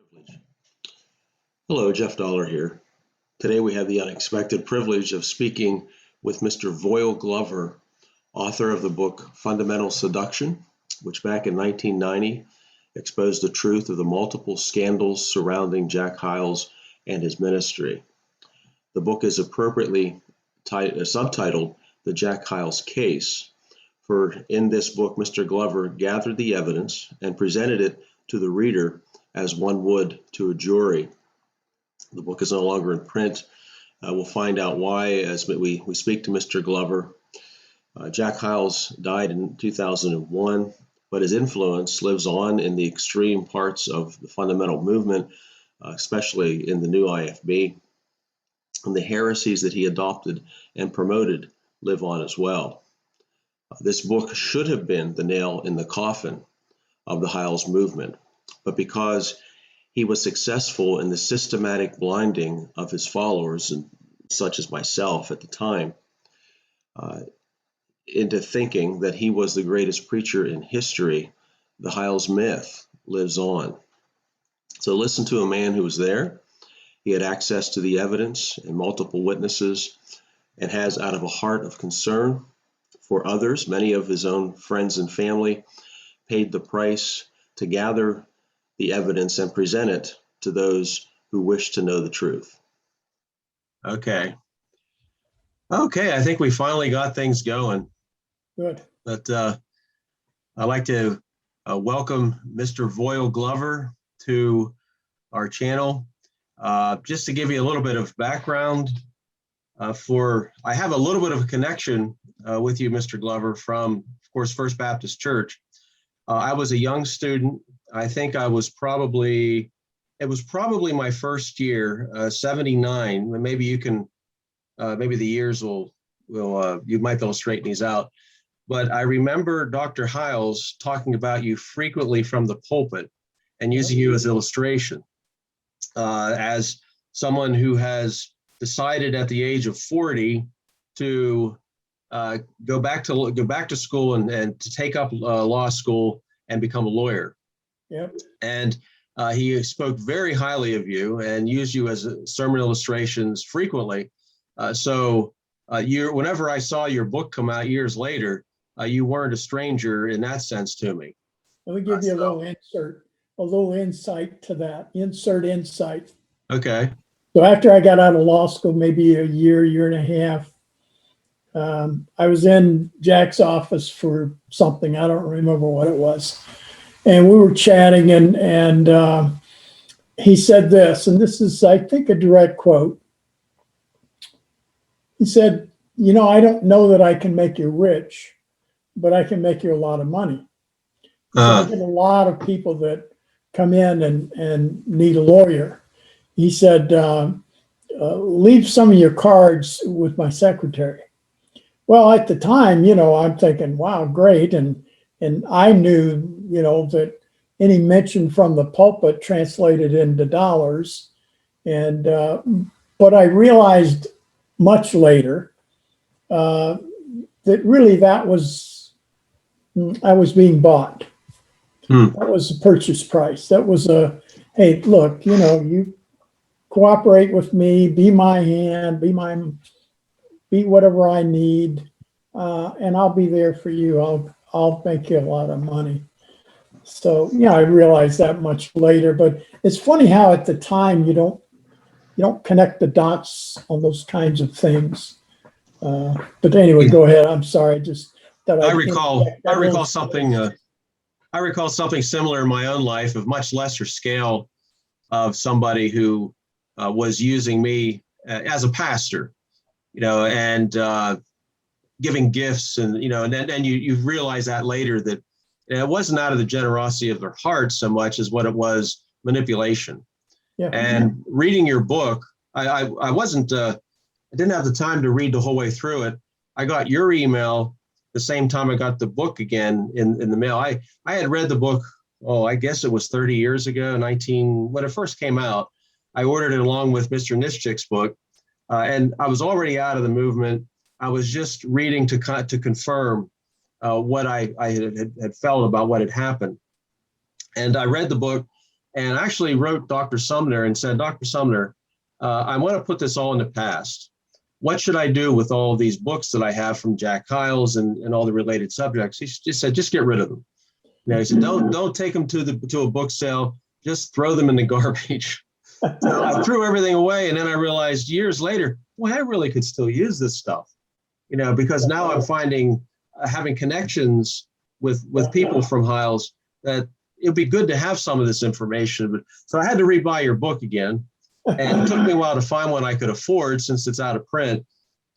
Privilege. Hello, Jeff Dollar here. Today we have the unexpected privilege of speaking with Mr. Voyle Glover, author of the book Fundamental Seduction, which back in 1990 exposed the truth of the multiple scandals surrounding Jack Hyles and his ministry. The book is appropriately subtitled The Jack Hyles Case, for in this book Mr. Glover gathered the evidence and presented it to the reader as one would to a jury. The book is no longer in print. We'll find out why as we speak to Mr. Glover. Jack Hyles died in 2001, but his influence lives on in the extreme parts of the fundamental movement, especially in the new IFB. And the heresies that he adopted and promoted live on as well. This book should have been the nail in the coffin of the Hyles movement, but because he was successful in the systematic blinding of his followers, and such as myself at the time, into thinking that he was the greatest preacher in history, the Hyles myth lives on. So listen to a man who was there. He had access to the evidence and multiple witnesses, and has, out of a heart of concern for others, many of his own friends and family, paid the price to gather the evidence and present it to those who wish to know the truth. Okay, I think we finally got things going. Good. But I'd like to welcome Mr. Voyle Glover to our channel. Just to give you a little bit of background, I have a little bit of a connection with you, Mr. Glover, from, of course, First Baptist Church. I was a young student. I think it was probably my first year, 79. Maybe you can, maybe the years will you might be able to straighten these out. But I remember Dr. Hyles talking about you frequently from the pulpit and using you as illustration, as someone who has decided at the age of 40 to go back to school and to take up law school and become a lawyer. Yep. And he spoke very highly of you and used you as sermon illustrations frequently. So whenever I saw your book come out years later, you weren't a stranger in that sense to me. Let me give you a little insight to that. Insight. Okay. So after I got out of law school, maybe a year and a half, I was in Jack's office for something. I don't remember what it was. And we were chatting, and he said this, and this is, I think, a direct quote. He said, I don't know that I can make you rich, but I can make you a lot of money. So I get a lot of people that come in and need a lawyer. He said, leave some of your cards with my secretary. Well, at the time, I'm thinking, wow, great. And I knew, that any mention from the pulpit translated into dollars. And, but I realized much later that really I was being bought. That was the purchase price. That was hey, look, you cooperate with me, be my hand, be whatever I need, and I'll be there for you. I'll make you a lot of money. So I realized that much later, but it's funny how at the time you don't connect the dots on those kinds of things. But anyway, go ahead. I'm sorry. Just that I recall something. I recall something similar in my own life of much lesser scale, of somebody who was using me as a pastor, and giving gifts, and and then you realize that later that it wasn't out of the generosity of their heart so much as what it was manipulation. Yeah. And reading your book, I didn't have the time to read the whole way through it. I got your email the same time I got the book again in the mail. I had read the book, I guess it was 30 years ago, when it first came out. I ordered it along with Mr. Nischik's book, and I was already out of the movement. I was just reading to confirm what I had felt about what had happened. And I read the book, and I actually wrote Dr. Sumner and said, Dr. Sumner, I want to put this all in the past. What should I do with all of these books that I have from Jack Hyles and all the related subjects? He just said, just get rid of them. You know, he said, don't take them to a book sale. Just throw them in the garbage. So I threw everything away, and then I realized years later, boy, I really could still use this stuff. You know, because now I'm finding having connections with people from Hyles that it'd be good to have some of this information. But so I had to rebuy your book again, and it took me a while to find one I could afford since it's out of print.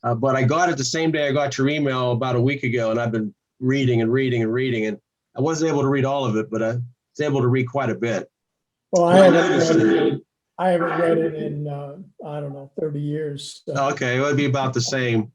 But I got it the same day I got your email about a week ago, and I've been reading and reading and reading, and I wasn't able to read all of it, but I was able to read quite a bit. Well, I haven't read it in, I don't know, 30 years. So. Okay, it would be about the same.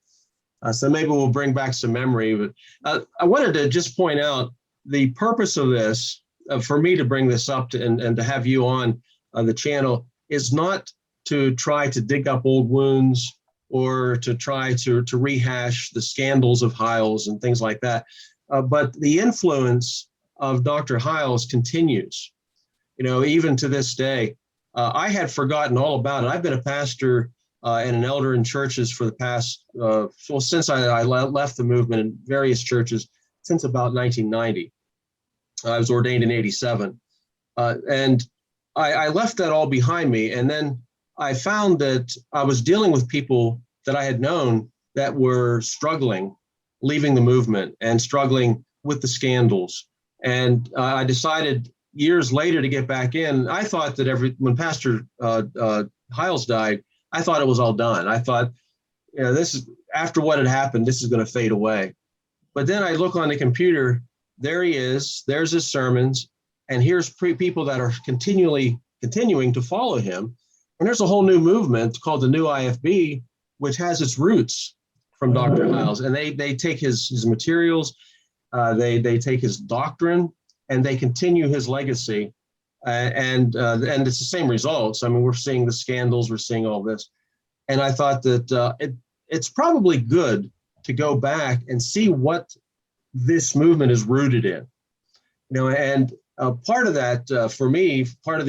So maybe we'll bring back some memory. But I wanted to just point out the purpose of this, for me to bring this up and to have you on the channel, is not to try to dig up old wounds or to try to rehash the scandals of Hyles and things like that. But the influence of Dr. Hyles continues, you know, even to this day. I had forgotten all about it. I've been a pastor and an elder in churches for the past, since I left the movement in various churches, since about 1990. I was ordained in 87. And I left that all behind me. And then I found that I was dealing with people that I had known that were struggling, leaving the movement and struggling with the scandals. And I decided years later to get back in. I thought that when Pastor Hyles died, I thought it was all done. I thought, you know, this is after what had happened, this is going to fade away. But then I look on the computer, there he is, there's his sermons, and here's people that are continuing to follow him. And there's a whole new movement called the New IFB, which has its roots from Dr. Hyles. And they take his materials, they take his doctrine, and they continue his legacy. And it's the same results. I mean, we're seeing the scandals, we're seeing all this. And I thought that it's probably good to go back and see what this movement is rooted in. You know, and part of that, for me, part of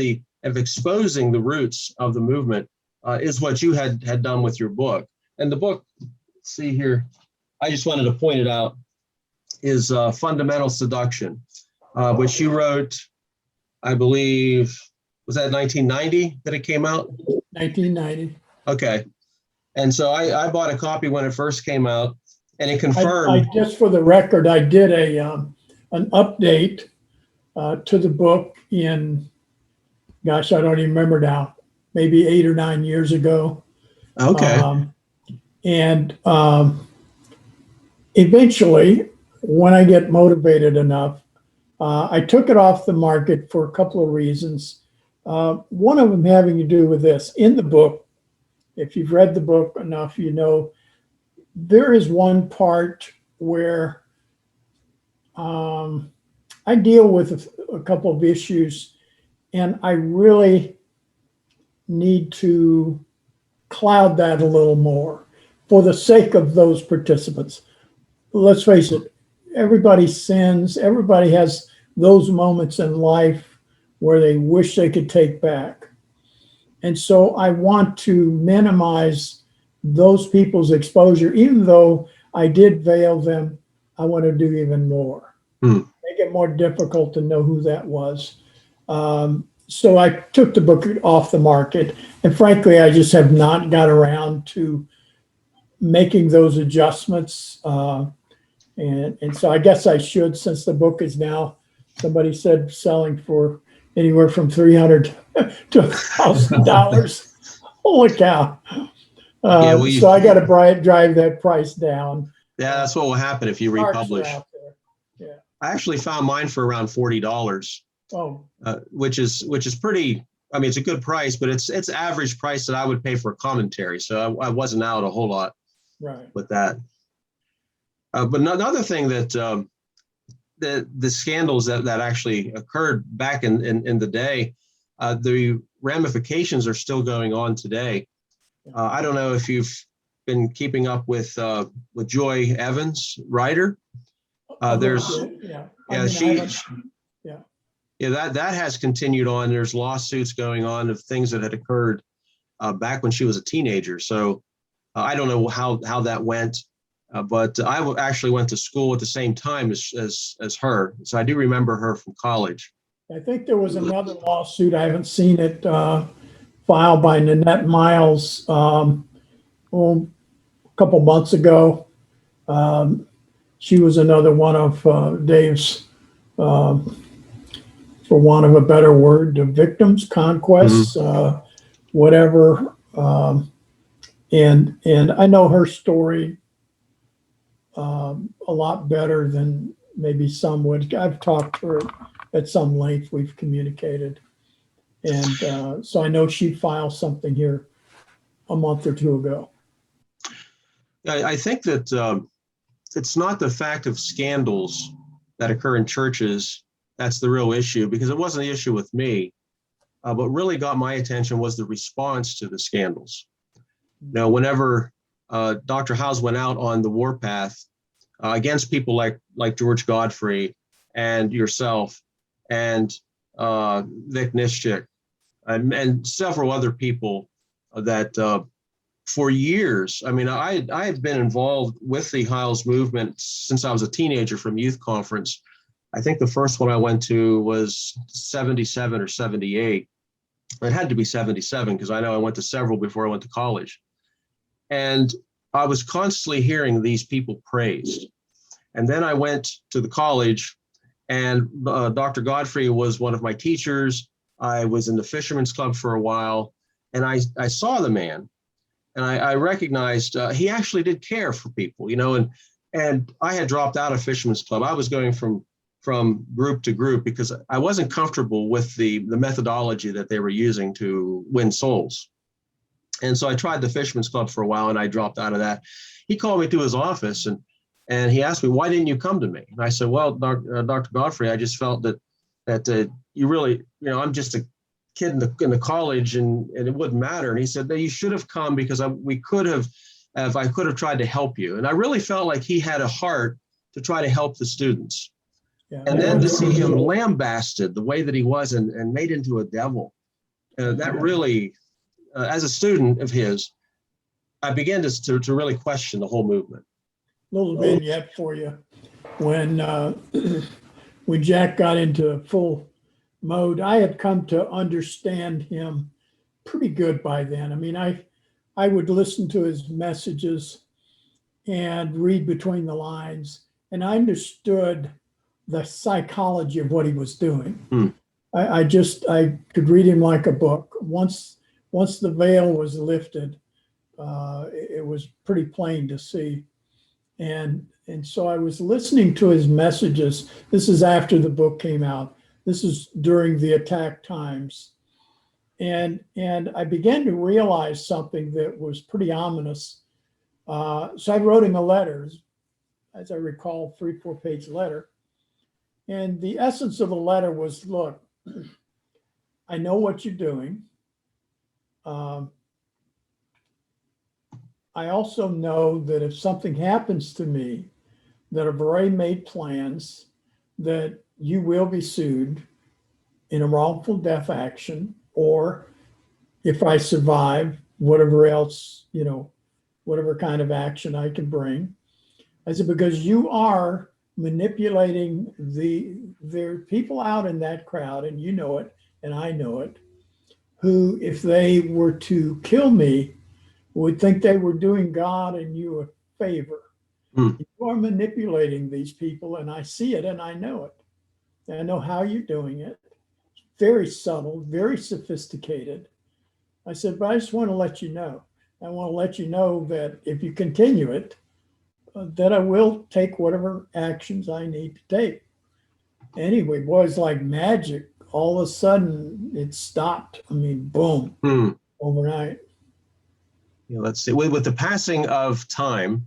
exposing the roots of the movement is what you had done with your book. And the book, let's see here, I just wanted to point it out, is Fundamental Seduction, which you wrote, I believe, was that 1990 that it came out? 1990. Okay. And so I bought a copy when it first came out, and it confirmed. I just for the record, I did an update to the book in, gosh, I don't even remember now, maybe 8 or 9 years ago. Okay. Eventually, when I get motivated enough, I took it off the market for a couple of reasons. One of them having to do with this. In the book, if you've read the book enough, you know, there is one part where I deal with a couple of issues, and I really need to cloud that a little more for the sake of those participants. Let's face it, everybody sins. Everybody has those moments in life where they wish they could take back. And so I want to minimize those people's exposure. Even though I did veil them, I want to do even more. Make it more difficult to know who that was. So I took the book off the market. And frankly, I just have not got around to making those adjustments. And so I guess I should, since the book is now, somebody said, selling for anywhere from $300 to $1,000. Holy cow. So I got to drive that price down. Yeah, that's what will happen if you republish. Yeah. I actually found mine for around $40. Oh. Which is pretty, I mean, it's a good price, but it's average price that I would pay for a commentary. So I wasn't out a whole lot with that. But another thing that the scandals that actually occurred back in the day, the ramifications are still going on today. I don't know if you've been keeping up with Joy Evans, writer. Yeah, that has continued on. There's lawsuits going on of things that had occurred back when she was a teenager. So I don't know how that went, but actually went to school at the same time as her. So I do remember her from college. I think there was another lawsuit. I haven't seen it filed by Nanette Miles a couple months ago. She was another one of Dave's, for want of a better word, the victims, conquests, whatever. And I know her story a lot better than maybe some would. I've talked to her at some length. We've communicated. And so I know she filed something here a month or two ago. I think that it's not the fact of scandals that occur in churches that's the real issue, because it wasn't the issue with me. What really got my attention was the response to the scandals. Now, whenever Dr. Hyles went out on the warpath against people like George Godfrey and yourself and Vic Nischik and several other people that for years, I mean, I had been involved with the Hyles movement since I was a teenager from youth conference. I think the first one I went to was 77 or 78. It had to be 77 because I know I went to several before I went to college. And I was constantly hearing these people praised. And then I went to the college, and Dr. Godfrey was one of my teachers. I was in the Fisherman's Club for a while, and I saw the man, and I recognized he actually did care for people, you know, and I had dropped out of Fisherman's Club. I was going from group to group because I wasn't comfortable with the methodology that they were using to win souls. And so I tried the Fisherman's Club for a while, and I dropped out of that. He called me to his office, and he asked me, "Why didn't you come to me?" And I said, "Well, Dr. Godfrey, I just felt that you really, you know, I'm just a kid in the college, and it wouldn't matter." And he said, "No, you should have come because I could have tried to help you." And I really felt like he had a heart to try to help the students. Yeah. And then to see him lambasted the way that he was and made into a devil, that really, as a student of his, I began to really question the whole movement. Little vignette for you. When when Jack got into full mode, I had come to understand him pretty good by then. I mean, I would listen to his messages and read between the lines, and I understood the psychology of what he was doing. I could read him like a book. Once the veil was lifted, it was pretty plain to see. And so I was listening to his messages. This is after the book came out. This is during the attack times. And I began to realize something that was pretty ominous. So I wrote him a letter, as I recall, 3-4 page letter. And the essence of the letter was, look, I know what you're doing. I also know that if something happens to me, that I've already made plans that you will be sued in a wrongful death action, or if I survive, whatever else, you know, whatever kind of action I can bring. I said, because you are manipulating there are people out in that crowd, and you know it, and I know it, who, if they were to kill me, would think they were doing God and you a favor. You are manipulating these people, and I see it, and I know it. And I know how you're doing it. Very subtle, very sophisticated. I said, but I just want to let you know. I want to let you know that if you continue it, that I will take whatever actions I need to take. Anyway, boys, like magic, all of a sudden it stopped. I mean, boom, overnight. Yeah, let's see. With the passing of time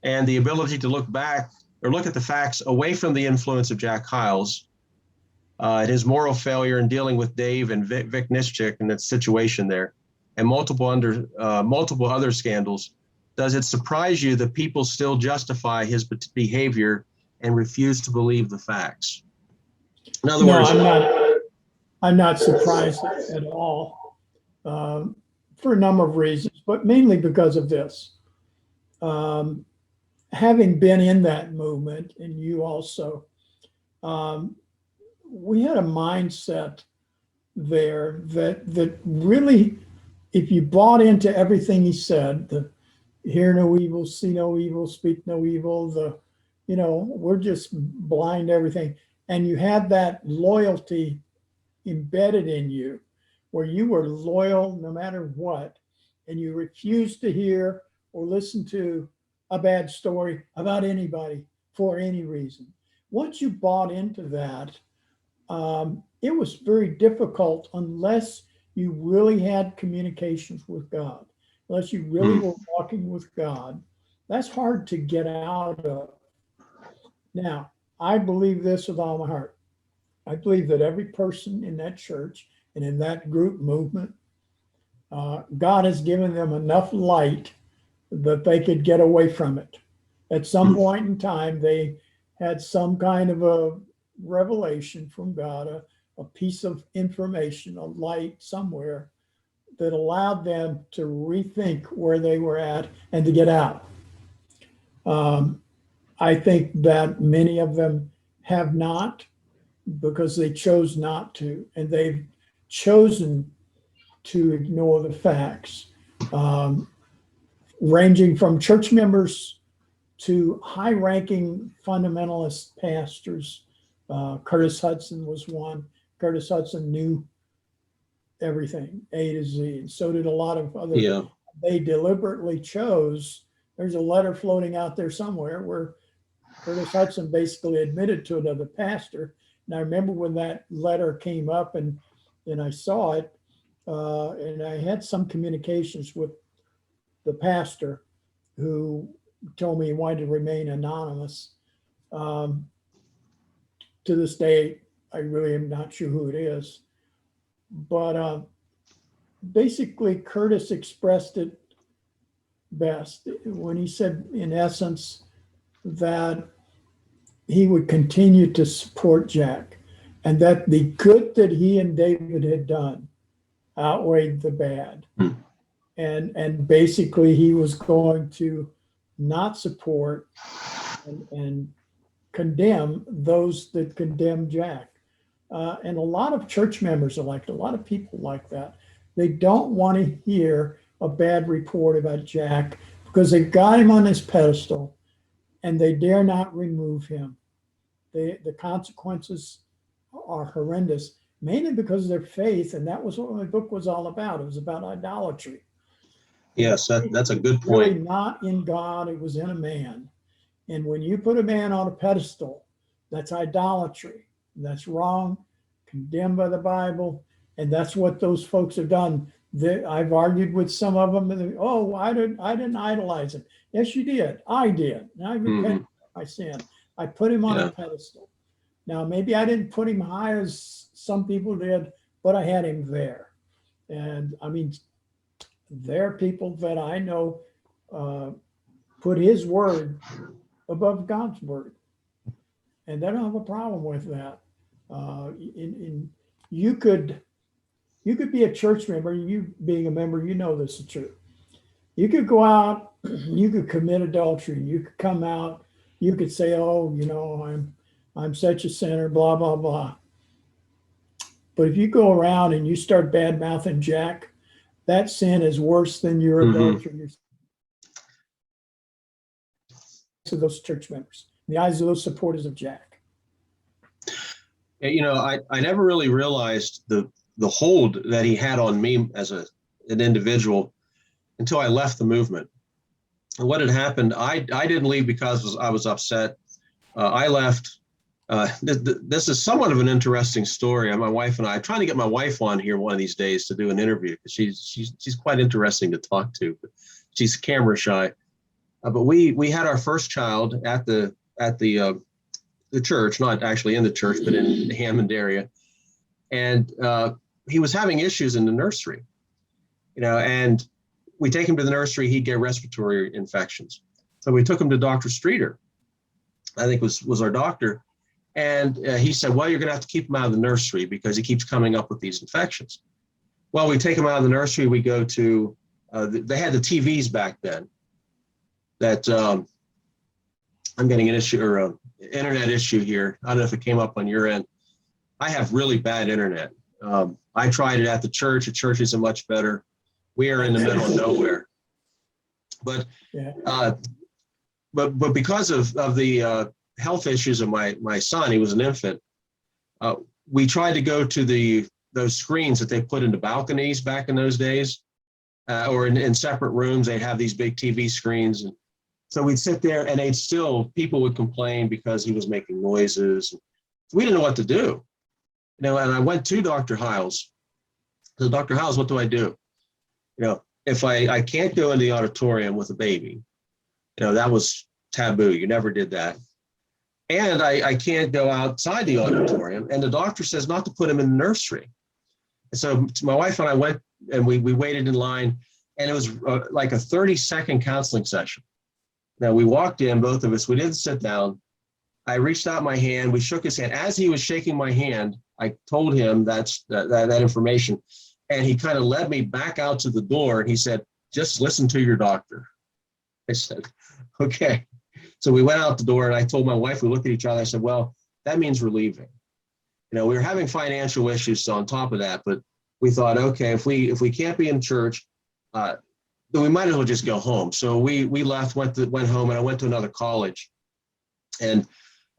and the ability to look back or look at the facts away from the influence of Jack Hyles, and his moral failure in dealing with Dave and Vic Nischik and that situation there, and multiple other scandals, does it surprise you that people still justify his behavior and refuse to believe the facts? In other No, words, I'm not surprised at all, for a number of reasons, but mainly because of this. Um, Having been in that movement, and you also, um, we had a mindset there that really, if you bought into everything he said, the hear no evil, see no evil, speak no evil, we're just blind to everything. And you had that loyalty embedded in you where you were loyal no matter what, and you refused to hear or listen to a bad story about anybody for any reason. Once you bought into that, it was very difficult unless you really had communications with God, unless you really were walking with God. That's hard to get out of. Now, I believe this with all my heart. I believe that every person in that church and in that group movement, God has given them enough light that they could get away from it. At some point in time, they had some kind of a revelation from God, a piece of information, a light somewhere that allowed them to rethink where they were at and to get out. I think that many of them have not, because they chose not to, and they've chosen to ignore the facts, ranging from church members to high-ranking fundamentalist pastors. Curtis Hudson was one. Curtis Hudson knew everything, A to Z, and so did a lot of other. yeah, They deliberately chose. There's a letter floating out there somewhere where Curtis Hudson basically admitted to another pastor. And I remember when that letter came up and I saw it, and I had some communications with the pastor who told me he wanted to remain anonymous. To this day, I really am not sure who it is. But basically, Curtis expressed it best when he said, in essence, that he would continue to support Jack and that the good that he and David had done outweighed the bad. And basically he was going to not support and condemn those that condemn Jack. And a lot of church members are like, a lot of people like that. They don't want to hear a bad report about Jack because they've got him on this pedestal and they dare not remove him. The consequences are horrendous, mainly because of their faith, and that was what my book was all about. It was about idolatry. yes, that's a good Really point. not in God, it was in a man. And when you put a man on a pedestal, that's idolatry. That's wrong, condemned by the Bible, and that's what those folks have done. I've argued with some of them, and I didn't idolize him. Yes, you did. I did. And I repent for my sin. I put him on a pedestal. Now, maybe I didn't put him high as some people did, but I had him there. And I mean, there are people that I know put his word above God's word. And they don't have a problem with that. You could be a church member, you being a member, you know this is true. You could go out, you could commit adultery, you could come out, you could say, I'm such a sinner, blah, blah, blah. But if you go around and you start bad mouthing Jack, that sin is worse than your adultery. To those church members, in the eyes of those supporters of Jack. I never really realized the hold that he had on me as an individual until I left the movement. And what had happened, I didn't leave because I was upset. I left. This is somewhat of an interesting story. My wife and I'm trying to get my wife on here one of these days to do an interview because she's quite interesting to talk to. But she's camera shy. But we had our first child at the church, not actually in the church, but in the Hammond area, and he was having issues in the nursery, and we take him to the nursery, he'd get respiratory infections. So we took him to Dr. Streeter, I think was our doctor. And he said, well, you're going to have to keep him out of the nursery because he keeps coming up with these infections. Well, we take him out of the nursery. We go to, they had the TVs back then that I'm getting an issue or an internet issue here. I don't know if it came up on your end. I have really bad internet. I tried it at the church. The church isn't much better. We are in the middle of nowhere. But but because of the health issues of my son, he was an infant. We tried to go to those screens that they put into balconies back in those days, or in separate rooms. They'd have these big TV screens, and so we'd sit there, and people would complain because he was making noises. We didn't know what to do, and I went to Dr. Hyles. I said, Dr. Hyles, what do I do? If I can't go in the auditorium with a baby, that was taboo. You never did that. And I can't go outside the auditorium. And the doctor says not to put him in the nursery. And so my wife and I went and we waited in line, and it was like a 30-second counseling session. Now we walked in, both of us, we didn't sit down. I reached out my hand, we shook his hand. As he was shaking my hand, I told him that information. And he kind of led me back out to the door, and he said, just listen to your doctor. I said, okay. So we went out the door, and I told my wife, we looked at each other, I said, well, that means we're leaving. We were having financial issues on top of that, but we thought, okay, if we can't be in church, then we might as well just go home. So we left, went home, and I went to another college. And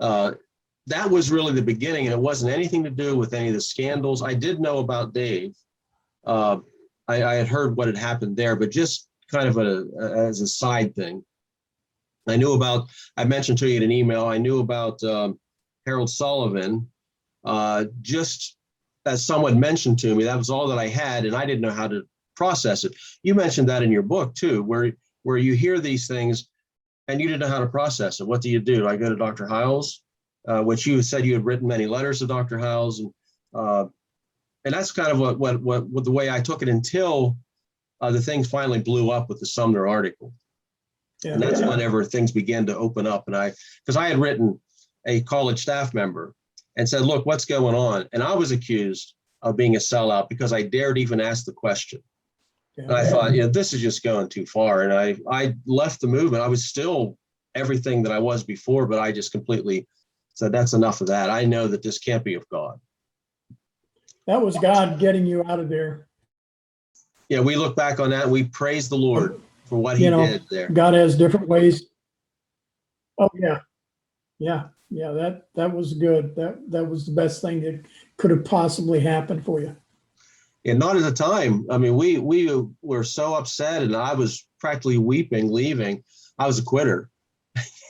that was really the beginning, and it wasn't anything to do with any of the scandals. I did know about Dave. I had heard what had happened there, but just kind of as a side thing. I mentioned to you in an email, I knew about Harold Sullivan, just as someone mentioned to me. That was all that I had, and I didn't know how to process it. You mentioned that in your book too, where you hear these things and you didn't know how to process it. What do? I go to Dr. Hyles, which you said you had written many letters to Dr. Hyles, and that's kind of what the way I took it until the things finally blew up with the Sumner article. Yeah. And that's whenever things began to open up. And because I had written a college staff member and said, look, what's going on? And I was accused of being a sellout because I dared even ask the question. Yeah. And I thought, this is just going too far. And I left the movement. I was still everything that I was before, but I just completely said, that's enough of that. I know that this can't be of God. That was God getting you out of there. Yeah, we look back on that and we praise the Lord for what he did there. God has different ways. Oh yeah. That was good. That was the best thing that could have possibly happened for you. Yeah, not at the time. I mean, we were so upset, and I was practically weeping, leaving. I was a quitter.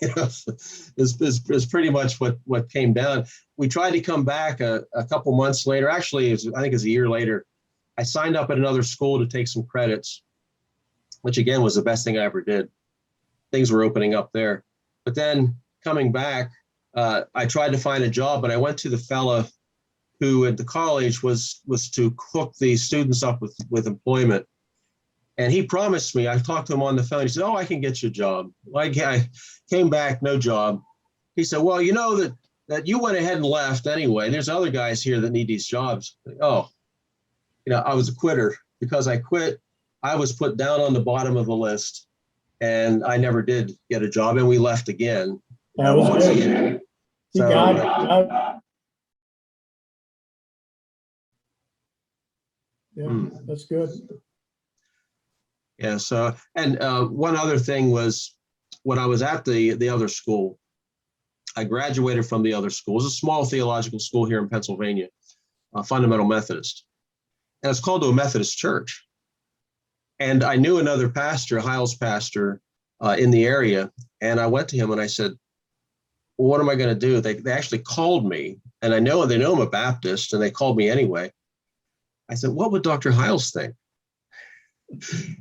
It's pretty much what came down. We tried to come back a couple months later. Actually, I think it was a year later. I signed up at another school to take some credits, which again was the best thing I ever did. Things were opening up there. But then coming back, I tried to find a job, but I went to the fella who at the college was to hook the students up with employment. And he promised me, I talked to him on the phone. He said, oh, I can get you a job. I came back, no job. He said, well, that you went ahead and left anyway. There's other guys here that need these jobs. I was a quitter. Because I quit, I was put down on the bottom of the list, and I never did get a job, and we left again. That was good. So, that's good. Yeah. So, and one other thing was when I was at the other school, I graduated from the other school. It was a small theological school here in Pennsylvania, Fundamental Methodist. And it's called to a Methodist church. And I knew another pastor, a Hyles pastor in the area. And I went to him and I said, well, what am I going to do? They actually called me, and they know I'm a Baptist, and they called me anyway. I said, what would Dr. Hyles think?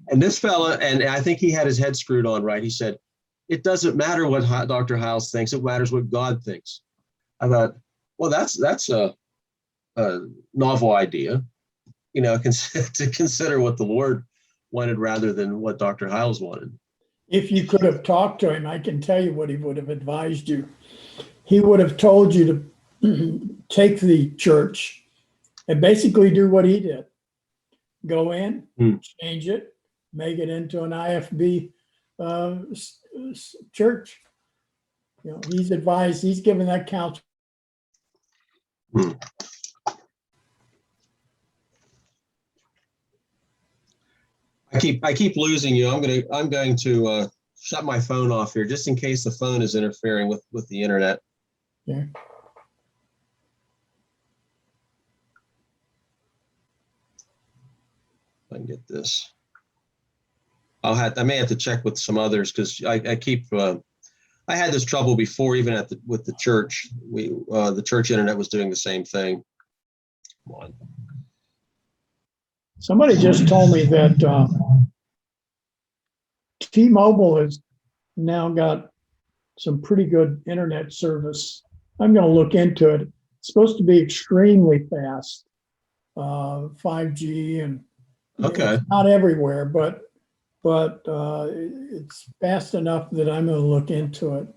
And this fella, and I think he had his head screwed on right. He said, it doesn't matter what Dr. Hyles thinks. It matters what God thinks. I thought, well, that's a novel idea, to consider what the Lord wanted rather than what Dr. Hyles wanted. If you could have talked to him, I can tell you what he would have advised you. he would have told you to take the church and basically do what he did. Go in, change it, make it into an IFB church. You know, he's advised, he's given that counsel. I keep losing you. I'm going to shut my phone off here just in case the phone is interfering with the internet. Yeah. If I can get this. I may have to check with some others because I keep I had this trouble before, even with the church. The church internet was doing the same thing. Come on. Somebody just told me that T-Mobile has now got some pretty good internet service. I'm going to look into it. It's supposed to be extremely fast, 5G, and Okay. it's not everywhere, but it's fast enough that I'm going to look into it.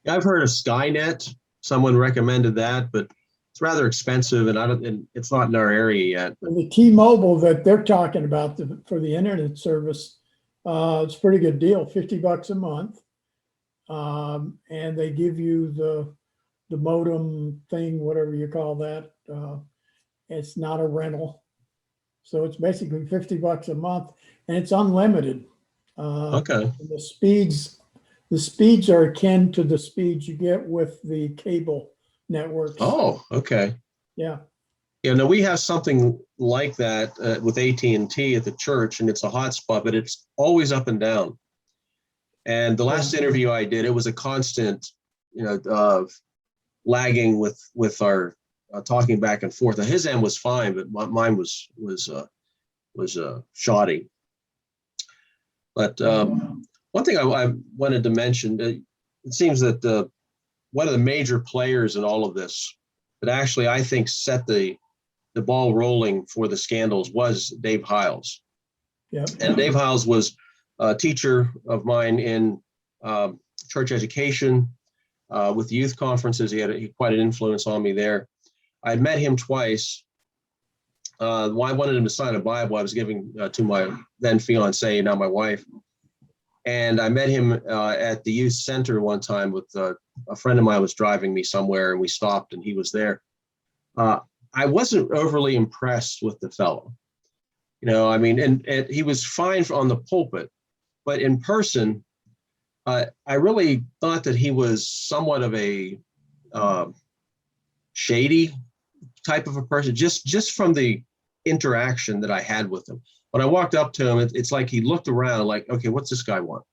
Yeah, I've heard of Skynet. Someone recommended that, but it's rather expensive, and it's not in our area yet. And the T-Mobile that they're talking about for the internet service, it's a pretty good deal, $50 a month, and they give you the modem thing, whatever you call that. It's not a rental, so it's basically $50 a month, and it's unlimited. Okay. The speeds are akin to the speeds you get with the cable networks. Oh, okay. Yeah. Yeah, no, we have something like that with AT&T at the church, and it's a hotspot, but it's always up and down. And the last interview I did, it was a constant, lagging with our talking back and forth. His end was fine, but mine was shoddy. But one thing I wanted to mention, it seems that one of the major players in all of this that actually I think set the ball rolling for the scandals was Dave Hyles. Yeah. And Dave Hyles was a teacher of mine in church education with youth conferences. He had quite an influence on me there. I had met him twice. I wanted him to sign a Bible I was giving to my then fiancée, now my wife. And I met him at the youth center one time with a friend of mine was driving me somewhere, and we stopped and he was there. I wasn't overly impressed with the fellow. And he was fine on the pulpit, but in person, I really thought that he was somewhat of a shady type of a person, just from the interaction that I had with him. When I walked up to him, it's like he looked around like, okay, what's this guy want?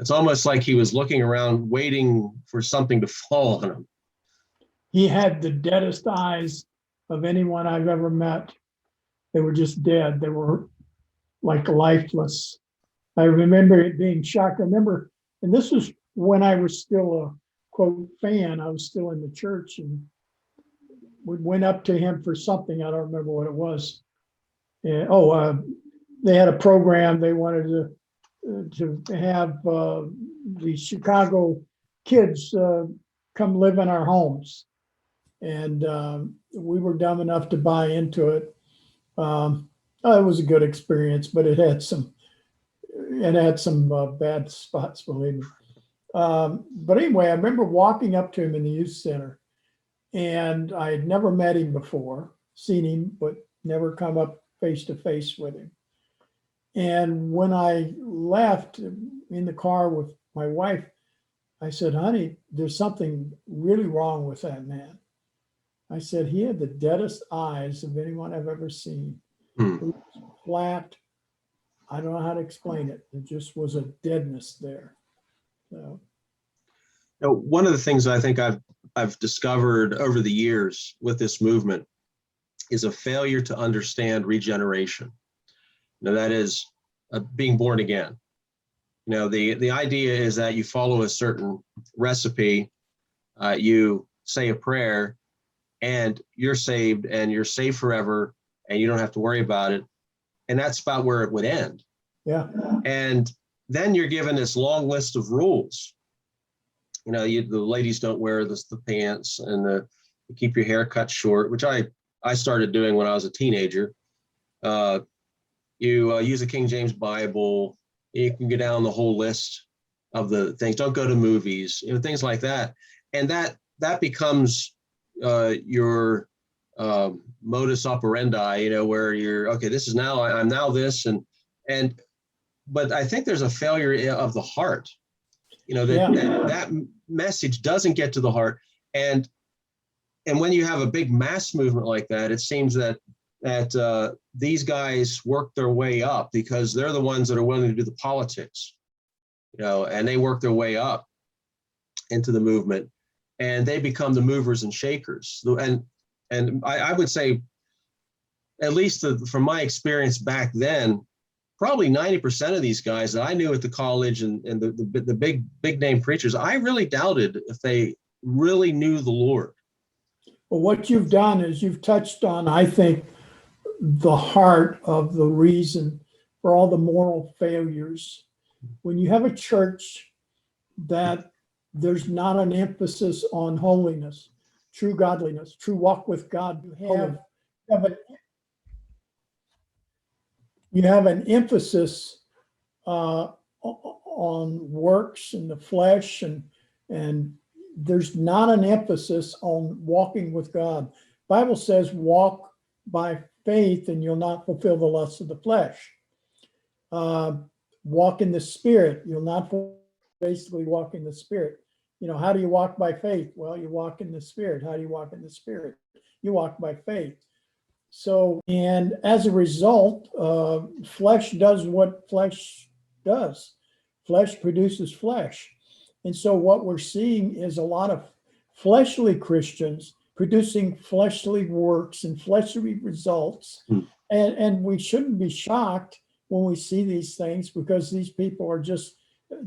It's almost like he was looking around, waiting for something to fall on him. He had the deadest eyes of anyone I've ever met. They were just dead. They were like lifeless. I remember it being shocked. I remember, and this was when I was still a quote fan. I was still in the church, and we went up to him for something. I don't remember what it was. And, they had a program. They wanted to have the Chicago kids come live in our homes, and we were dumb enough to buy into it. It was a good experience, but it had some bad spots, believe me. But anyway, I remember walking up to him in the youth center, and I had never met him before, seen him, but never come up face to face with him. And when I left in the car with my wife, I said, honey, there's something really wrong with that man. I said, he had the deadest eyes of anyone I've ever seen. It was flat. I don't know how to explain it. There just was a deadness there. So. Now, one of the things I think I've discovered over the years with this movement is a failure to understand regeneration. That is being born again. The idea is that you follow a certain recipe, you say a prayer, and you're saved forever, and you don't have to worry about it. And that's about where it would end. Yeah. And then you're given this long list of rules. the ladies don't wear the pants, and you keep your hair cut short, which I started doing when I was a teenager. You use a King James Bible. You can go down the whole list of the things. Don't go to movies, things like that. And that becomes your modus operandi, where you're, okay, this is now, I'm now this, but I think there's a failure of the heart, that message doesn't get to the heart. And when you have a big mass movement like that, it seems that these guys work their way up because they're the ones that are willing to do the politics, and they work their way up into the movement, and they become the movers and shakers. And I would say, at least from my experience back then, probably 90% of these guys that I knew at the college and the big name preachers, I really doubted if they really knew the Lord. Well, what you've done is you've touched on, I think, the heart of the reason for all the moral failures. When you have a church that there's not an emphasis on holiness, true godliness, true walk with God, you have an emphasis on works and the flesh, and there's not an emphasis on walking with God. Bible says walk by faith and you'll not fulfill the lusts of the flesh. Walk in the Spirit. You'll not basically walk in the Spirit. How do you walk by faith? Well, you walk in the Spirit. How do you walk in the Spirit? You walk by faith. So, and as a result, flesh does what flesh does. Flesh produces flesh. And so what we're seeing is a lot of fleshly Christians producing fleshly works and fleshly results. And we shouldn't be shocked when we see these things, because these people are just,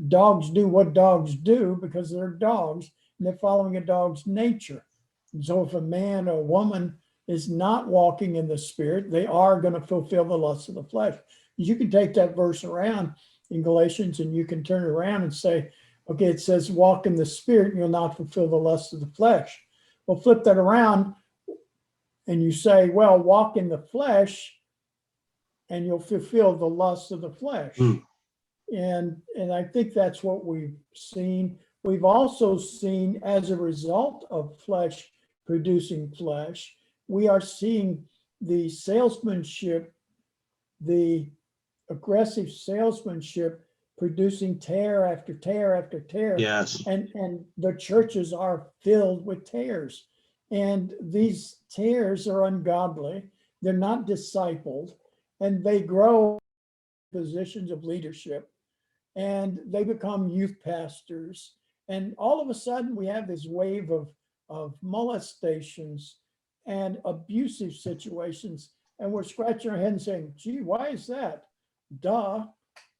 dogs do what dogs do because they're dogs and they're following a dog's nature. And so if a man or a woman is not walking in the Spirit, they are going to fulfill the lusts of the flesh. You can take that verse around in Galatians and you can turn it around and say, okay, it says walk in the Spirit and you'll not fulfill the lusts of the flesh. Well, flip that around and you say, well, walk in the flesh and you'll fulfill the lusts of the flesh. And I think that's what we've seen. We've also seen, as a result of flesh producing flesh, we are seeing the salesmanship, the aggressive salesmanship producing tear after tear after tear. Yes. And the churches are filled with tears. And these tears are ungodly. They're not discipled, and they grow positions of leadership, and they become youth pastors. And all of a sudden we have this wave of molestations and abusive situations. And we're scratching our head and saying, gee, why is that? Duh.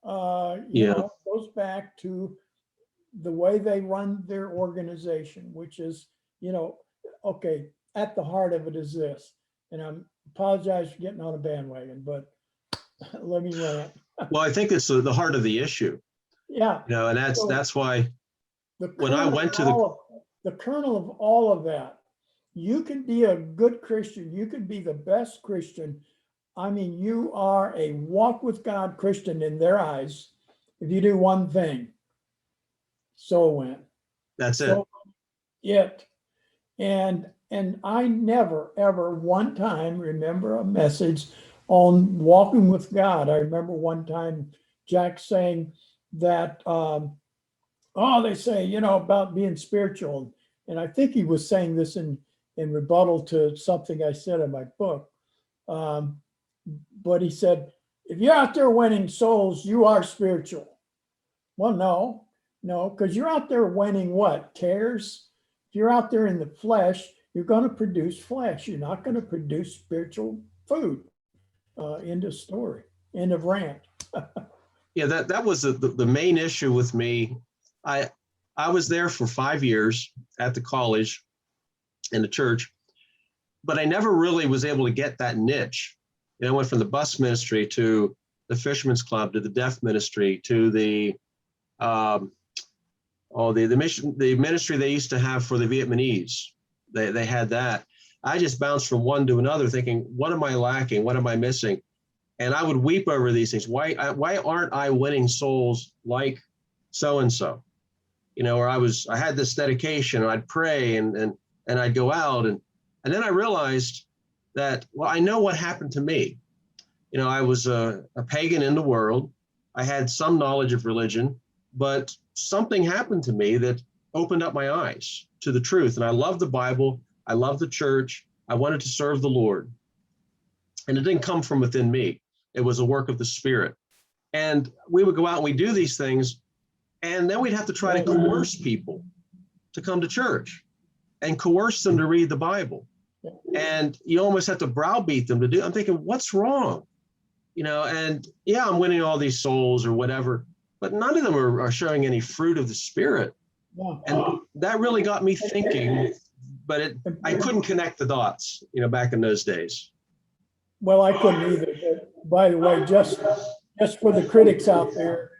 Goes back to the way they run their organization, which is, okay, at the heart of it is this. And I apologize for getting on a bandwagon, but let me rant. Well, I think it's the heart of the issue. Yeah. And that's why when I went to the kernel of all of that, you can be a good Christian. You can be the best Christian. I mean, you are a walk with God Christian in their eyes if you do one thing. Soul win. That's it. And I never, ever one time remember a message on walking with God. I remember one time Jack saying that, they say, about being spiritual. And I think he was saying this in rebuttal to something I said in my book. But he said, if you're out there winning souls, you are spiritual. Well, no, because you're out there winning what? Tears? If you're out there in the flesh, you're going to produce flesh. You're not going to produce spiritual food. End of story. End of rant. Yeah, that was the main issue with me. I was there for 5 years at the college in the church, but I never really was able to get that niche. I went from the bus ministry to the Fisherman's Club to the deaf ministry to the the ministry they used to have for the Vietnamese. They had that. I just bounced from one to another thinking, what am I lacking? What am I missing? And I would weep over these things. Why aren't I winning souls like so-and-so? Or I had this dedication, and I'd pray and I'd go out. And then I realized that, well, I know what happened to me. I was a pagan in the world. I had some knowledge of religion, but something happened to me that opened up my eyes to the truth. And I love the Bible. I love the church. I wanted to serve the Lord. And it didn't come from within me. It was a work of the Spirit. And we would go out and we do these things, and then we'd have to try to coerce people to come to church and coerce them to read the Bible. And you almost have to browbeat them to do. I'm thinking, what's wrong? And yeah, I'm winning all these souls or whatever, but none of them are showing any fruit of the Spirit. And that really got me thinking, but I couldn't connect the dots, back in those days. Well, I couldn't either. But by the way, just for the critics out there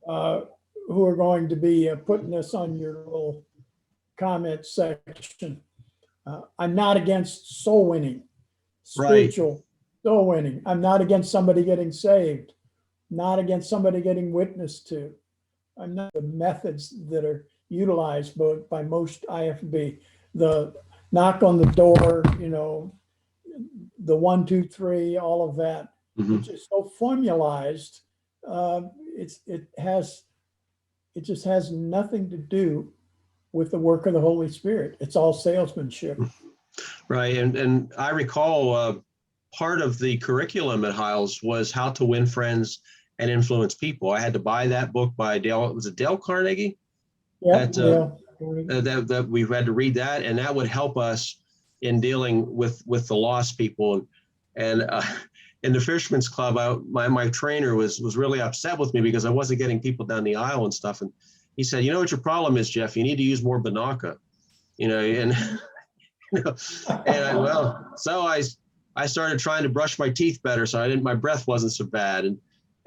who are going to be putting this on your little comment section, I'm not against soul winning, spiritual soul winning. I'm not against somebody getting saved, not against somebody getting witnessed to. I'm not the methods that are utilized by most IFB. The knock on the door, the 1, 2, 3, all of that. Mm-hmm. It's just so formalized. It just has nothing to do with the work of the Holy Spirit. It's all salesmanship. Right. And I recall part of the curriculum at Hyles was how to win friends and influence people. I had to buy that book by Dale. Was it Dale Carnegie? Yeah. That we had to read that, and that would help us in dealing with the lost people. And in the Fisherman's Club, my trainer was really upset with me because I wasn't getting people down the aisle and stuff. And he said, "You know what your problem is, Jeff? You need to use more Banaka." And so I started trying to brush my teeth better, so my breath wasn't so bad.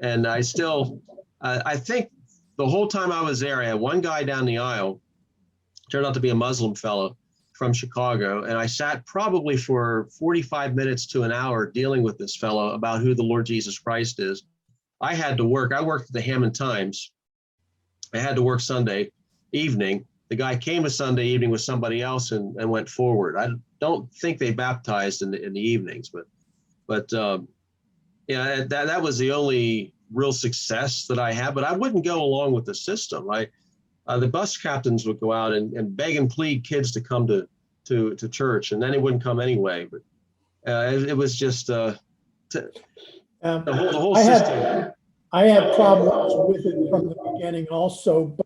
And I still, I think the whole time I was there, I had one guy down the aisle, turned out to be a Muslim fellow from Chicago. And I sat probably for 45 minutes to an hour dealing with this fellow about who the Lord Jesus Christ is. I worked at the Hammond Times. I had to work Sunday evening. The guy came a Sunday evening with somebody else and went forward. I don't think they baptized in the evenings, but that was the only real success that I had. But I wouldn't go along with the system. The bus captains would go out and beg and plead kids to come to church, and then they wouldn't come anyway. But it was just the whole system. I had problems with it from the beginning also, but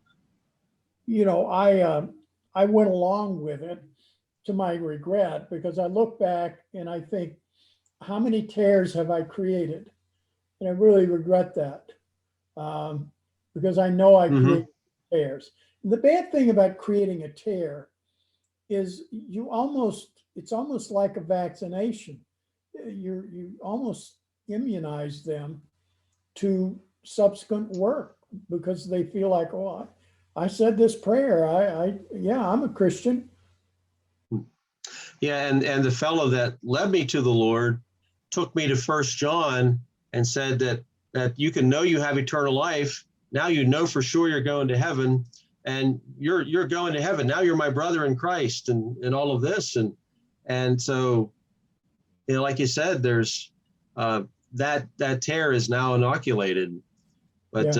I went along with it to my regret, because I look back and I think, how many tears have I created? And I really regret that, because I know I created tears. The bad thing about creating a tear is it's almost like a vaccination. You almost immunize them to subsequent work, because they feel like, oh, I said this prayer. I'm a Christian. Yeah, and the fellow that led me to the Lord took me to 1 John and said that you can know you have eternal life. Now you know for sure you're going to heaven, and you're going to heaven. Now you're my brother in Christ, and all of this. And so, like you said, there's that tear is now inoculated. But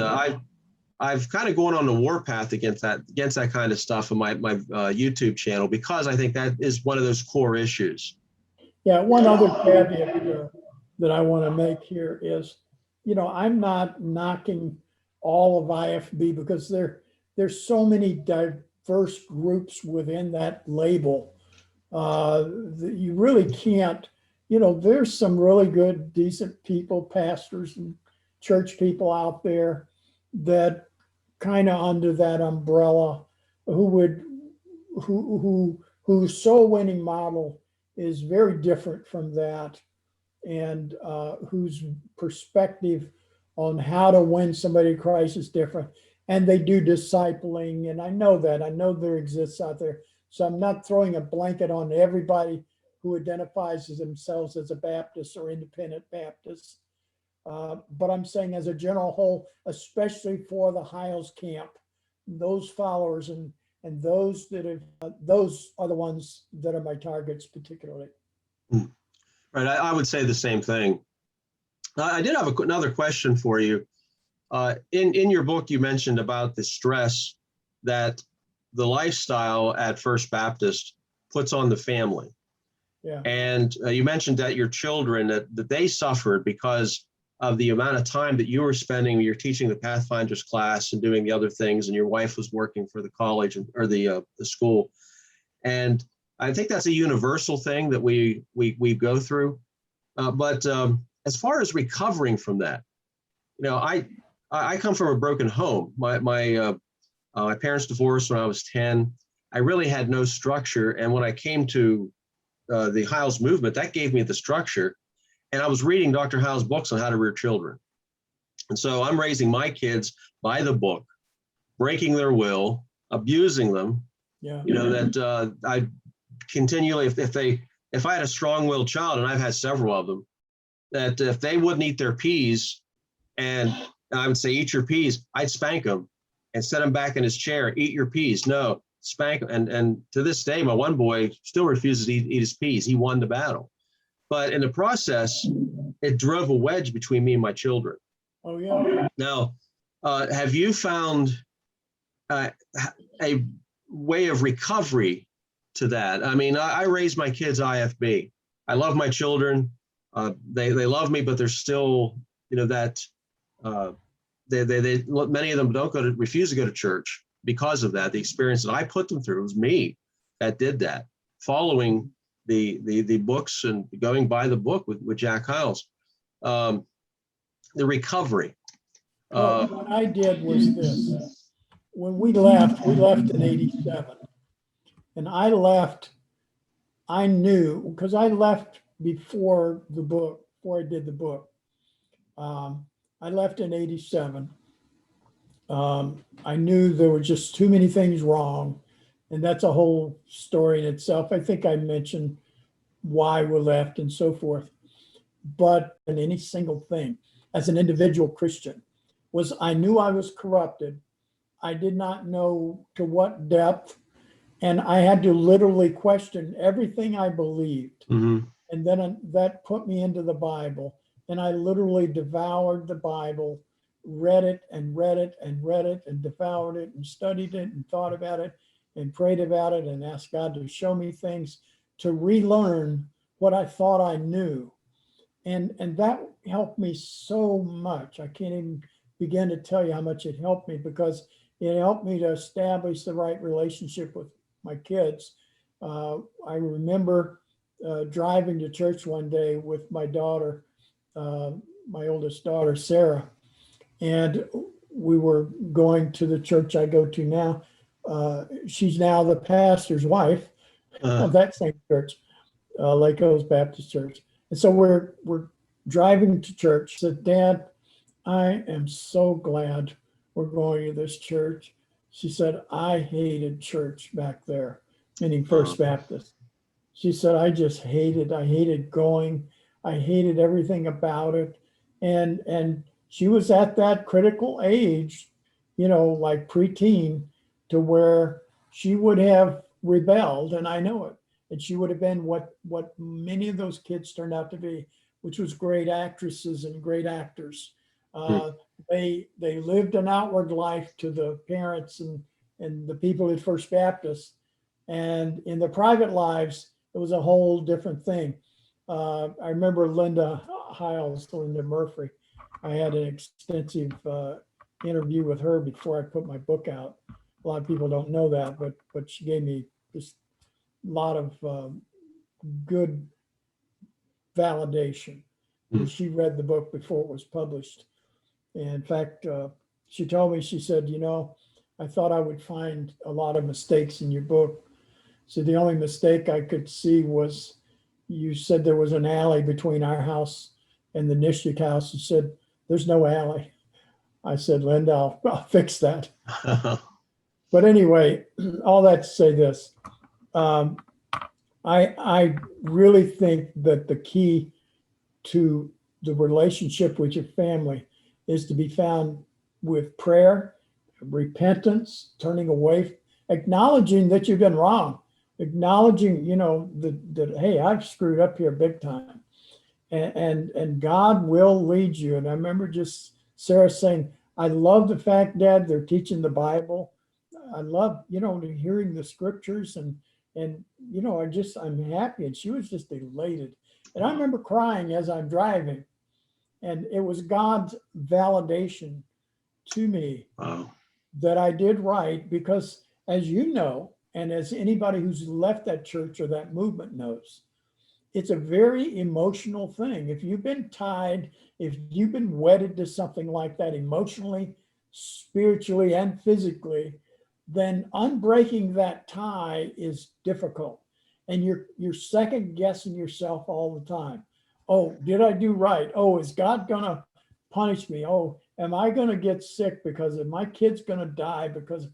I've kind of gone on the warpath against that kind of stuff in my YouTube channel, because I think that is one of those core issues. Yeah, one other caveat that I want to make here is, I'm not knocking all of IFB, because there's so many diverse groups within that label. You really can't, there's some really good, decent people, pastors and church people out there that kind of under that umbrella, whose soul winning model is very different from that, and whose perspective on how to win somebody to Christ is different. and they do discipling, and I know that. I know there exists out there. So I'm not throwing a blanket on everybody who identifies as themselves as a Baptist or independent Baptist. But I'm saying as a general whole, especially for the Hyles camp, those followers and those that have, those are the ones that are my targets particularly. Right, I would say the same thing. I did have another question for you. In your book, you mentioned about the stress that the lifestyle at First Baptist puts on the family. Yeah. And you mentioned that your children, that they suffered because of the amount of time that you were spending when you're teaching the Pathfinders class and doing the other things, and your wife was working for the college or the school. And I think that's a universal thing that we go through. But as far as recovering from that, I come from a broken home. My parents divorced when I was 10. I really had no structure. And when I came to the Hyles movement, that gave me the structure. And I was reading Dr. Hyles' books on how to rear children. And so I'm raising my kids by the book, breaking their will, abusing them. Yeah. That I continually, if I had a strong-willed child, and I've had several of them, that if they wouldn't eat their peas, and I would say, eat your peas, I'd spank them and set him back in his chair, eat your peas. No, spank him. And to this day, my one boy still refuses to eat his peas. He won the battle. But in the process, it drove a wedge between me and my children. Oh, yeah. Now, have you found a way of recovery to that? I mean, I raised my kids IFB. I love my children. They love me, but there's still, that many of them refuse to go to church because of that. The experience that I put them through, it was me that did that, following the books and going by the book with Jack Hyles. The recovery. What I did was this. When we left in 87. And I left, I knew, because I left before I did the book. I left in 87. I knew there were just too many things wrong. And that's a whole story in itself. I think I mentioned why we left and so forth. But in any single thing, as an individual Christian, was I knew I was corrupted. I did not know to what depth. And I had to literally question everything I believed. Mm-hmm. And then that put me into the Bible. And I literally devoured the Bible, read it and read it and read it and devoured it and studied it and thought about it and prayed about it and asked God to show me things, to relearn what I thought I knew. And that helped me so much. I can't even begin to tell you how much it helped me, because it helped me to establish the right relationship with my kids. I remember driving to church one day with my daughter, my oldest daughter, Sarah, and we were going to the church I go to now. She's now the pastor's wife of that same church, Lake Hills Baptist Church. And so we're driving to church. She said, "Dad, I am so glad we're going to this church." She said, "I hated church back there," meaning First Baptist. She said, I hated going. I hated everything about it. And she was at that critical age, like preteen, to where she would have rebelled, and I know it. And she would have been what many of those kids turned out to be, which was great actresses and great actors. They lived an outward life to the parents and the people at First Baptist. And in their private lives, it was a whole different thing. I remember Linda Murphy. I had an extensive interview with her before I put my book out. A lot of people don't know that, but she gave me just a lot of good validation. She read the book before it was published. And in fact, she told me, she said, I thought I would find a lot of mistakes in your book. So the only mistake I could see was you said there was an alley between our house and the Nishik house. You said, there's no alley. I said, Linda, I'll fix that. But anyway, all that to say this, I really think that the key to the relationship with your family is to be found with prayer, repentance, turning away, acknowledging that you've been wrong, acknowledging, that hey, I've screwed up here big time, and God will lead you. And I remember just Sarah saying, I love the fact, Dad, they're teaching the Bible. I love, hearing the scriptures and I'm happy. And she was just elated. And I remember crying as I'm driving, and it was God's validation to me Wow. that I did right, because as you know, and as anybody who's left that church or that movement knows, it's a very emotional thing. If you've been tied, if you've been wedded to something like that emotionally, spiritually, and physically, then unbreaking that tie is difficult. And you're second guessing yourself all the time. Oh, did I do right? Oh, is God gonna punish me? Oh, am I gonna get sick because of my kid's gonna die because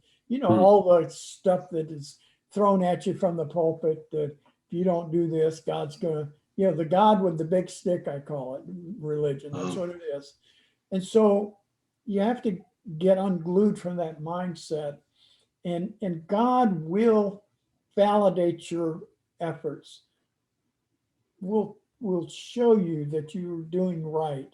all the stuff that is thrown at you from the pulpit, that if you don't do this, God's gonna, the God with the big stick, I call it, religion. That's what it is. And so you have to get unglued from that mindset, and God will validate your efforts. Will show you that you're doing right,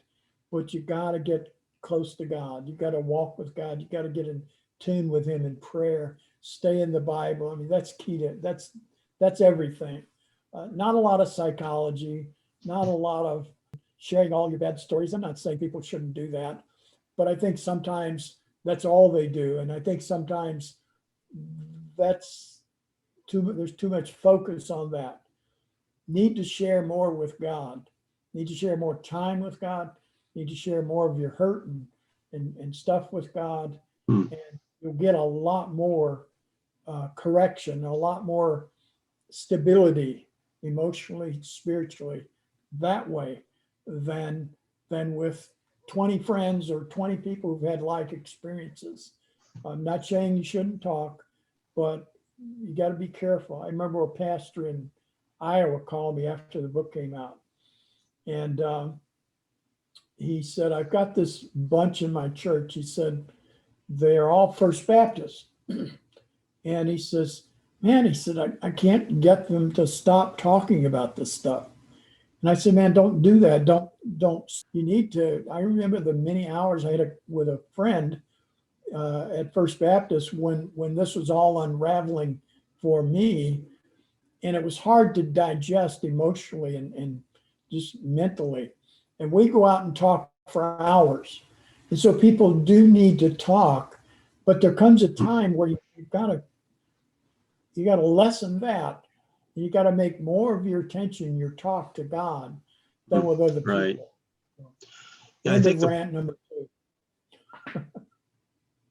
but you got to get close to God. You got to walk with God. You got to get in tune with Him in prayer. Stay in the Bible. I mean, that's key to that's everything. Not a lot of psychology. Not a lot of sharing all your bad stories. I'm not saying people shouldn't do that, but I think sometimes that's all they do, and I think sometimes there's too much focus on that. Need to share more with God, need to share more time with God, need to share more of your hurt and stuff with God. And you'll get a lot more correction, a lot more stability emotionally, spiritually, that way than with 20 friends or 20 people who've had life experiences. I'm not saying you shouldn't talk, but you got to be careful. I remember a pastor in Iowa called me after the book came out, and he said, I've got this bunch in my church. He said, they're all First Baptist. And he says, man, he said, I can't get them to stop talking about this stuff. And I said, man, don't do that. Don't, you need to. I remember the many hours I had with a friend at First Baptist when this was all unraveling for me. And it was hard to digest emotionally and just mentally. And we go out and talk for hours. And so people do need to talk, but there comes a time where you gotta lessen that. You got to make more of your attention, your talk to God than with other people. Right. Yeah, End of rant number 2.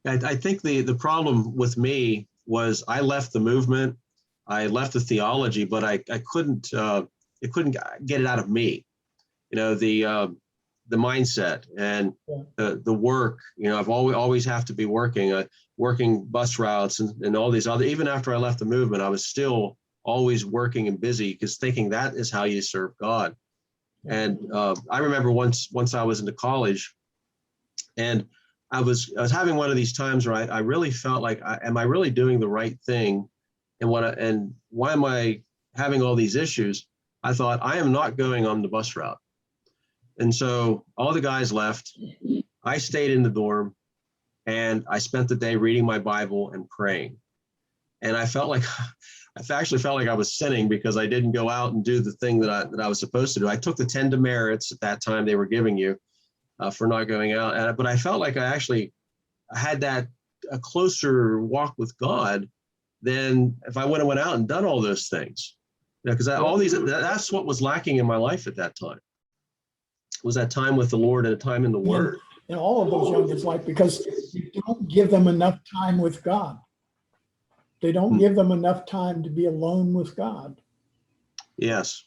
I think the problem with me was I left the movement, I left the theology, but I couldn't get it out of me. The mindset and the work. I've always have to be working bus routes and all these other. Even after I left the movement, I was still always working and busy, because thinking that is how you serve God. And I remember once I was into college, and I was having one of these times where I really felt like, am I really doing the right thing? And why am I having all these issues? I thought, I am not going on the bus route. And so all the guys left. I stayed in the dorm, and I spent the day reading my Bible and praying. And I actually felt like I was sinning because I didn't go out and do the thing that I was supposed to do. I took the 10 demerits at that time they were giving you for not going out. But I felt like I actually had a closer walk with God than if I would have went out and done all those things. Because that's what was lacking in my life at that time. Was that time with the Lord and a time in the Word. In all of those youngins' life, because you don't give them enough time with God. They don't give them enough time to be alone with God. Yes.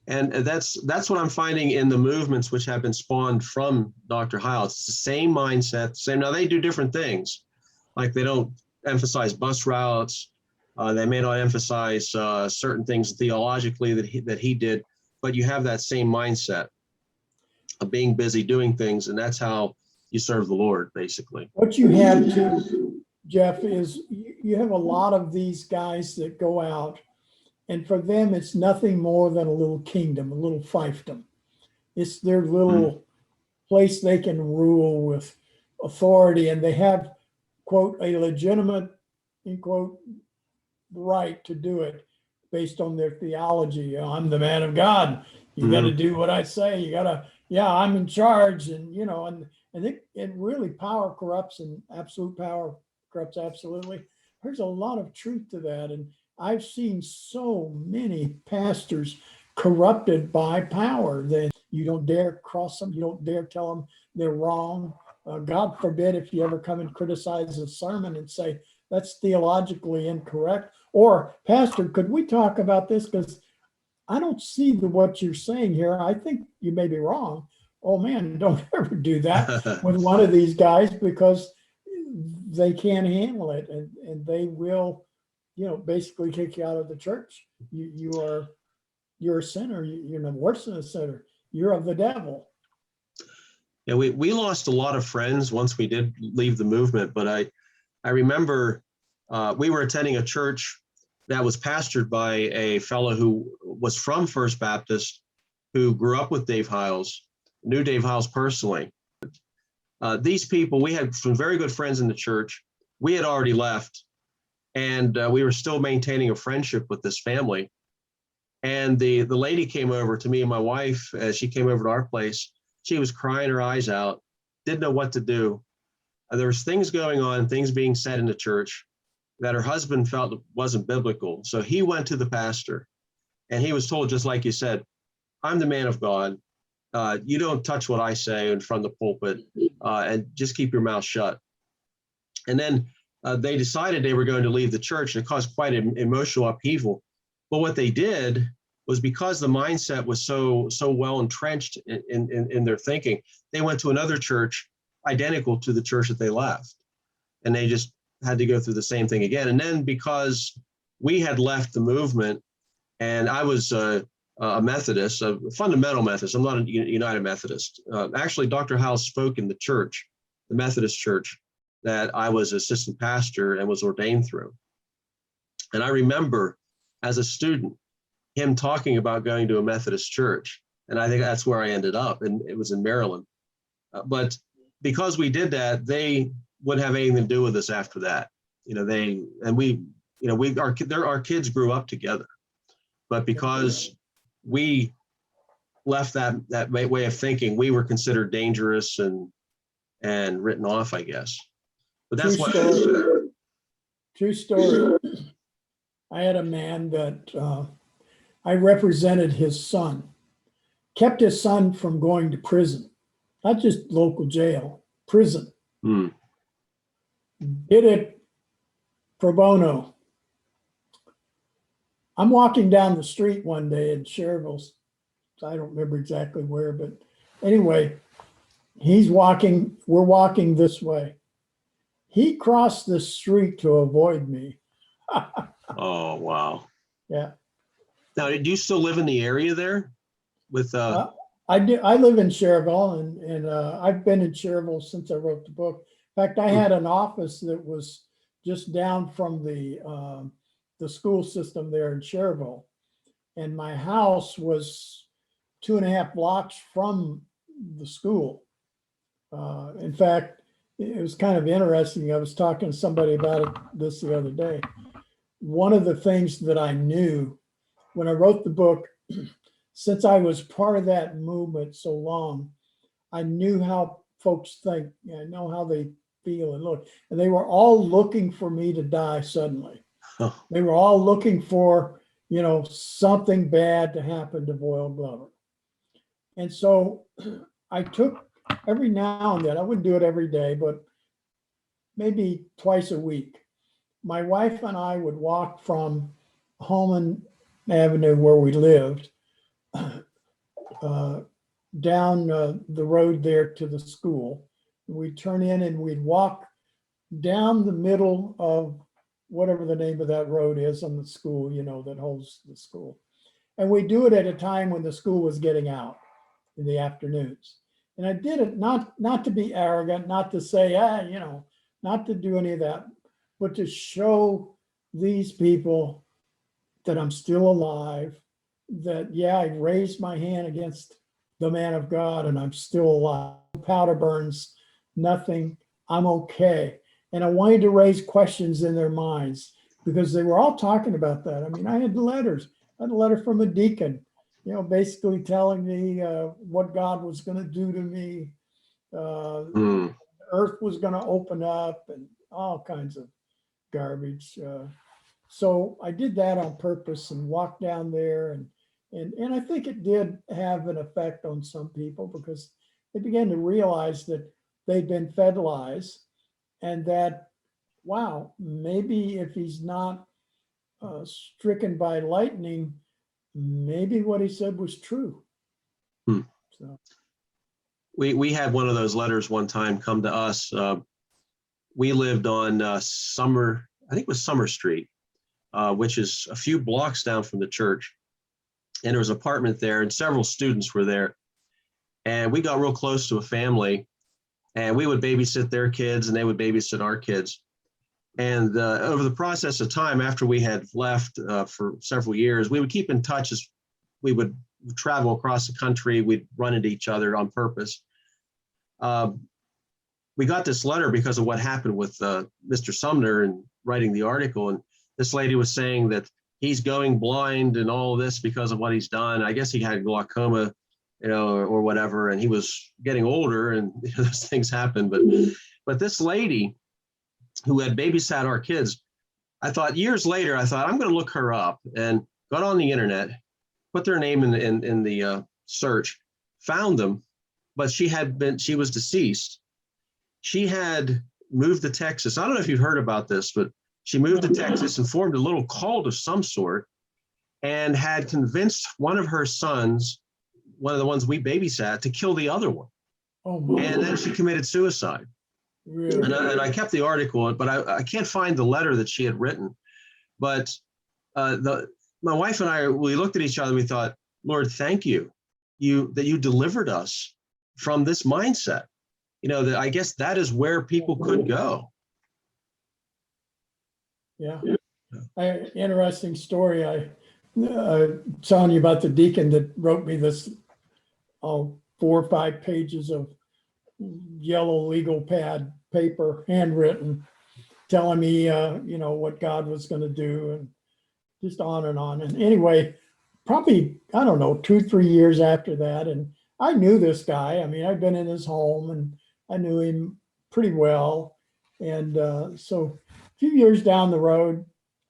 And that's what I'm finding in the movements which have been spawned from Dr. Hyles. It's the same mindset, same. Now they do different things, like they don't emphasize bus routes. They may not emphasize certain things theologically that he did, but you have that same mindset of being busy doing things, and that's how you serve the Lord, basically. What you have too, Jeff, is you have a lot of these guys that go out, and for them, it's nothing more than a little kingdom, a little fiefdom. It's their little place they can rule with authority, and they have, quote, a legitimate, in quote, right to do it based on their theology. I'm the man of God. You got to do what I say. You got to, yeah, I'm in charge. And, you know, and it really, power corrupts, and absolute power corrupts absolutely. There's a lot of truth to that. And I've seen so many pastors corrupted by power that you don't dare cross them. You don't dare tell them they're wrong. God forbid if you ever come and criticize a sermon and say, that's theologically incorrect. Or, Pastor, could we talk about this? Because I don't see what you're saying here. I think you may be wrong. Oh man, don't ever do that with one of these guys, because they can't handle it, and they will, you know, basically kick you out of the church. You're a sinner. You're no worse than a sinner. You're of the devil. Yeah, we lost a lot of friends once we did leave the movement, but I remember we were attending a church that was pastored by a fellow who was from First Baptist, who grew up with Dave Hyles, knew Dave Hyles personally. These people, we had some very good friends in the church. We had already left, and we were still maintaining a friendship with this family. And the lady came over to me and my wife as she came over to our place. She was crying her eyes out, didn't know what to do. There was things going on, things being said in the church that her husband felt wasn't biblical. So he went to the pastor, and he was told, just like you said, I'm the man of God. You don't touch what I say in front of the pulpit, and just keep your mouth shut. And then they decided they were going to leave the church, and it caused quite an emotional upheaval. But what they did was, because the mindset was so well entrenched in their thinking, they went to another church identical to the church that they left. And they just had to go through the same thing again. And then because we had left the movement, and I was a Methodist, a fundamental Methodist, I'm not a United Methodist. Actually, Dr. Hyles spoke in the church, the Methodist church, that I was assistant pastor and was ordained through. And I remember as a student, him talking about going to a Methodist church. And I think that's where I ended up, and it was in Maryland. But because we did that, they wouldn't have anything to do with us after that. You know, our kids grew up together. But because we left that way of thinking, we were considered dangerous and written off, I guess. But that's True story. I had a man that I represented his son, kept his son from going to prison, not just local jail, prison. Did it pro bono. I'm walking down the street one day in Cherville. I don't remember exactly where, but anyway, we're walking this way. He crossed the street to avoid me. Oh, wow. Yeah. Now, do you still live in the area there? I do. I live in Cherville, and I've been in Cherville since I wrote the book. In fact, I had an office that was just down from the school system there in Cherville, and my house was 2.5 blocks from the school. In fact, it was kind of interesting. I was talking to somebody about this the other day. One of the things that I knew when I wrote the book, since I was part of that movement so long, I knew how folks think. I know how they feel and look. And they were all looking for me to die suddenly. Oh. They were all looking for, something bad to happen to Voyle Glover. And so I took every now and then, I wouldn't do it every day, but maybe twice a week, my wife and I would walk from Holman Avenue, where we lived, down the road there to the school. We'd turn in and we'd walk down the middle of whatever the name of that road is on the school, that holds the school. And we do it at a time when the school was getting out in the afternoons. And I did it not to be arrogant, not to say, not to do any of that, but to show these people that I'm still alive, that, I raised my hand against the man of God and I'm still alive. Powder burns, nothing, I'm okay. And I wanted to raise questions in their minds because they were all talking about that. I mean, I had letters. I had a letter from a deacon, basically telling me what God was going to do to me. Earth was going to open up and all kinds of garbage. So I did that on purpose and walked down there. And I think it did have an effect on some people because they began to realize that they'd been fed lies and that, wow, maybe if he's not stricken by lightning, maybe what he said was true. So we had one of those letters one time come to us. We lived on Summer, I think it was Summer Street, which is a few blocks down from the church. And there was an apartment there and several students were there. And we got real close to a family and we would babysit their kids and they would babysit our kids. And over the process of time, after we had left for several years, we would keep in touch as we would travel across the country. We'd run into each other on purpose. We got this letter because of what happened with Mr. Sumner and writing the article. And this lady was saying that he's going blind and all this because of what he's done. I guess he had glaucoma, or whatever, and he was getting older and those things happen. But this lady who had babysat our kids, I thought years later, I'm going to look her up and got on the internet, put their name in the search, found them, but she was deceased. She had moved to Texas. I don't know if you've heard about this, but she moved to Texas and formed a little cult of some sort and had convinced one of her sons, one of the ones we babysat, to kill the other one. And then she committed suicide. really, And I kept the article, but I can't find the letter that she had written. But my wife and I, we looked at each other and we thought, Lord, thank you that you delivered us from this mindset. That I guess that is where people could go. yeah. Interesting story. I telling you about the deacon that wrote me this 4 or 5 pages of yellow legal pad paper, handwritten, telling me, what God was going to do and just on and on. And anyway, probably, I don't know, 2-3 years after that. And I knew this guy. I mean, I'd been in his home and I knew him pretty well. And so a few years down the road,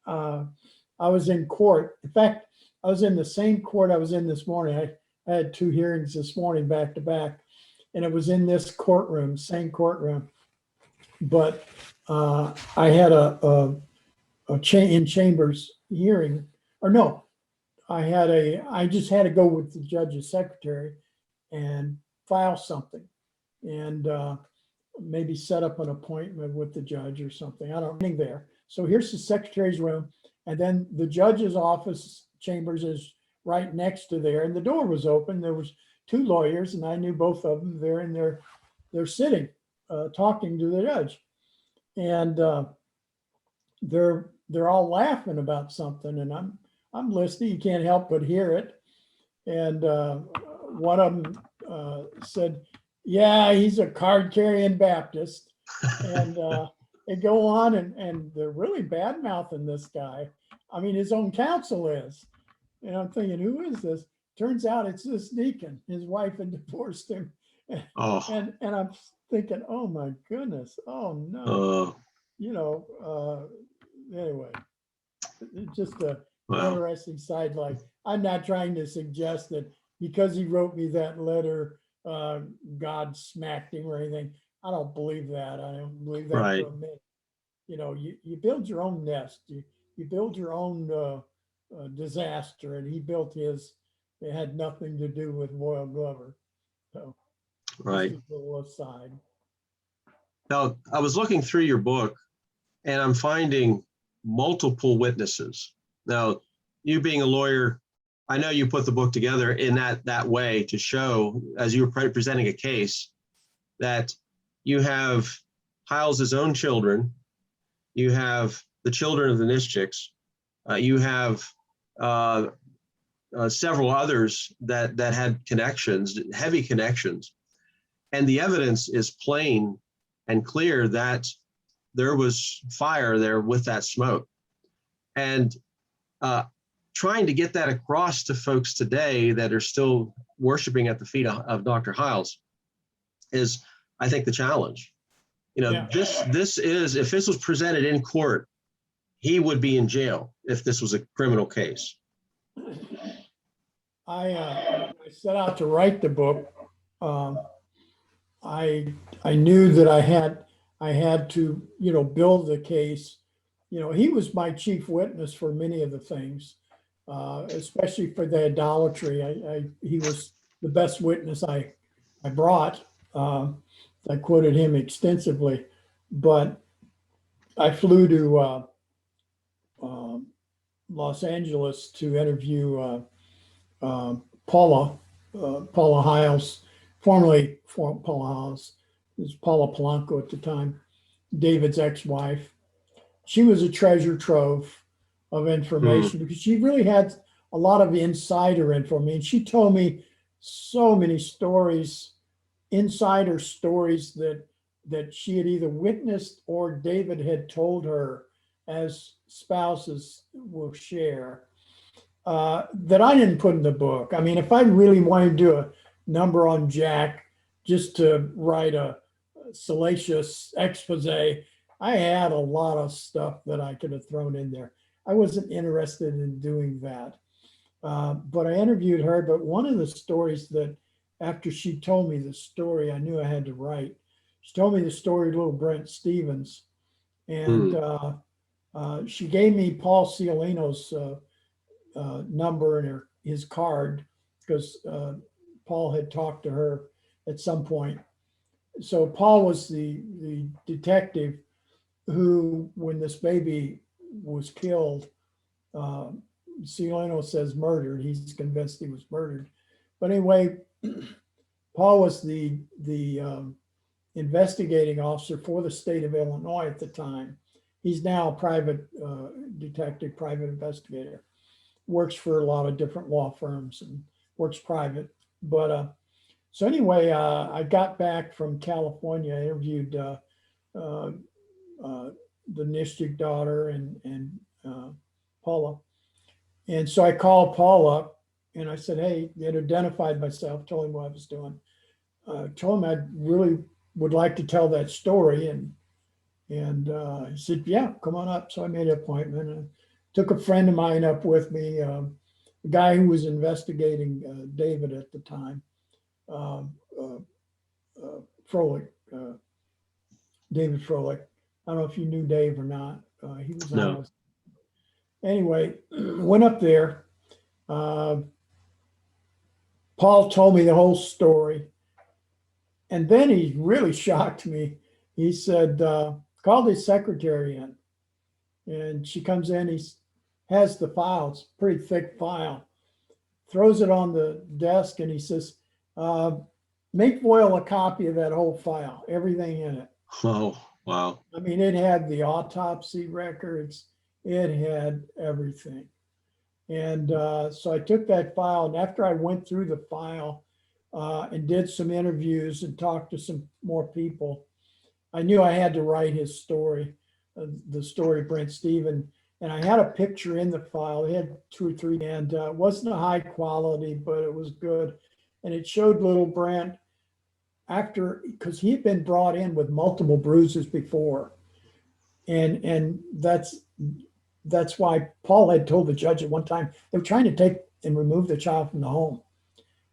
I was in court. In fact, I was in the same court I was in this morning. I had 2 hearings this morning back to back, and it was in this courtroom, same courtroom. But I had a in chambers hearing, or no, I just had to go with the judge's secretary and file something and maybe set up an appointment with the judge or something. I don't know there. So here's the secretary's room. And then the judge's office chambers is right next to there. And the door was open. There was 2 lawyers and I knew both of them. They're in there, they're sitting, talking to the judge. And they're all laughing about something. And I'm listening. You can't help but hear it. And one of them said, yeah, he's a card-carrying Baptist. And they go on and they're really bad-mouthing this guy. I mean, his own counsel is. And I'm thinking, who is this? Turns out it's this deacon. His wife had divorced him. And I'm thinking, oh my goodness. Oh no. Anyway, it's just a interesting side life. I'm not trying to suggest that because he wrote me that letter, God smacked him or anything. I don't believe that. I don't believe that for a minute. You build your own nest. You build your own disaster, and he built his It had nothing to do with Voyle Glover. So, Right. just a little aside. Now, I was looking through your book and I'm finding multiple witnesses. Now, you being a lawyer, I know you put the book together in that way to show, as you were presenting a case, that you have Hyles' own children, you have the children of the Nischicks, you have several others that had connections, heavy connections, and the evidence is plain and clear that there was fire there with that smoke. And trying to get that across to folks today that are still worshiping at the feet of Dr. Hyles is, I think, the challenge. You know, Yeah. this is, if this was presented in court, he would be in jail if this was a criminal case. I set out to write the book. I knew that I had to, build the case. He was my chief witness for many of the things, especially for the idolatry. He was the best witness I brought. I quoted him extensively, but I flew to Los Angeles to interview Paula Hyles, formerly Paula Hyles. It was Paula Polanco at the time, David's ex-wife. She was a treasure trove of information because she really had a lot of insider information. She told me so many stories, insider stories that she had either witnessed or David had told her, as spouses will share, that I didn't put in the book. I mean, if I really wanted to do a number on Jack just to write a salacious expose, I had a lot of stuff that I could have thrown in there. I wasn't interested in doing that. But I interviewed her. But one of the stories that, after she told me the story, I knew I had to write. She told me the story of little Brent Stevens. And she gave me Paul Ciolino's number and his card, because Paul had talked to her at some point. So Paul was the detective who, when this baby was killed, Ciolino says murdered. He's convinced he was murdered. But anyway, Paul was the investigating officer for the state of Illinois at the time. He's now a private detective, private investigator. Works for a lot of different law firms and works private. But so anyway, I got back from California. I interviewed the Nischik daughter and Paula. And so I called Paul up and I said, hey, I had identified myself, told him what I was doing. Told him I really would like to tell that story. And he said, yeah, come on up. So I made an appointment and took a friend of mine up with me, a guy who was investigating David at the time, David Froelich. I don't know if you knew Dave or not. He was on. Anyway, went up there. Paul told me the whole story. And then he really shocked me. He said, called his secretary in. And she comes in, he has the files, pretty thick file, throws it on the desk, and he says, make Voyle a copy of that whole file, everything in it. Oh, wow. I mean, it had the autopsy records, it had everything. And so I took that file, and after I went through the file and did some interviews and talked to some more people, I knew I had to write his story, the story of Brent Stevens. And I had a picture in the file. It had 2 or 3, and it wasn't a high quality, but it was good. And it showed little Brent after, because he had been brought in with multiple bruises before. And that's why Paul had told the judge at one time, they were trying to take and remove the child from the home.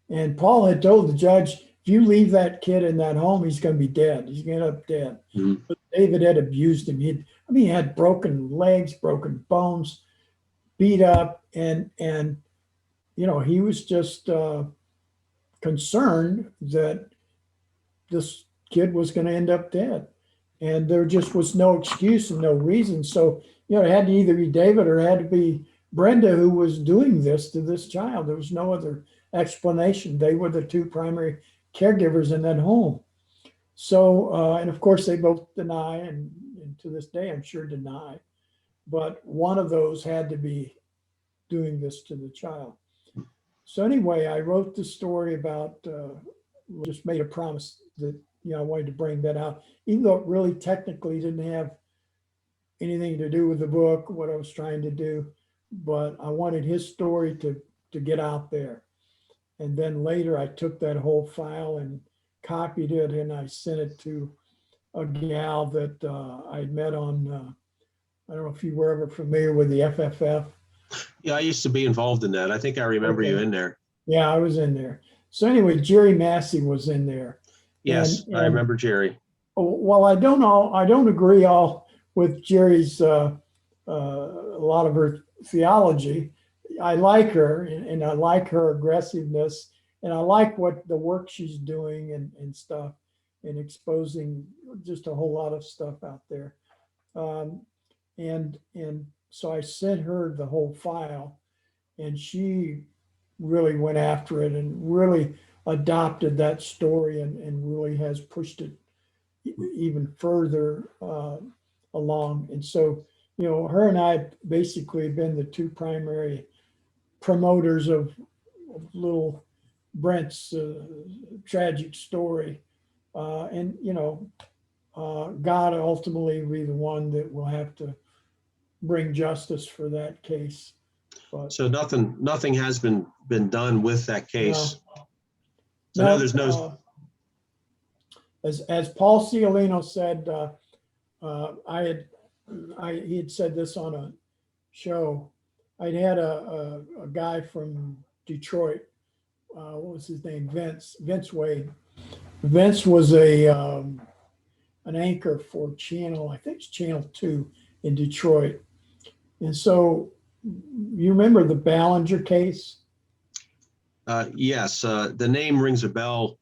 And Paul had told the judge, if you leave that kid in that home, he's going to be dead. He's going to end up dead. Mm-hmm. But David had abused him. He had broken legs, broken bones, beat up, and he was just concerned that this kid was going to end up dead. And there just was no excuse and no reason. So, it had to either be David or it had to be Brenda who was doing this to this child. There was no other explanation. They were the two primary caregivers in that home. So, and of course, they both deny, and to this day, I'm sure deny. But one of those had to be doing this to the child. So anyway, I wrote the story about, just made a promise that, I wanted to bring that out, even though it really technically didn't have anything to do with the book, what I was trying to do, but I wanted his story to get out there. And then later I took that whole file and copied it, and I sent it to a gal that I'd met on, I don't know if you were ever familiar with the FFF. Yeah, I used to be involved in that. I think I remember you in there. Yeah, I was in there. So anyway, Jerry Massey was in there. Yes, I remember Jerry. Well, I don't agree all with Jerry's a lot of her theology. I like her, and I like her aggressiveness, and I like what the work she's doing and stuff, and exposing just a whole lot of stuff out there. And so I sent her the whole file, and she really went after it and really adopted that story and really has pushed it even further along. And so, her and I basically have been the two primary promoters of little Brent's tragic story. And, God ultimately will be the one that will have to bring justice for that case. But, so nothing has been done with that case. No, There's no. As Paul Ciolino said, he had said this on a show. I'd had a guy from Detroit. What was his name? Vince Wade. Vince was an anchor for I think it's Channel 2 in Detroit. And so you remember the Ballinger case? Yes, the name rings a bell.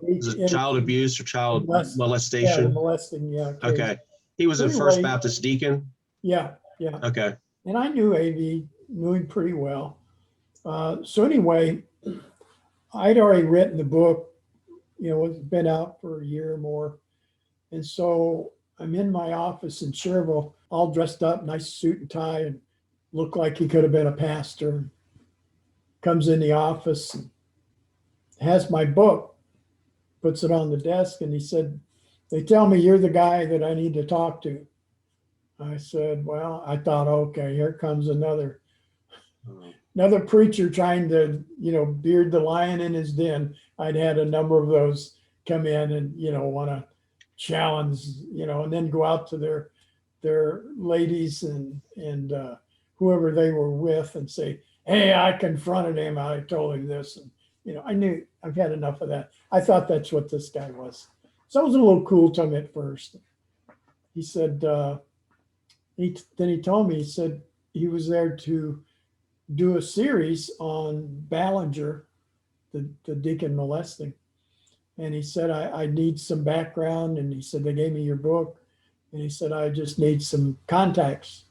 Is it child abuse or child molestation? Yeah, molesting, yeah. Case. Okay. He was a First Baptist deacon? Yeah. Okay. And I knew AV, knew him pretty well. So anyway, I'd already written the book, it's been out for a year or more. And so I'm in my office in Cherville, all dressed up, nice suit and tie, and looked like he could have been a pastor. Comes in the office, and has my book, puts it on the desk, and he said, "They tell me you're the guy that I need to talk to." I said, well, I thought, okay, here comes another preacher trying to, beard the lion in his den. I'd had a number of those come in and, want to challenge, and then go out to their ladies and whoever they were with and say, "Hey, I confronted him. I told him this." And, I knew I've had enough of that. I thought that's what this guy was. So it was a little cool to him at first. He said, then he told me, he said he was there to do a series on Ballinger, the deacon molesting. And he said, I need some background. And he said, they gave me your book. And he said, I just need some contacts.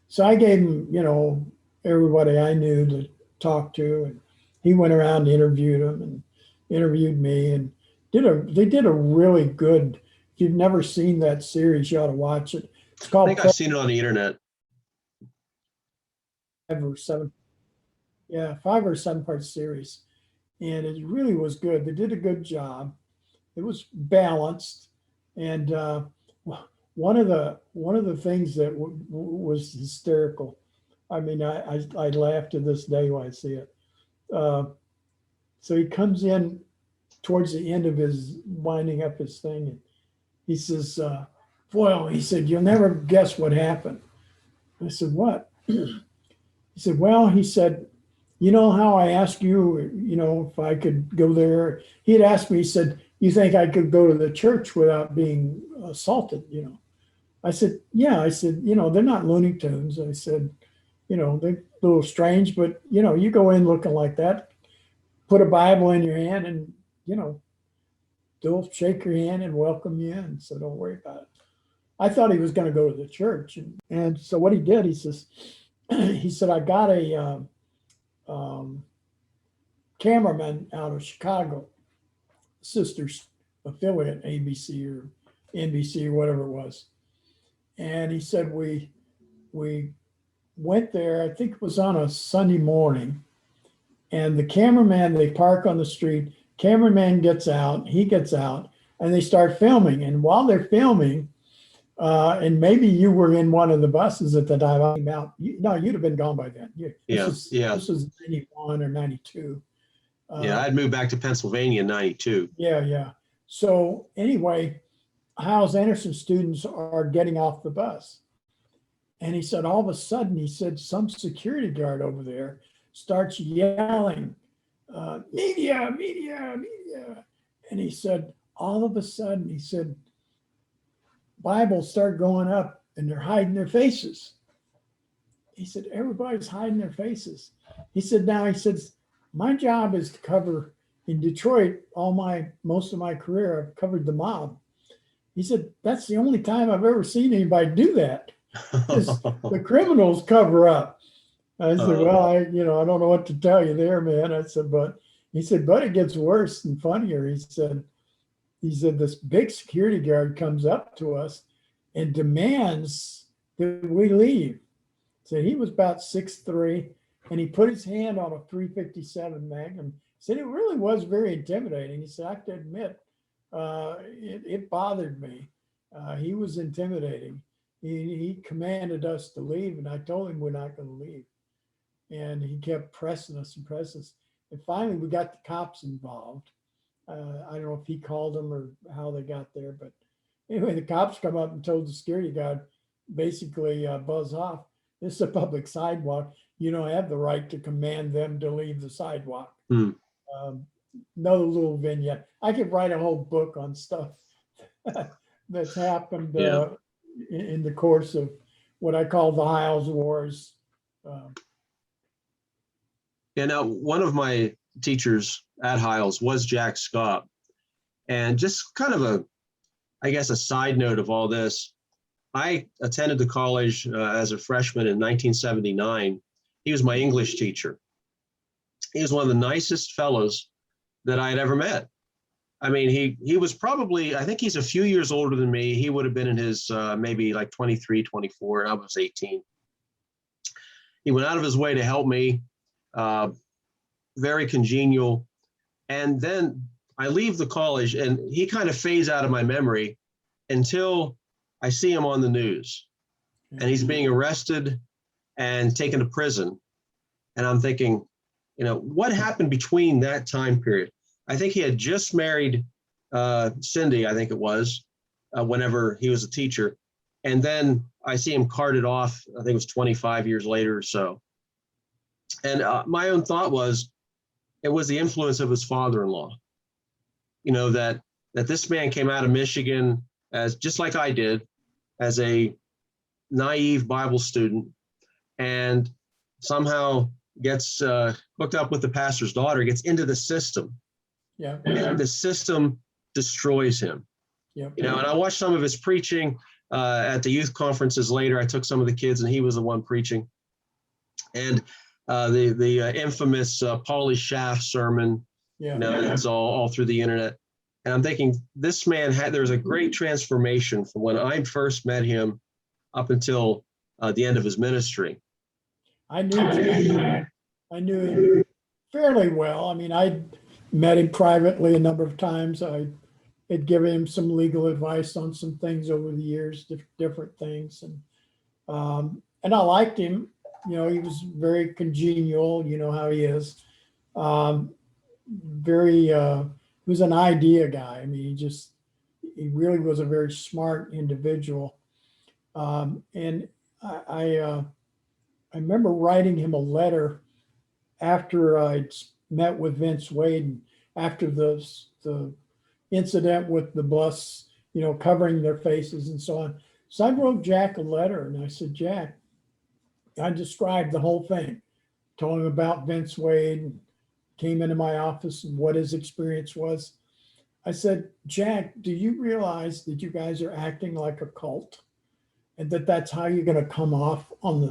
So I gave him, everybody I knew to talk to. And he went around and interviewed them and interviewed me and they did a really good, if you've never seen that series, you ought to watch it. It's called, I think I've seen it on the internet. 5 or 7 part series. And it really was good. They did a good job. It was balanced. And one of the things that was hysterical. I mean, I laugh to this day when I see it. So he comes in towards the end of his winding up his thing, and he says, Voyle, he said, "You'll never guess what happened." I said, "What?" He said, "Well," he said, "you know how I asked you, if I could go there?" He had asked me, he said, "You think I could go to the church without being assaulted?" I said, "Yeah." I said, "They're not Looney Tunes." I said, they're a little strange, but you go in looking like that, put a Bible in your hand, and they'll shake your hand and welcome you in. So don't worry about it. I thought he was going to go to the church, and so what he did, he says, he said, I got a cameraman out of Chicago, sister's affiliate, ABC or NBC or whatever it was, and he said we went there. I think it was on a Sunday morning, and the cameraman, they park on the street. Cameraman gets out, he gets out, and they start filming. And while they're filming, and maybe you were in one of the buses at the time I came out. No, you'd have been gone by then. This was 91 or 92. I'd moved back to Pennsylvania in 92. Yeah. So anyway, Hyles-Anderson students are getting off the bus. And he said, all of a sudden, he said, some security guard over there starts yelling, media. And he said, all of a sudden, he said, Bibles start going up and they're hiding their faces. He said, everybody's hiding their faces. He said, my job is to cover in Detroit most of my career. I've covered the mob. He said, that's the only time I've ever seen anybody do that. The criminals cover up. I said, well, I don't know what to tell you there, man. I said, but it gets worse and funnier. He said, this big security guard comes up to us and demands that we leave. So he was about 6'3", and he put his hand on a .357 Magnum. Said it really was very intimidating. He said, I have to admit, it bothered me. He was intimidating. He commanded us to leave, and I told him we're not going to leave. And he kept pressing us. And finally, we got the cops involved. I don't know if he called them or how they got there, but anyway, the cops come up and told the security guard, basically buzz off. This is a public sidewalk. You don't have the right to command them to leave the sidewalk. Another little vignette. I could write a whole book on stuff that's happened in the course of what I call the Hyles Wars. Now one of my teachers at Hyles was Jack Scott. And just kind of a side note of all this, I attended the college as a freshman in 1979. He was my English teacher. He was one of the nicest fellows that I had ever met. I mean, he was probably, I think he's a few years older than me. He would have been in his maybe like 23, 24, and I was 18. He went out of his way to help me, very congenial. And then I leave the college and he kind of fades out of my memory until I see him on the news. And he's being arrested and taken to prison. And I'm thinking, what happened between that time period? I think he had just married Cindy, I think it was, whenever he was a teacher. And then I see him carted off, I think it was 25 years later or so. And my own thought was, it was the influence of his father-in-law. That this man came out of Michigan as, just like I did, as a naive Bible student, and somehow gets hooked up with the pastor's daughter, gets into the system. Yeah. And the system destroys him. Yeah. And I watched some of his preaching at the youth conferences later. I took some of the kids and he was the one preaching. And the infamous Pauly Schaff sermon, it's all through the internet. And I'm thinking, this man there's a great transformation from when I first met him up until the end of his ministry. I knew him fairly well. I mean, I met him privately a number of times. I had given him some legal advice on some things over the years, different things. And I liked him. He was very congenial, how he is. He was an idea guy. I mean, he really was a very smart individual. And I remember writing him a letter after I'd met with Vince Wade, after the incident with the bus, covering their faces and so on. So I wrote Jack a letter and I said, Jack, I described the whole thing, told him about Vince Wade, came into my office and what his experience was. I said, Jack, do you realize that you guys are acting like a cult, and that that's how you're going to come off on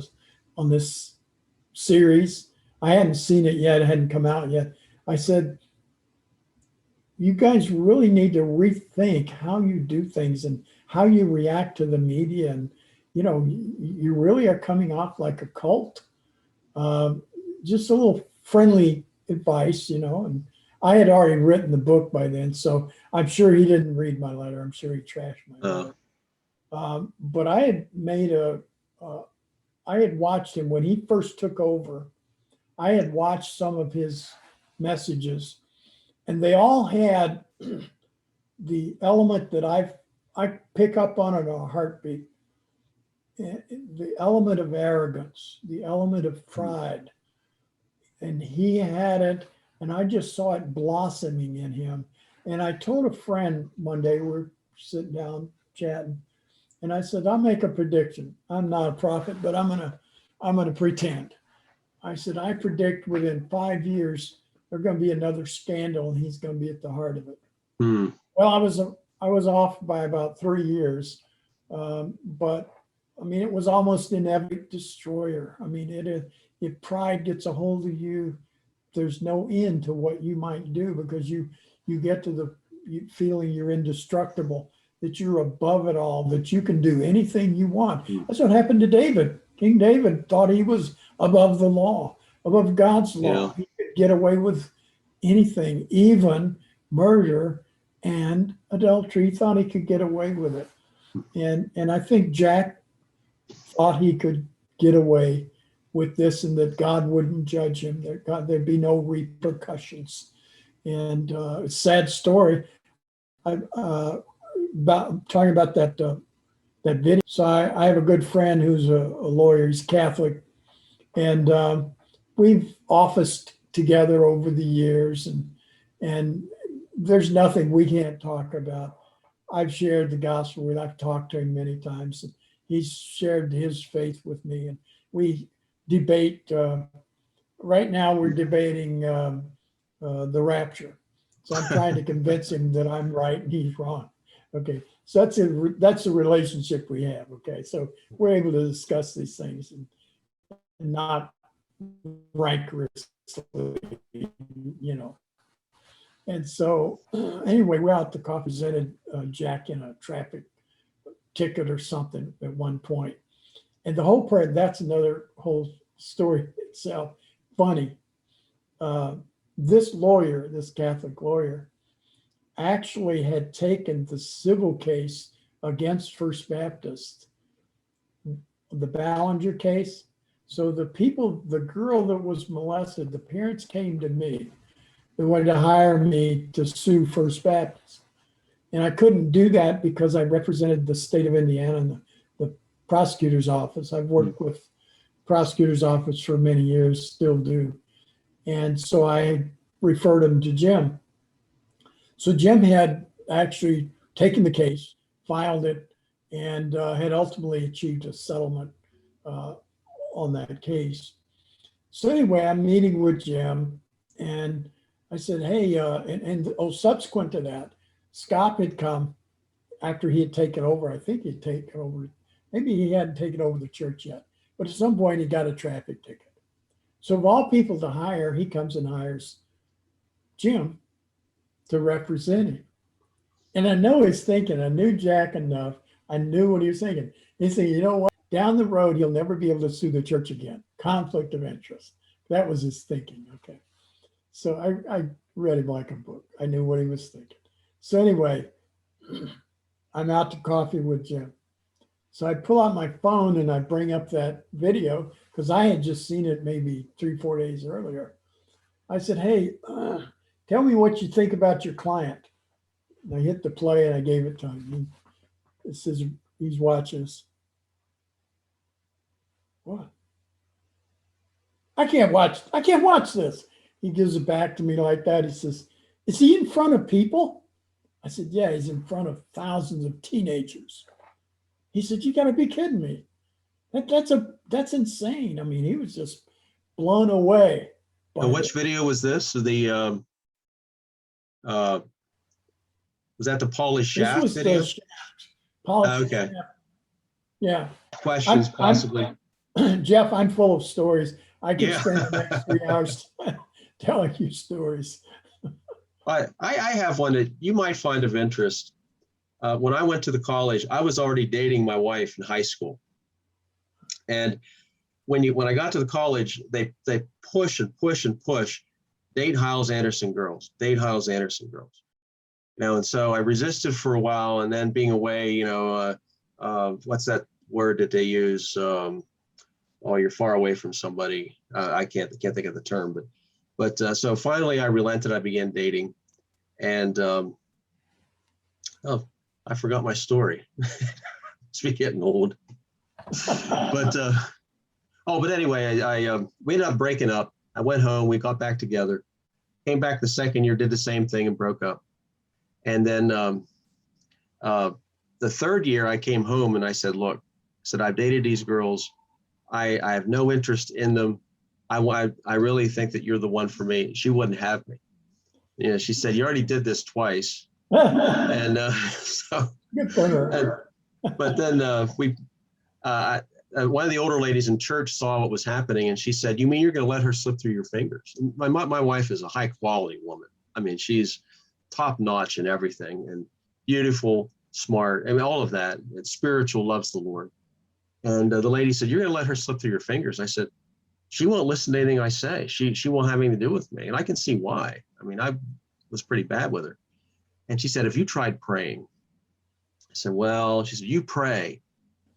this series? I hadn't seen it yet; it hadn't come out yet. I said, you guys really need to rethink how you do things and how you react to the media, and you really are coming off like a cult. Just a little friendly advice, and I had already written the book by then, so I'm sure he didn't read my letter. I'm sure he trashed my letter. But I had I had watched him when he first took over. I had watched some of his messages, and they all had the element that I pick up on in a heartbeat. The element of arrogance, the element of pride. And he had it, and I just saw it blossoming in him. And I told a friend one day, we're sitting down chatting, and I said, I'll make a prediction. I'm not a prophet, but I'm gonna pretend. I said, I predict within 5 years there's going to be another scandal, and he's going to be at the heart of it. Mm. Well, I was off by about 3 years, but I mean, it was almost an epic destroyer. I mean, if pride gets a hold of you, there's no end to what you might do, because you get to the feeling you're indestructible, that you're above it all, that you can do anything you want. That's what happened to David. King David thought he was above the law, above God's law. Yeah. He could get away with anything, even murder and adultery. He thought he could get away with it. And I think Jack thought he could get away with this, and that God wouldn't judge him, that there'd be no repercussions. And a sad story. About talking about that video. So I have a good friend who's a lawyer. He's Catholic, and we've officed together over the years, and there's nothing we can't talk about. I've shared the gospel with. I've talked to him many times, and he's shared his faith with me, and we debate. Right now, we're debating the rapture. So I'm trying to convince him that I'm right and he's wrong. Okay, so that's a relationship we have. Okay, so we're able to discuss these things and not rancorously, And so anyway, we're out the car, presented Jack in a traffic ticket or something at one point. And the whole part, that's another whole story itself. Funny. This lawyer, this Catholic lawyer, actually had taken the civil case against First Baptist, the Ballinger case. So the girl that was molested, the parents came to me. They wanted to hire me to sue First Baptist. And I couldn't do that because I represented the state of Indiana in the prosecutor's office. I've worked with prosecutor's office for many years, still do. And so I referred him to Jim. So Jim had actually taken the case, filed it, and had ultimately achieved a settlement on that case. So anyway, I'm meeting with Jim, and I said, hey, subsequent to that, Scott had come after he had taken over. I think he'd taken over. Maybe he hadn't taken over the church yet, but at some point he got a traffic ticket. So of all people to hire, he comes and hires Jim to represent him. And I know he's thinking, I knew Jack enough. I knew what he was thinking. He's thinking, you know what? Down the road, he'll never be able to sue the church again. Conflict of interest. That was his thinking. Okay. So I read him like a book. I knew what he was thinking. So anyway, I'm out to coffee with Jim. So I pull out my phone and I bring up that video because I had just seen it maybe 3-4 days earlier. I said, hey, tell me what you think about your client. And I hit the play and I gave it to him. It says he's watching us. What? I can't watch this. He gives it back to me like that. He says, is he in front of people? I said, yeah, he's in front of thousands of teenagers. He said, you got to be kidding me. That's insane. I mean, he was just blown away by And which it. video was this? Uh, was that the Polly This Shaft was the video? politics. Okay. Yeah. Questions possibly. Jeff, I'm full of stories. I could Yeah. spend the next 3 hours telling you stories. I have one that you might find of interest. When I went to the college, I was already dating my wife in high school. And when I got to the college, they push and push and push, date Hyles-Anderson girls, date Hyles-Anderson girls. And so I resisted for a while, and then being away, what's that word that they use? You're far away from somebody. I can't think of the term, but so finally I relented. I began dating, and I forgot my story. It's me getting old. But anyway, we ended up breaking up. I went home. We got back together. Came back the second year, did the same thing, and broke up. And then the third year, I came home and I said, "Look," I said, "I've dated these girls. I have no interest in them. I really think that you're the one for me." She wouldn't have me. She said, "You already did this twice." And so, Good for her. but then one of the older ladies in church saw what was happening, and she said, "You mean you're going to let her slip through your fingers?" My wife is a high quality woman. I mean, she's top notch in everything, and beautiful, smart, I mean, all of that. And spiritual, loves the Lord. And the lady said, "You're going to let her slip through your fingers?" I said, "She won't listen to anything I say. She won't have anything to do with me." And I can see why. I mean, I was pretty bad with her. And she said, "Have you tried praying?" I said, "Well," she said, "you pray."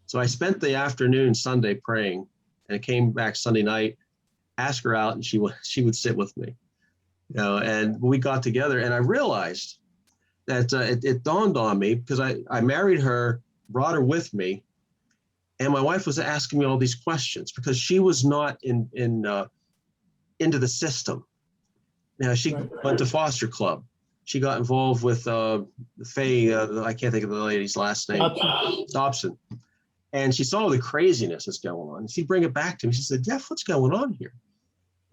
So I spent the afternoon Sunday praying, and I came back Sunday night, asked her out, and she would sit with me. And we got together, and I realized that it dawned on me, because I married her, brought her with me, and my wife was asking me all these questions because she was not into the system. She went to foster club. She got involved with Faye, I can't think of the lady's last name, Dobson. And she saw the craziness that's going on. She'd bring it back to me. She said, "Jeff, what's going on here?"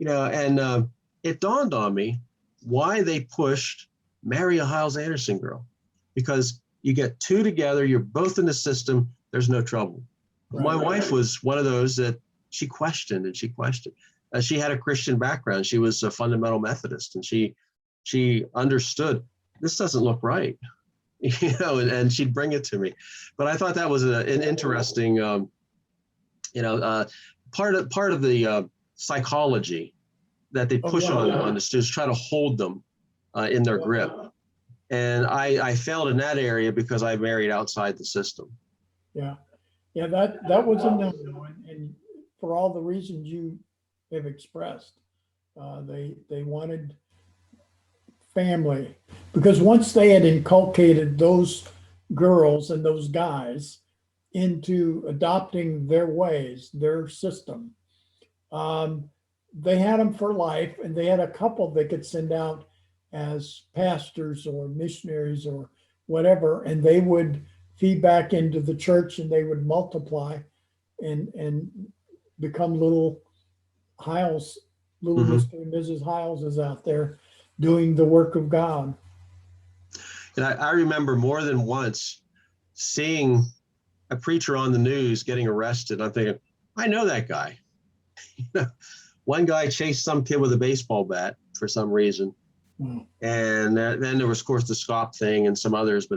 And it dawned on me why they pushed marry a Hyles-Anderson girl, because you get two together, you're both in the system, there's no trouble. Right. My wife was one of those that she questioned and she questioned. She had a Christian background. She was a fundamental Methodist, and she understood this doesn't look right, and she'd bring it to me. But I thought that was an interesting, part of the psychology that they push on the students, try to hold them in their grip. And I failed in that area because I married outside the system. Yeah, that was a no-no, and for all the reasons you have expressed, they wanted family, because once they had inculcated those girls and those guys into adopting their ways, their system, they had them for life, and they had a couple they could send out as pastors or missionaries or whatever, and they would feed back into the church, and they would multiply and become little Hyles, little Mr. and Mrs. Hyles is out there doing the work of God. And I remember more than once seeing a preacher on the news getting arrested. I'm thinking, I know that guy. One guy chased some kid with a baseball bat for some reason. And then there was, of course, the SCOP thing and some others,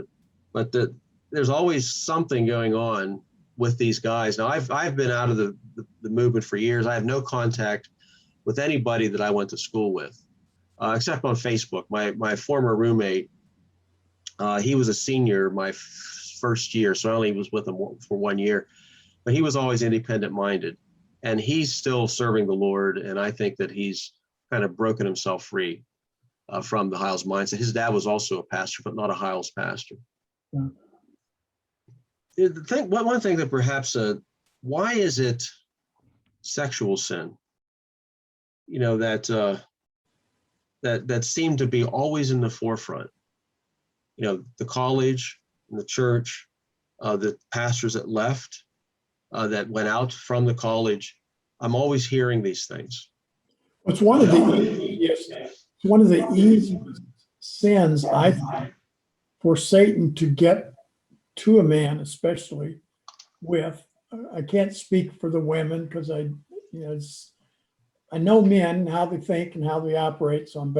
but there's always something going on with these guys. Now, I've been out of the movement for years. I have no contact with anybody that I went to school with, except on Facebook. My former roommate, he was a senior my first year, so I only was with him for 1 year, but he was always independent-minded, and he's still serving the Lord, and I think that he's kind of broken himself free from the Hyles mindset. His dad was also a pastor, but not a Hyles pastor. Yeah. One thing that perhaps, why is it sexual sin? That seemed to be always in the forefront. The college and the church, the pastors that left, that went out from the college, I'm always hearing these things. It's one of the easiest sins, I think, for Satan to get to a man, especially with. I can't speak for the women because I know men, how they think and how they operate, so I'm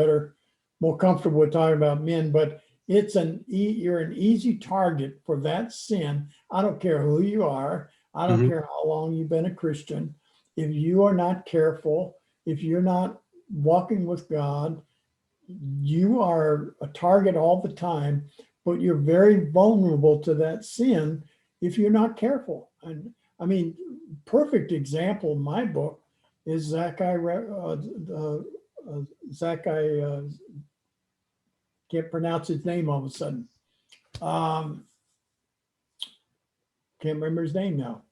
more comfortable with talking about men. But you're an easy target for that sin. I don't care who you are. I don't care how long you've been a Christian. If you are not careful, if you're not walking with God, you are a target all the time, but you're very vulnerable to that sin if you're not careful. And I mean, perfect example in my book is can't pronounce his name all of a sudden. Can't remember his name now.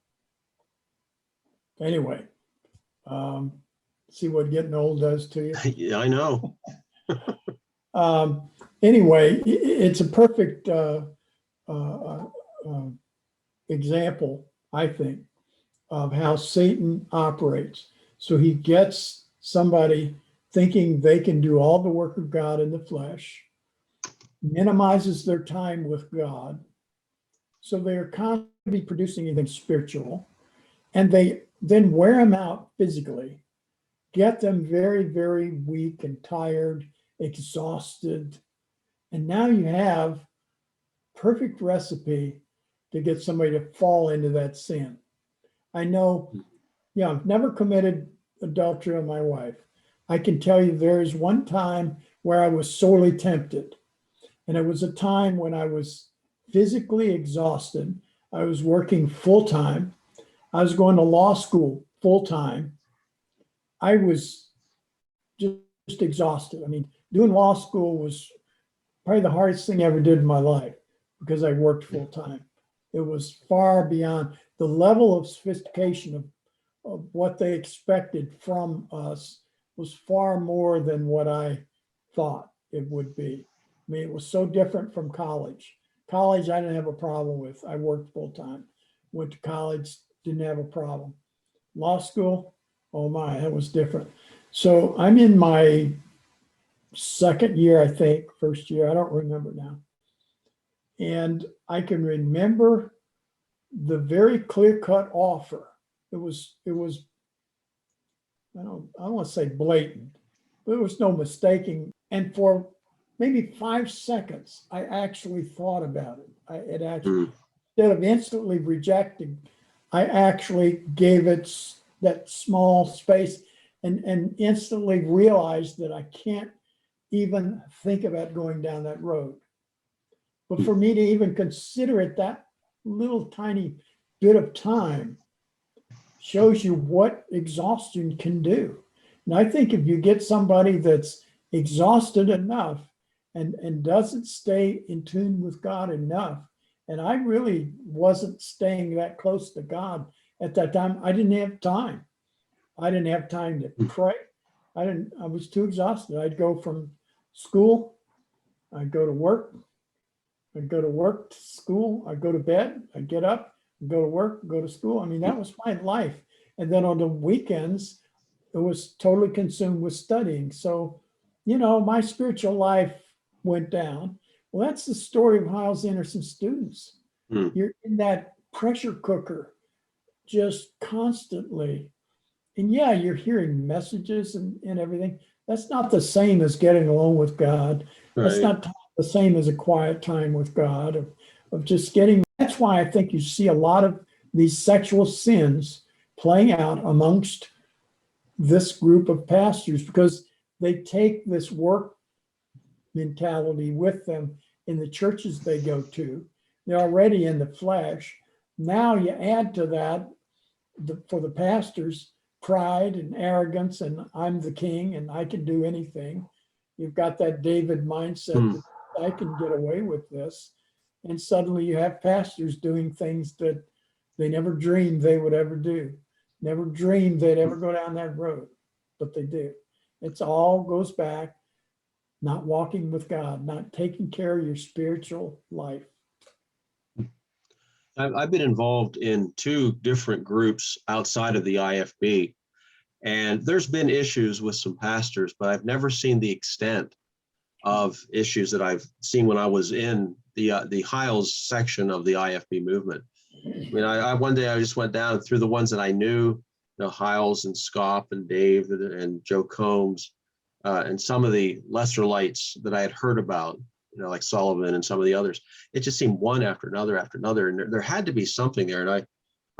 Anyway, see what getting old does to you. Yeah, I know. Anyway, it's a perfect example, I think, of how Satan operates. So he gets somebody thinking they can do all the work of God in the flesh, minimizes their time with God, so they're constantly producing anything spiritual, and they then wear them out physically, get them very, very weak and tired, exhausted, and now you have perfect recipe to get somebody to fall into that sin. I know, I've never committed adultery on my wife. I can tell you there is one time where I was sorely tempted. And it was a time when I was physically exhausted. I was working full time. I was going to law school full time. I was just exhausted. I mean, doing law school was probably the hardest thing I ever did in my life because I worked full time. It was far beyond the level of sophistication of what they expected from us was far more than what I thought it would be. I mean, it was so different from college. College, I didn't have a problem with. I worked full time. Went to college, didn't have a problem. Law school, oh my, that was different. So I'm in my second year, I think, first year, I don't remember now. And I can remember the very clear-cut offer. It was, I don't want to say blatant, but there was no mistaking. And for maybe 5 seconds, I actually thought about it. Instead of instantly rejecting, I actually gave it that small space and instantly realized that I can't even think about going down that road. But for me to even consider it that little tiny bit of time shows you what exhaustion can do. And I think if you get somebody that's exhausted enough and doesn't stay in tune with God enough, and I really wasn't staying that close to God at that time. I didn't have time. I didn't have time to pray. I was too exhausted. I'd go from school, I'd go to work, I'd go to work, to school, I'd go to bed, I'd get up, go to work, go to school. I mean, that was my life. And then on the weekends, it was totally consumed with studying. So, my spiritual life went down. Well, that's the story of Hyles-Anderson students. You're in that pressure cooker just constantly. And yeah, you're hearing messages and everything. That's not the same as getting alone with God. Right. That's not the same as a quiet time with God, of just getting. That's why I think you see a lot of these sexual sins playing out amongst this group of pastors, because they take this work mentality with them in the churches they go to. They're already in the flesh. Now you add to that, for the pastors, pride and arrogance, and I'm the king and I can do anything. You've got that David mindset that I can get away with this. And suddenly you have pastors doing things that they never dreamed they would ever do. Never dreamed they'd ever go down that road, but they do. It's all goes back, not walking with God, not taking care of your spiritual life. I've been involved in two different groups outside of the IFB, and there's been issues with some pastors, but I've never seen the extent of issues that I've seen when I was in the Hyles section of the IFB movement. I mean, I one day I just went down through the ones that I knew, Hyles and Scott and Dave and Joe Combs, and some of the lesser lights that I had heard about, like Sullivan and some of the others. It just seemed one after another, and there had to be something there. And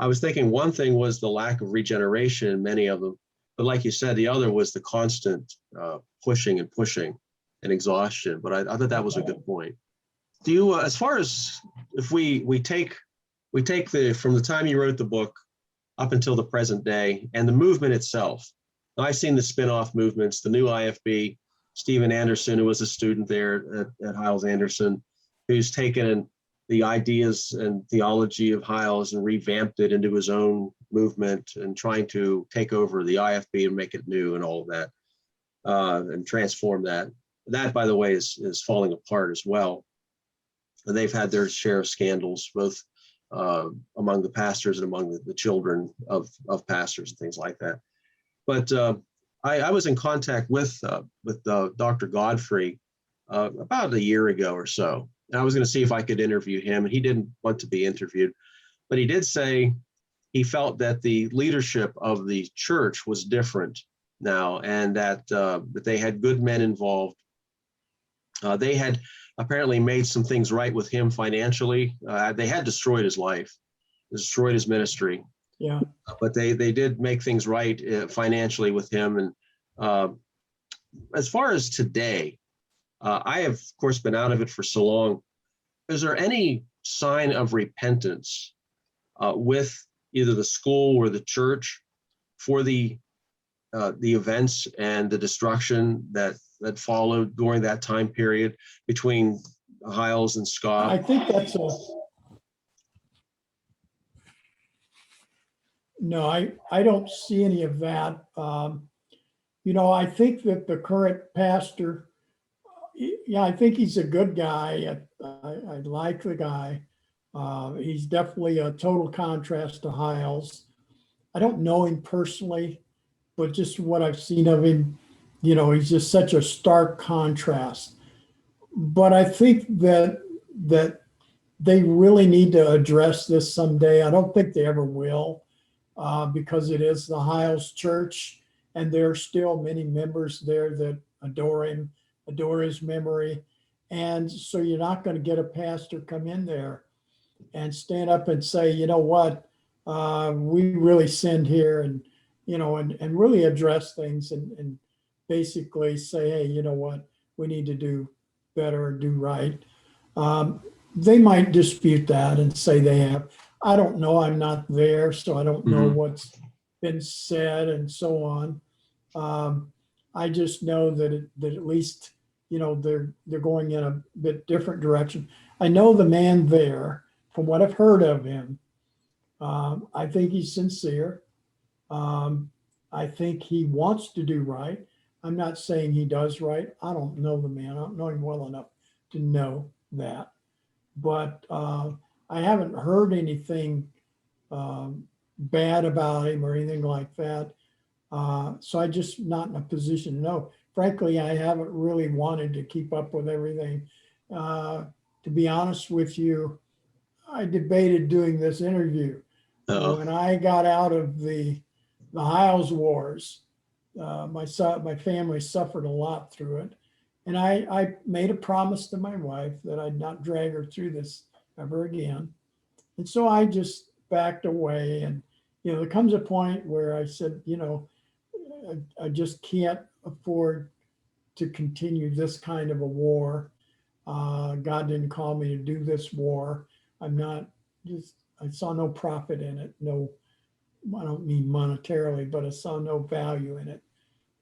I was thinking one thing was the lack of regeneration in many of them, but like you said, the other was the constant pushing and exhaustion. But I thought that was a good point. Do you, as far as if we take from the time you wrote the book up until the present day and the movement itself, I've seen the spin-off movements, the new IFB, Stephen Anderson, who was a student there at Hyles-Anderson, who's taken the ideas and theology of Hyles and revamped it into his own movement and trying to take over the IFB and make it new and all of that, and transform that. That, by the way, is falling apart as well. And they've had their share of scandals, both among the pastors and among the children of pastors and things like that. But I was in contact with Dr. Godfrey about a year ago or so. And I was going to see if I could interview him, and he didn't want to be interviewed. But he did say he felt that the leadership of the church was different now, and that they had good men involved. They had apparently made some things right with him financially. They had destroyed his life, destroyed his ministry. Yeah. But they did make things right financially with him. And as far as today, I have, of course, been out of it for so long. Is there any sign of repentance with either the school or the church for the events and the destruction that followed during that time period between Hyles and Scott? I think that's no, I don't see any of that. I think that the current pastor, yeah, I think he's a good guy. I like the guy. He's definitely a total contrast to Hyles. I don't know him personally, but just what I've seen of him, he's just such a stark contrast. But I think that they really need to address this someday. I don't think they ever will, because it is the Hyles Church, and there are still many members there that adore him, adore his memory. And so you're not going to get a pastor come in there and stand up and say, you know what, we really sinned here, and and really address things and basically say, hey, you know what, we need to do better and do right. They might dispute that and say they have. I don't know. I'm not there, so I don't know what's been said and so on. I just know that at least they're going in a bit different direction. I know the man there, from what I've heard of him. I think he's sincere. I think he wants to do right. I'm not saying he does right. I don't know the man. I don't know him well enough to know that. But I haven't heard anything bad about him or anything like that. So I'm just not in a position to know. Frankly, I haven't really wanted to keep up with everything. To be honest with you, I debated doing this interview. When I got out of the Hyles Wars, my family suffered a lot through it. And I made a promise to my wife that I'd not drag her through this ever again. And so I just backed away. And, there comes a point where I said, I just can't afford to continue this kind of a war. God didn't call me to do this war. I saw no profit in it. No, I don't mean monetarily, but I saw no value in it.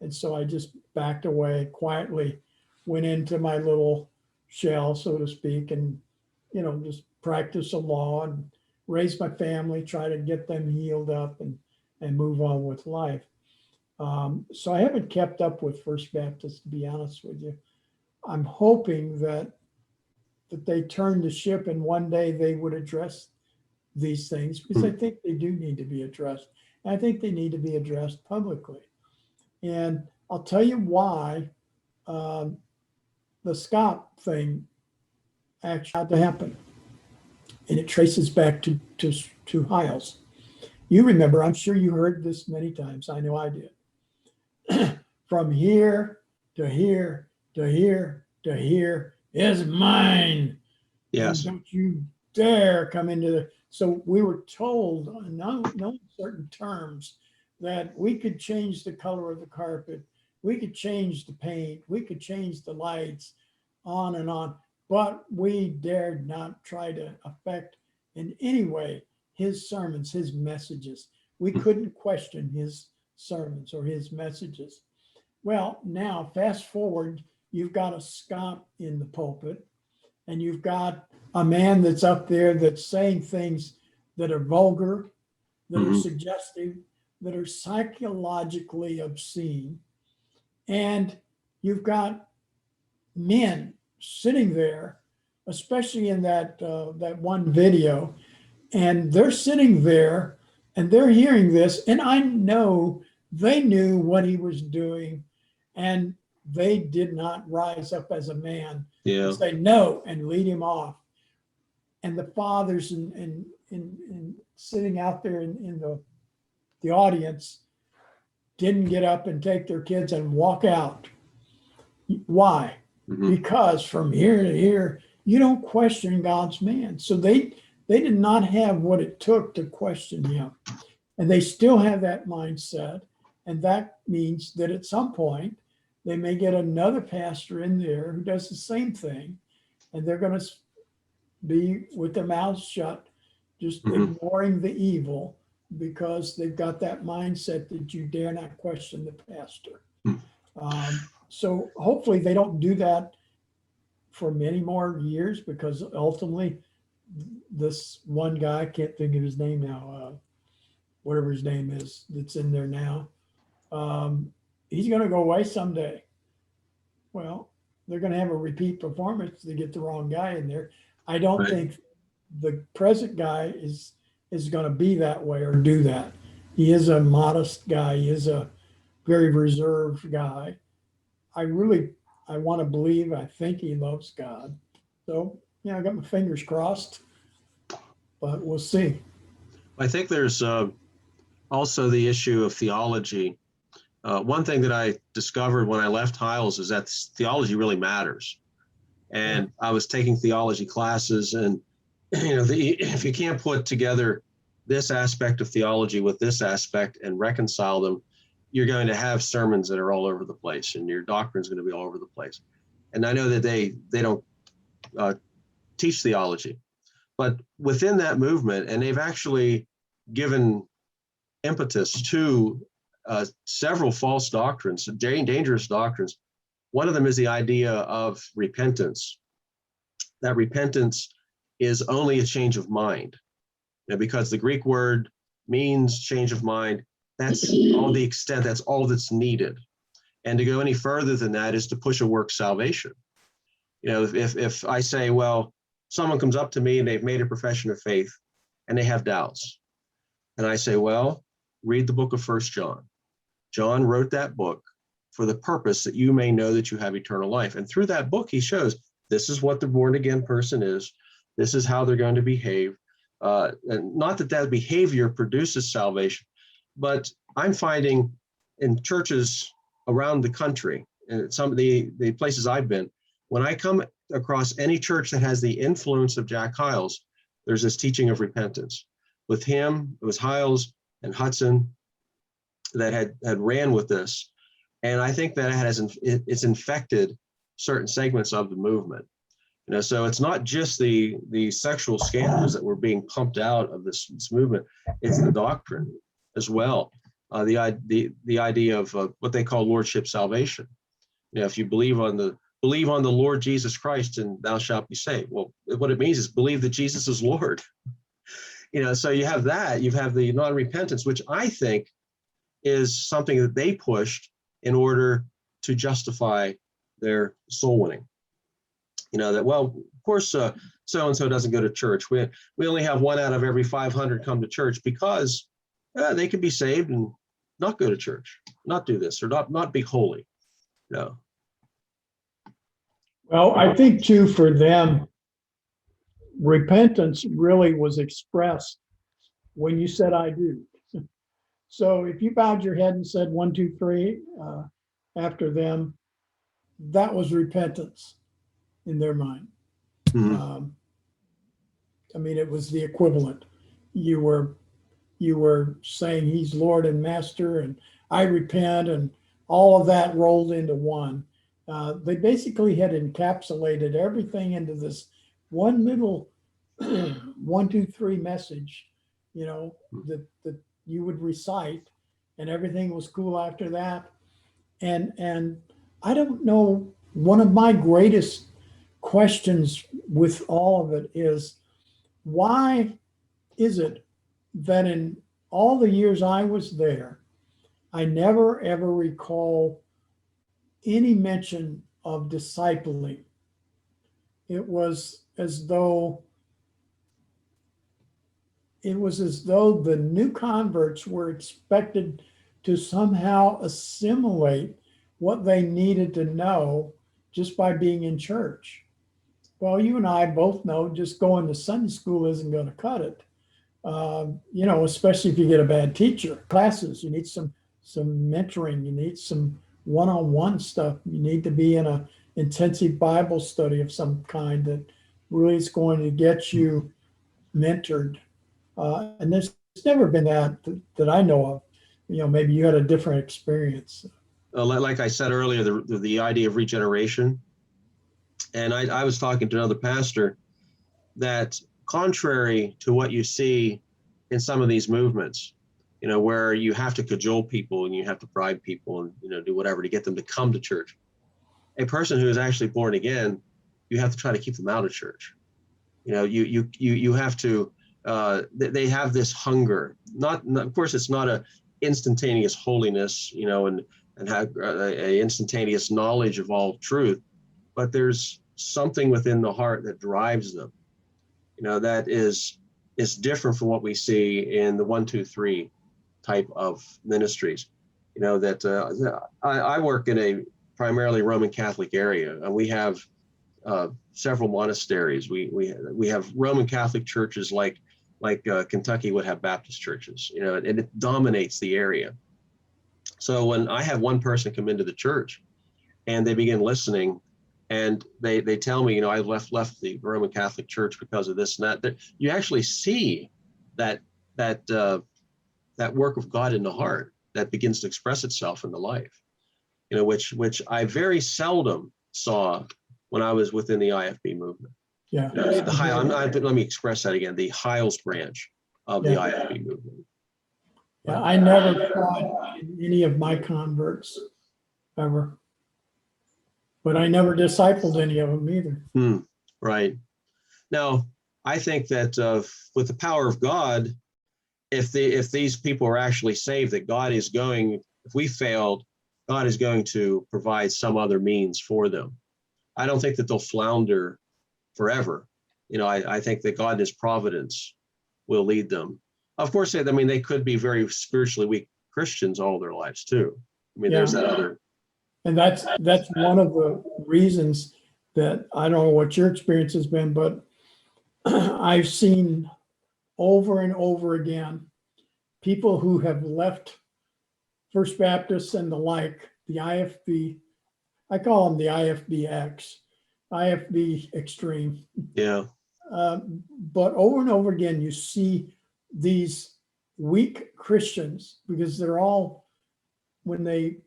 And so I just backed away quietly, went into my little shell, so to speak, and, just practice the law and raise my family, try to get them healed up and move on with life. So I haven't kept up with First Baptist, to be honest with you. I'm hoping that they turn the ship and one day they would address these things because I think they do need to be addressed. And I think they need to be addressed publicly. And I'll tell you why the Scott thing actually had to happen. And it traces back to Hyles. You remember, I'm sure you heard this many times. I know I did. From here to here to here to here is mine. Yes. And don't you dare come into the. So we were told, no certain terms, that we could change the color of the carpet, we could change the paint, we could change the lights, on and on. But we dared not try to affect in any way his sermons, his messages. We couldn't question his sermons or his messages. Well, now fast forward, you've got a Scott in the pulpit, and you've got a man that's up there that's saying things that are vulgar, that are suggestive, that are psychologically obscene. And you've got men sitting there, especially in that one video, and they're sitting there and they're hearing this, and I know they knew what he was doing, and they did not rise up as a man and say no and lead him off. And the fathers and sitting out there in the audience didn't get up and take their kids and walk out. Why? Because from here to here, you don't question God's man. So they did not have what it took to question him. And they still have that mindset. And that means that at some point, they may get another pastor in there who does the same thing. And they're going to be with their mouths shut, just ignoring the evil, because they've got that mindset that you dare not question the pastor. So hopefully they don't do that for many more years, because ultimately this one guy, I can't think of his name now, whatever his name is, that's in there now, he's going to go away someday. Well, they're going to have a repeat performance to get the wrong guy in there. I don't think the present guy is going to be that way or do that. He is a modest guy. He is a very reserved guy. I want to believe, I think he loves God. So, yeah, I got my fingers crossed, but we'll see. I think there's also the issue of theology. One thing that I discovered when I left Hyles is that theology really matters. And I was taking theology classes, and if you can't put together this aspect of theology with this aspect and reconcile them, you're going to have sermons that are all over the place, and your doctrine is going to be all over the place. And I know that they don't teach theology, but within that movement, and they've actually given impetus to several false doctrines, dangerous doctrines. One of them is the idea of repentance, that repentance is only a change of mind. Because the Greek word means change of mind. That's all the extent, that's all that's needed. And to go any further than that is to push a work salvation. If I say, well, someone comes up to me and they've made a profession of faith and they have doubts. And I say, well, read the book of 1 John. John wrote that book for the purpose that you may know that you have eternal life. And through that book, he shows this is what the born again person is. This is how they're going to behave. And not that behavior produces salvation, but I'm finding in churches around the country, and some of the places I've been, when I come across any church that has the influence of Jack Hyles, there's this teaching of repentance. With him, it was Hyles and Hudson that had ran with this. And I think that it's infected certain segments of the movement. So it's not just the sexual scandals that were being pumped out of this movement, it's the doctrine as well. The idea of what they call Lordship Salvation. If you believe on the Lord Jesus Christ and thou shalt be saved. Well, what it means is believe that Jesus is Lord. So you have that, you have the non-repentance, which I think is something that they pushed in order to justify their soul winning. That, well, of course, so-and-so doesn't go to church. We only have 1 out of every 500 come to church because they can be saved and not go to church, not do this, or not be holy. No. Well, I think too, for them, repentance really was expressed when you said, I do. So if you bowed your head and said 1, 2, 3 after them, that was repentance in their mind. Mm-hmm. I mean, it was the equivalent. You were saying he's Lord and Master, and I repent, and all of that rolled into one. They basically had encapsulated everything into this one little 1, 2, 3 message, that you would recite, and everything was cool after that. And I don't know, one of my greatest questions with all of it is, why is it that in all the years I was there, I never ever recall any mention of discipling? It was as though the new converts were expected to somehow assimilate what they needed to know just by being in church. Well, you and I both know just going to Sunday school isn't going to cut it. Especially if you get a bad teacher. Classes, you need some mentoring, you need some one-on-one stuff. You need to be in a intensive Bible study of some kind that really is going to get you mentored. And there's never been that I know of. Maybe you had a different experience. Like I said earlier, the idea of regeneration. And I was talking to another pastor that, contrary to what you see in some of these movements, where you have to cajole people and you have to bribe people and, do whatever to get them to come to church. A person who is actually born again, you have to try to keep them out of church. You have to, they have this hunger, not, of course, it's not a instantaneous holiness, and have a instantaneous knowledge of all truth, but there's something within the heart that drives them, that is different from what we see in the 1, 2, 3 type of ministries. I work in a primarily Roman Catholic area, and we have several monasteries. We have Roman Catholic churches like Kentucky would have Baptist churches, and it dominates the area. So when I have one person come into the church and they begin listening, and they tell me, I left the Roman Catholic Church because of this and that, you actually see that work of God in the heart that begins to express itself in the life, which I very seldom saw when I was within the IFB movement. Yeah. Let me express that again, the Hyles branch of the IFB movement. Yeah, I never thought in any of my converts ever. But I never discipled any of them either. Right. Now, I think that with the power of God, if these people are actually saved, that God is going, if we failed, God is going to provide some other means for them. I don't think that they'll flounder forever. I think that God in his providence will lead them. Of course, they could be very spiritually weak Christians all their lives too. There's that other. And that's one of the reasons that, I don't know what your experience has been, but I've seen over and over again people who have left First Baptist and the like, the IFB, I call them the IFBX, IFB extreme. Yeah. But over and over again, you see these weak Christians, because they're all, when they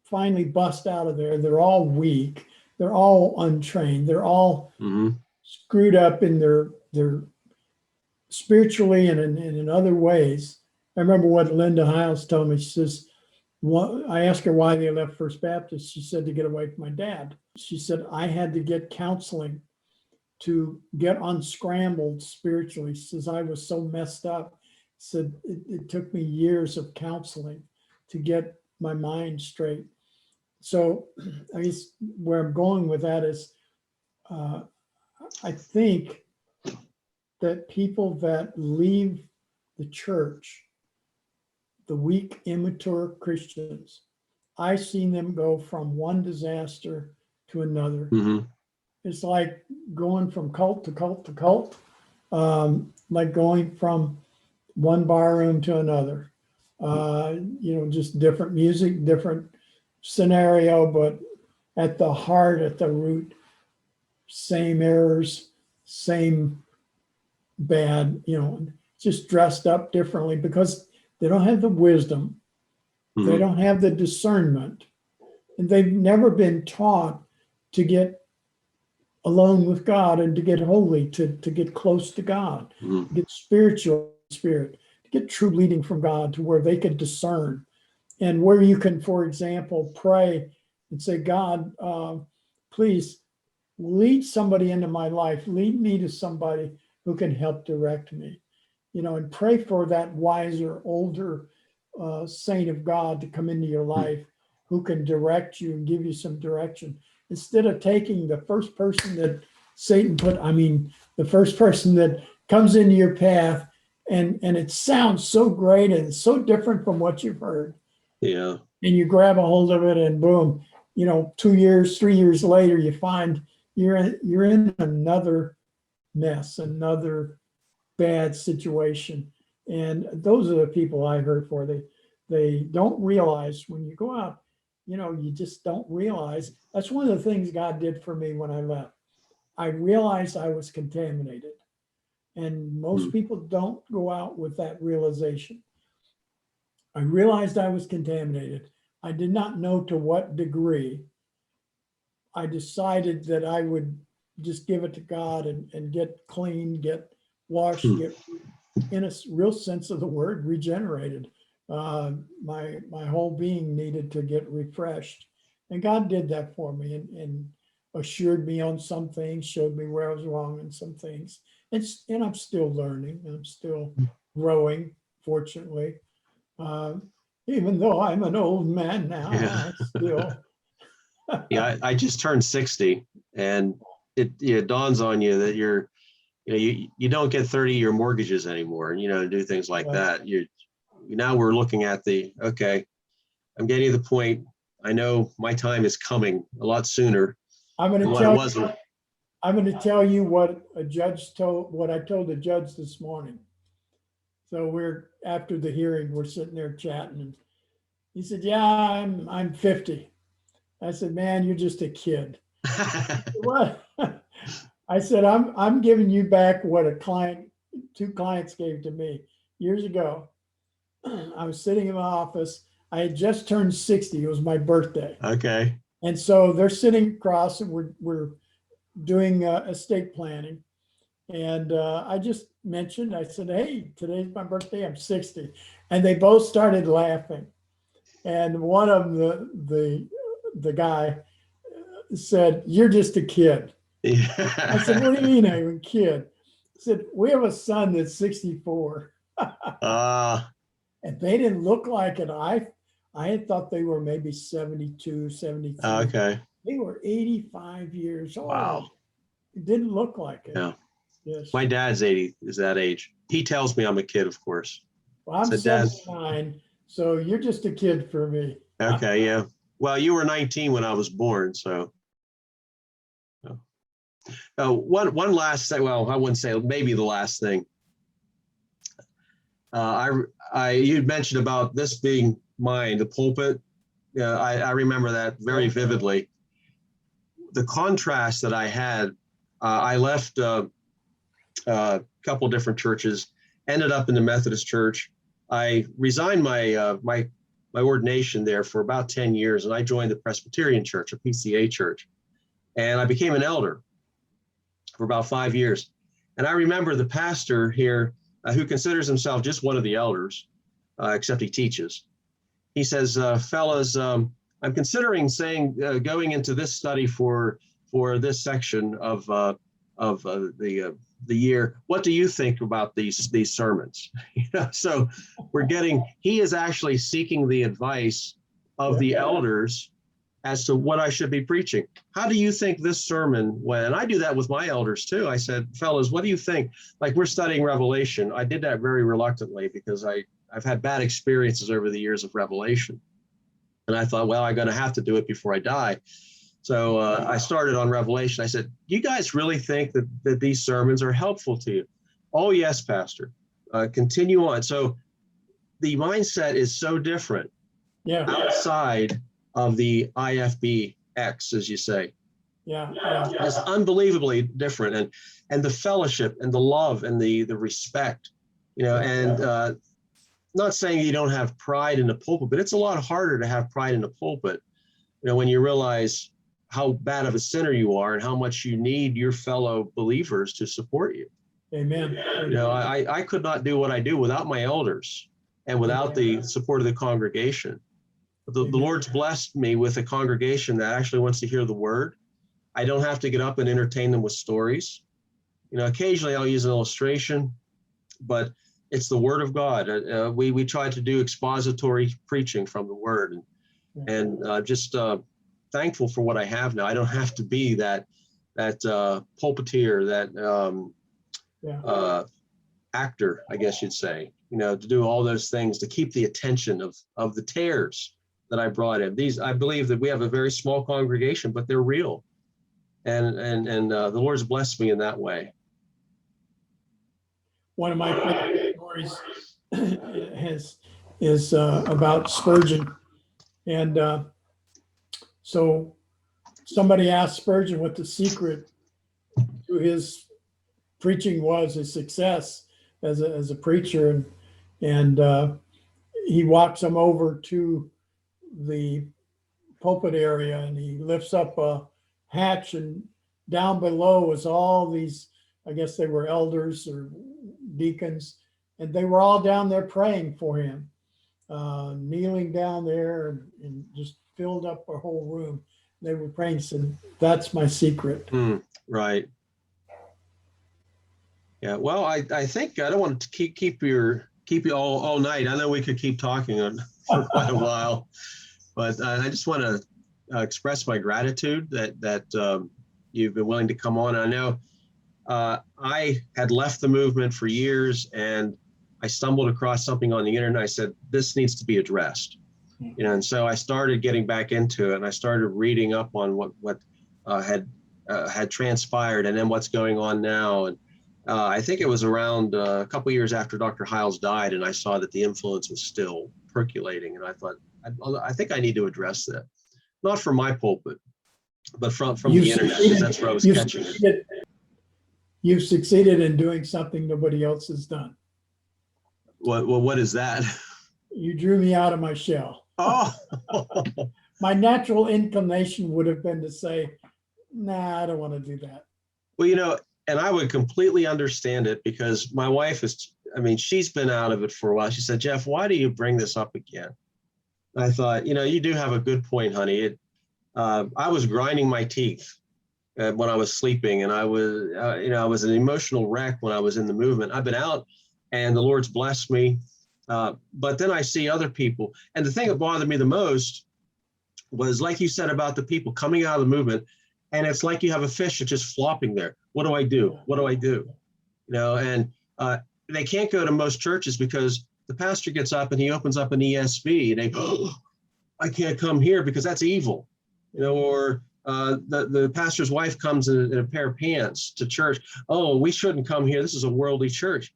finally bust out of there, they're all weak, they're all untrained, they're all screwed up in their spiritually and in other ways. I remember what Linda Hyles told me. She says, I asked her why they left First Baptist. She said, to get away from my dad. She said, I had to get counseling to get unscrambled spiritually. She says, I was so messed up. She said, it took me years of counseling to get my mind straight. So I guess where I'm going with that is, I think that people that leave the church, the weak, immature Christians, I've seen them go from one disaster to another. Mm-hmm. It's like going from cult to cult to cult, like going from one bar room to another. Just different music, different scenario, but at the heart, at the root, same errors, same bad, just dressed up differently because they don't have the wisdom, they don't have the discernment, and they've never been taught to get alone with God and to get holy, to get close to God, to get spiritual spirit, to get true leading from God to where they can discern and where you can, for example, pray and say, God, please lead somebody into my life, lead me to somebody who can help direct me, and pray for that wiser, older saint of God to come into your life who can direct you and give you some direction. Instead of taking the first person that Satan the first person that comes into your path and it sounds so great and so different from what you've heard. Yeah. And you grab a hold of it and boom, 2 years, 3 years later, you find you're in another mess, another bad situation. And those are the people I heard for. They don't realize when you go out, you just don't realize. That's one of the things God did for me when I left. I realized I was contaminated. And most people don't go out with that realization. I realized I was contaminated. I did not know to what degree. I decided that I would just give it to God and get clean, get washed, get, in a real sense of the word, regenerated. My whole being needed to get refreshed. And God did that for me and assured me on some things, showed me where I was wrong in some things. And I'm still learning. I'm still growing, fortunately. Even though I'm an old man now, I still. Yeah, I just turned 60, and it dawns on you that you don't get 30-year mortgages anymore, and to do things like that. Now we're looking at okay, I'm getting to the point. I know my time is coming a lot sooner. I'm going to tell you what I told the judge this morning. So after the hearing, we're sitting there chatting, and he said, "Yeah, I'm 50." I said, "Man, you're just a kid." What? I said, I'm giving you back what two clients gave to me years ago. I was sitting in my office. I had just turned 60. It was my birthday. Okay. And so they're sitting across, and we're doing estate planning. And I just mentioned, I said, "Hey, today's my birthday. I'm 60." And they both started laughing. And one of them, the guy, said, "You're just a kid." Yeah. I said, "What do you mean I'm a kid?" He said, "We have a son that's 64. And they didn't look like it. I had thought they were maybe 72, 73. Okay. They were 85 years old. Wow. It didn't look like it. Yeah. Yes. My dad's 80, is that age. He tells me I'm a kid, of course. Well, I'm 79, so you're just a kid for me. Okay, yeah. Well, you were 19 when I was born, so. One last thing. Well, I wouldn't say maybe the last thing. You'd mentioned about this being mine, the pulpit. I remember that very vividly. The contrast that I had, I left a couple of different churches, ended up in the Methodist Church. I resigned my ordination there for about 10 years, and I joined the Presbyterian Church, a PCA church, and I became an elder for about 5 years. And I remember the pastor here, who considers himself just one of the elders, except he teaches. He says, "Fellas, I'm considering going into this study for this section of the year. What do you think about these sermons?" So he is actually seeking the advice of the elders as to what I should be preaching. How do you think this sermon went? And I do that with my elders too. I said, fellas, what do you think? Like, we're studying Revelation. I did that very reluctantly because I've had bad experiences over the years of Revelation. And I thought, well, I'm going to have to do it before I die. So I started on Revelation. I said, you guys really think that these sermons are helpful to you? Oh, yes, Pastor. Continue on. So the mindset is so different outside of the IFBX, as you say. Yeah. It's unbelievably different. And the fellowship and the love and the respect, and not saying you don't have pride in the pulpit, but it's a lot harder to have pride in the pulpit, when you realize how bad of a sinner you are and how much you need your fellow believers to support you. Amen. I could not do what I do without my elders and without the support of the congregation. The Lord's blessed me with a congregation that actually wants to hear the word. I don't have to get up and entertain them with stories. Occasionally I'll use an illustration, but it's the word of God. We try to do expository preaching from the word, and just thankful for what I have now. I don't have to be that pulpiteer, that actor, I guess you'd say, to do all those things to keep the attention of the tares that I brought in. I believe that we have a very small congregation, but they're real. And the Lord's blessed me in that way. One of my favorite stories is about Spurgeon. And so somebody asked Spurgeon what the secret to his preaching was, his success as a preacher. And he walks him over to the pulpit area, and he lifts up a hatch, and down below was all these, I guess they were elders or deacons, and they were all down there praying for him, kneeling down there, and just filled up a whole room. They were praying. Said, "That's my secret." Right. Yeah. Well, I think I don't want to keep you all night. I know we could keep talking for quite a while, but I just want to express my gratitude that you've been willing to come on. I know I had left the movement for years, and I stumbled across something on the internet. I said, this needs to be addressed. And so I started getting back into it, and I started reading up on what had transpired, and then what's going on now. And I think it was around a couple of years after Dr. Hyles died, and I saw that the influence was still percolating. And I thought, I think I need to address that, not from my pulpit, but from the internet, because that's where I was catching it. You've succeeded in doing something nobody else has done. What is that? You drew me out of my shell. Oh. My natural inclination would have been to say, nah, I don't want to do that. Well, and I would completely understand it, because my wife she's been out of it for a while. She said, Jeff, why do you bring this up again? And I thought, you do have a good point, honey. I was grinding my teeth when I was sleeping, and I was an emotional wreck when I was in the movement. I've been out, and the Lord's blessed me. But then I see other people. And the thing that bothered me the most was, like you said, about the people coming out of the movement, and it's like you have a fish that's just flopping there. What do I do? What do I do? And they can't go to most churches because the pastor gets up and he opens up an ESV, and they, I can't come here because that's evil. Or the pastor's wife comes in a pair of pants to church. Oh, we shouldn't come here. This is a worldly church.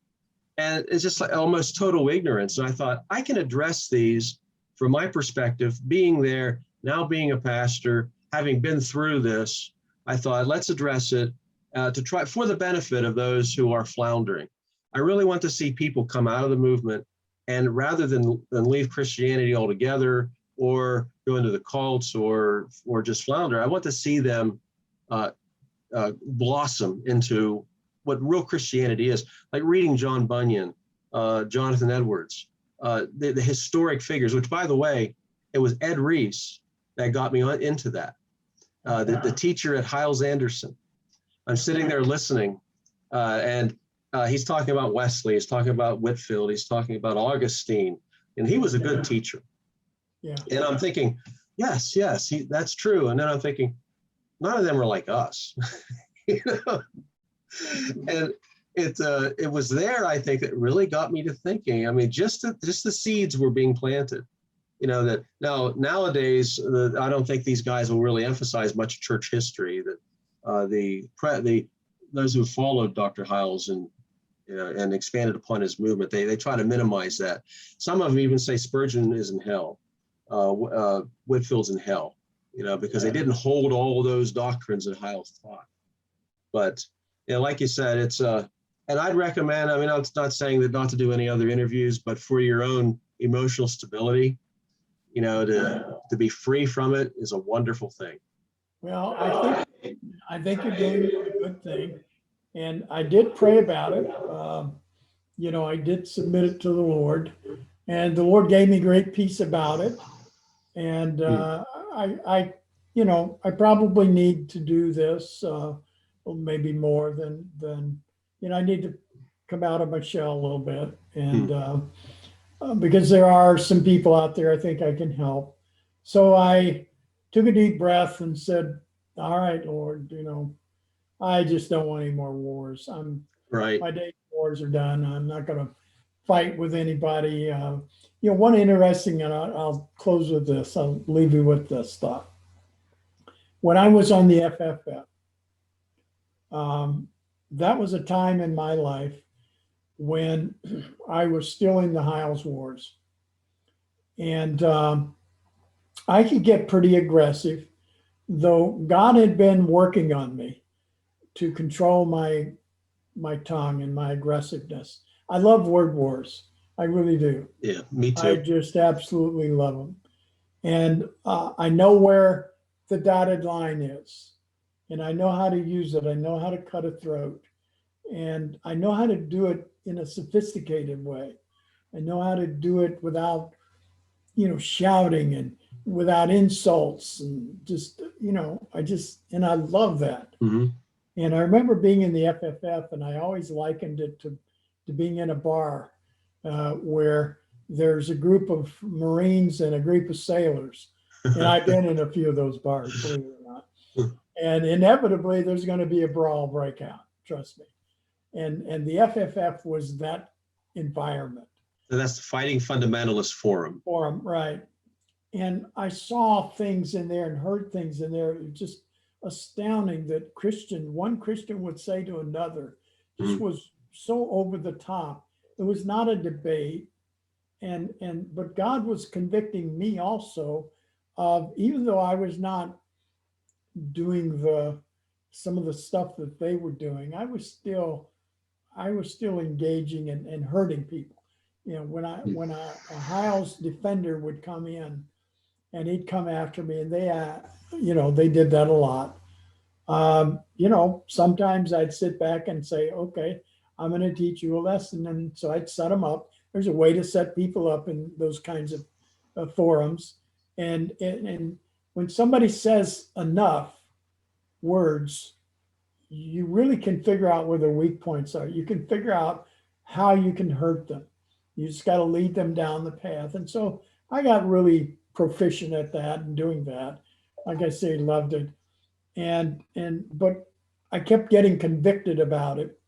And it's just like almost total ignorance. And I thought, I can address these from my perspective, being there, now being a pastor, having been through this. I thought, let's address it to try for the benefit of those who are floundering. I really want to see people come out of the movement, and rather than leave Christianity altogether or go into the cults or just flounder, I want to see them blossom into what real Christianity is, like reading John Bunyan, Jonathan Edwards, the historic figures, which, by the way, it was Ed Reese that got me into that. The teacher at Hyles-Anderson. I'm sitting there listening, and he's talking about Wesley, he's talking about Whitefield, he's talking about Augustine, and he was a good teacher. Yeah. And I'm thinking, yes, yes, that's true. And then I'm thinking, none of them are like us. You know? And it was there, I think, that really got me to thinking. I mean, just the seeds were being planted. That nowadays, I don't think these guys will really emphasize much church history. That those who followed Dr. Hyles and expanded upon his movement, they try to minimize that. Some of them even say Spurgeon is in hell, Whitfield's in hell, because they didn't hold all those doctrines that Hyles taught. But like you said, it's and I'd recommend. I mean, I'm not saying that not to do any other interviews, but for your own emotional stability, to be free from it is a wonderful thing. Well, I think you're doing a good thing, and I did pray about it. I did submit it to the Lord, and the Lord gave me great peace about it. And I probably need to do this, maybe more than I need to come out of my shell a little bit, and because there are some people out there I think I can help. So I took a deep breath and said, all right, Lord, I just don't want any more wars. Right. My days wars are done. I'm not going to fight with anybody. One interesting, and I'll close with this. I'll leave you with this thought. When I was on the FFF, that was a time in my life when I was still in the Hyles Wars. And I could get pretty aggressive, though God had been working on me to control my tongue and my aggressiveness. I love word wars. I really do. Yeah, me too. I just absolutely love them. And I know where the dotted line is. And I know how to use it. I know how to cut a throat. And I know how to do it in a sophisticated way. I know how to do it without, shouting and without insults and just, and I love that. Mm-hmm. And I remember being in the FFF, and I always likened it to being in a bar where there's a group of Marines and a group of sailors. And I've been in a few of those bars, believe it or not. And inevitably, there's going to be a brawl breakout, trust me. And the FFF was that environment. So that's the Fighting Fundamentalist Forum. Right. And I saw things in there and heard things in there. It was just astounding that one Christian would say to another, just was so over the top. It was not a debate. But God was convicting me also of, even though I was not doing some of the stuff that they were doing, I was still engaging and hurting people. When a Hyles defender would come in and he'd come after me, and they did that a lot. Sometimes I'd sit back and say, okay, I'm going to teach you a lesson. And so I'd set them up. There's a way to set people up in those kinds of forums. And when somebody says enough words, you really can figure out where their weak points are. You can figure out how you can hurt them. You just got to lead them down the path. And so I got really proficient at that and doing that. Like I say, loved it. But I kept getting convicted about it.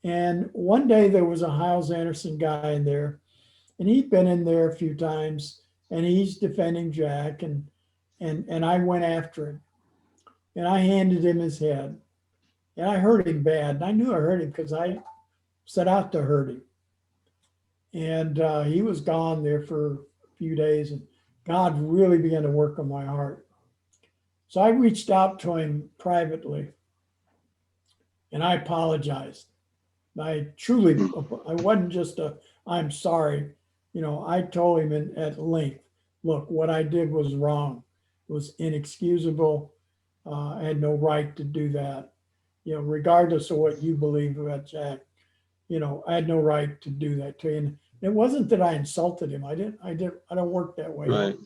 And one day there was a Hyles-Anderson guy in there, and he'd been in there a few times, and he's defending Jack, and I went after him, and I handed him his head, and I hurt him bad. And I knew I hurt him because I set out to hurt him. And he was gone there for a few days, and God really began to work on my heart. So I reached out to him privately, and I apologized. I wasn't just I'm sorry. I told him at length, look, what I did was wrong. It was inexcusable. I had no right to do that. Regardless of what you believe about Jack, I had no right to do that to you. And it wasn't that I insulted him. I don't work that way. Right.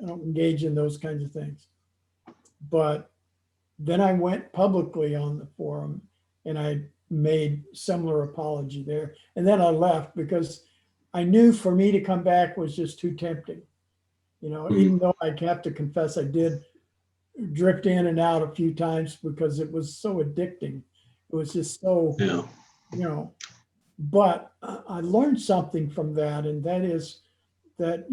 I don't engage in those kinds of things. But then I went publicly on the forum, and I made similar apology there. And then I left because I knew for me to come back was just too tempting. Even though I have to confess, I did drift in and out a few times because it was so addicting. It was just so, but I learned something from that. And that is that,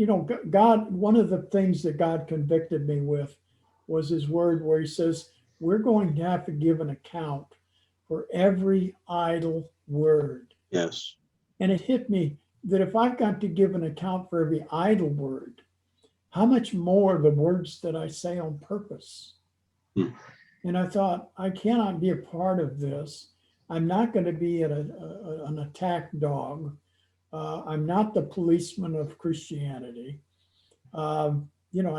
God, one of the things that God convicted me with was his word where he says, we're going to have to give an account for every idle word. Yes. And it hit me that if I've got to give an account for every idle word, how much more the words that I say on purpose? And I thought, I cannot be a part of this. I'm not going to be an attack dog. I'm not the policeman of Christianity. I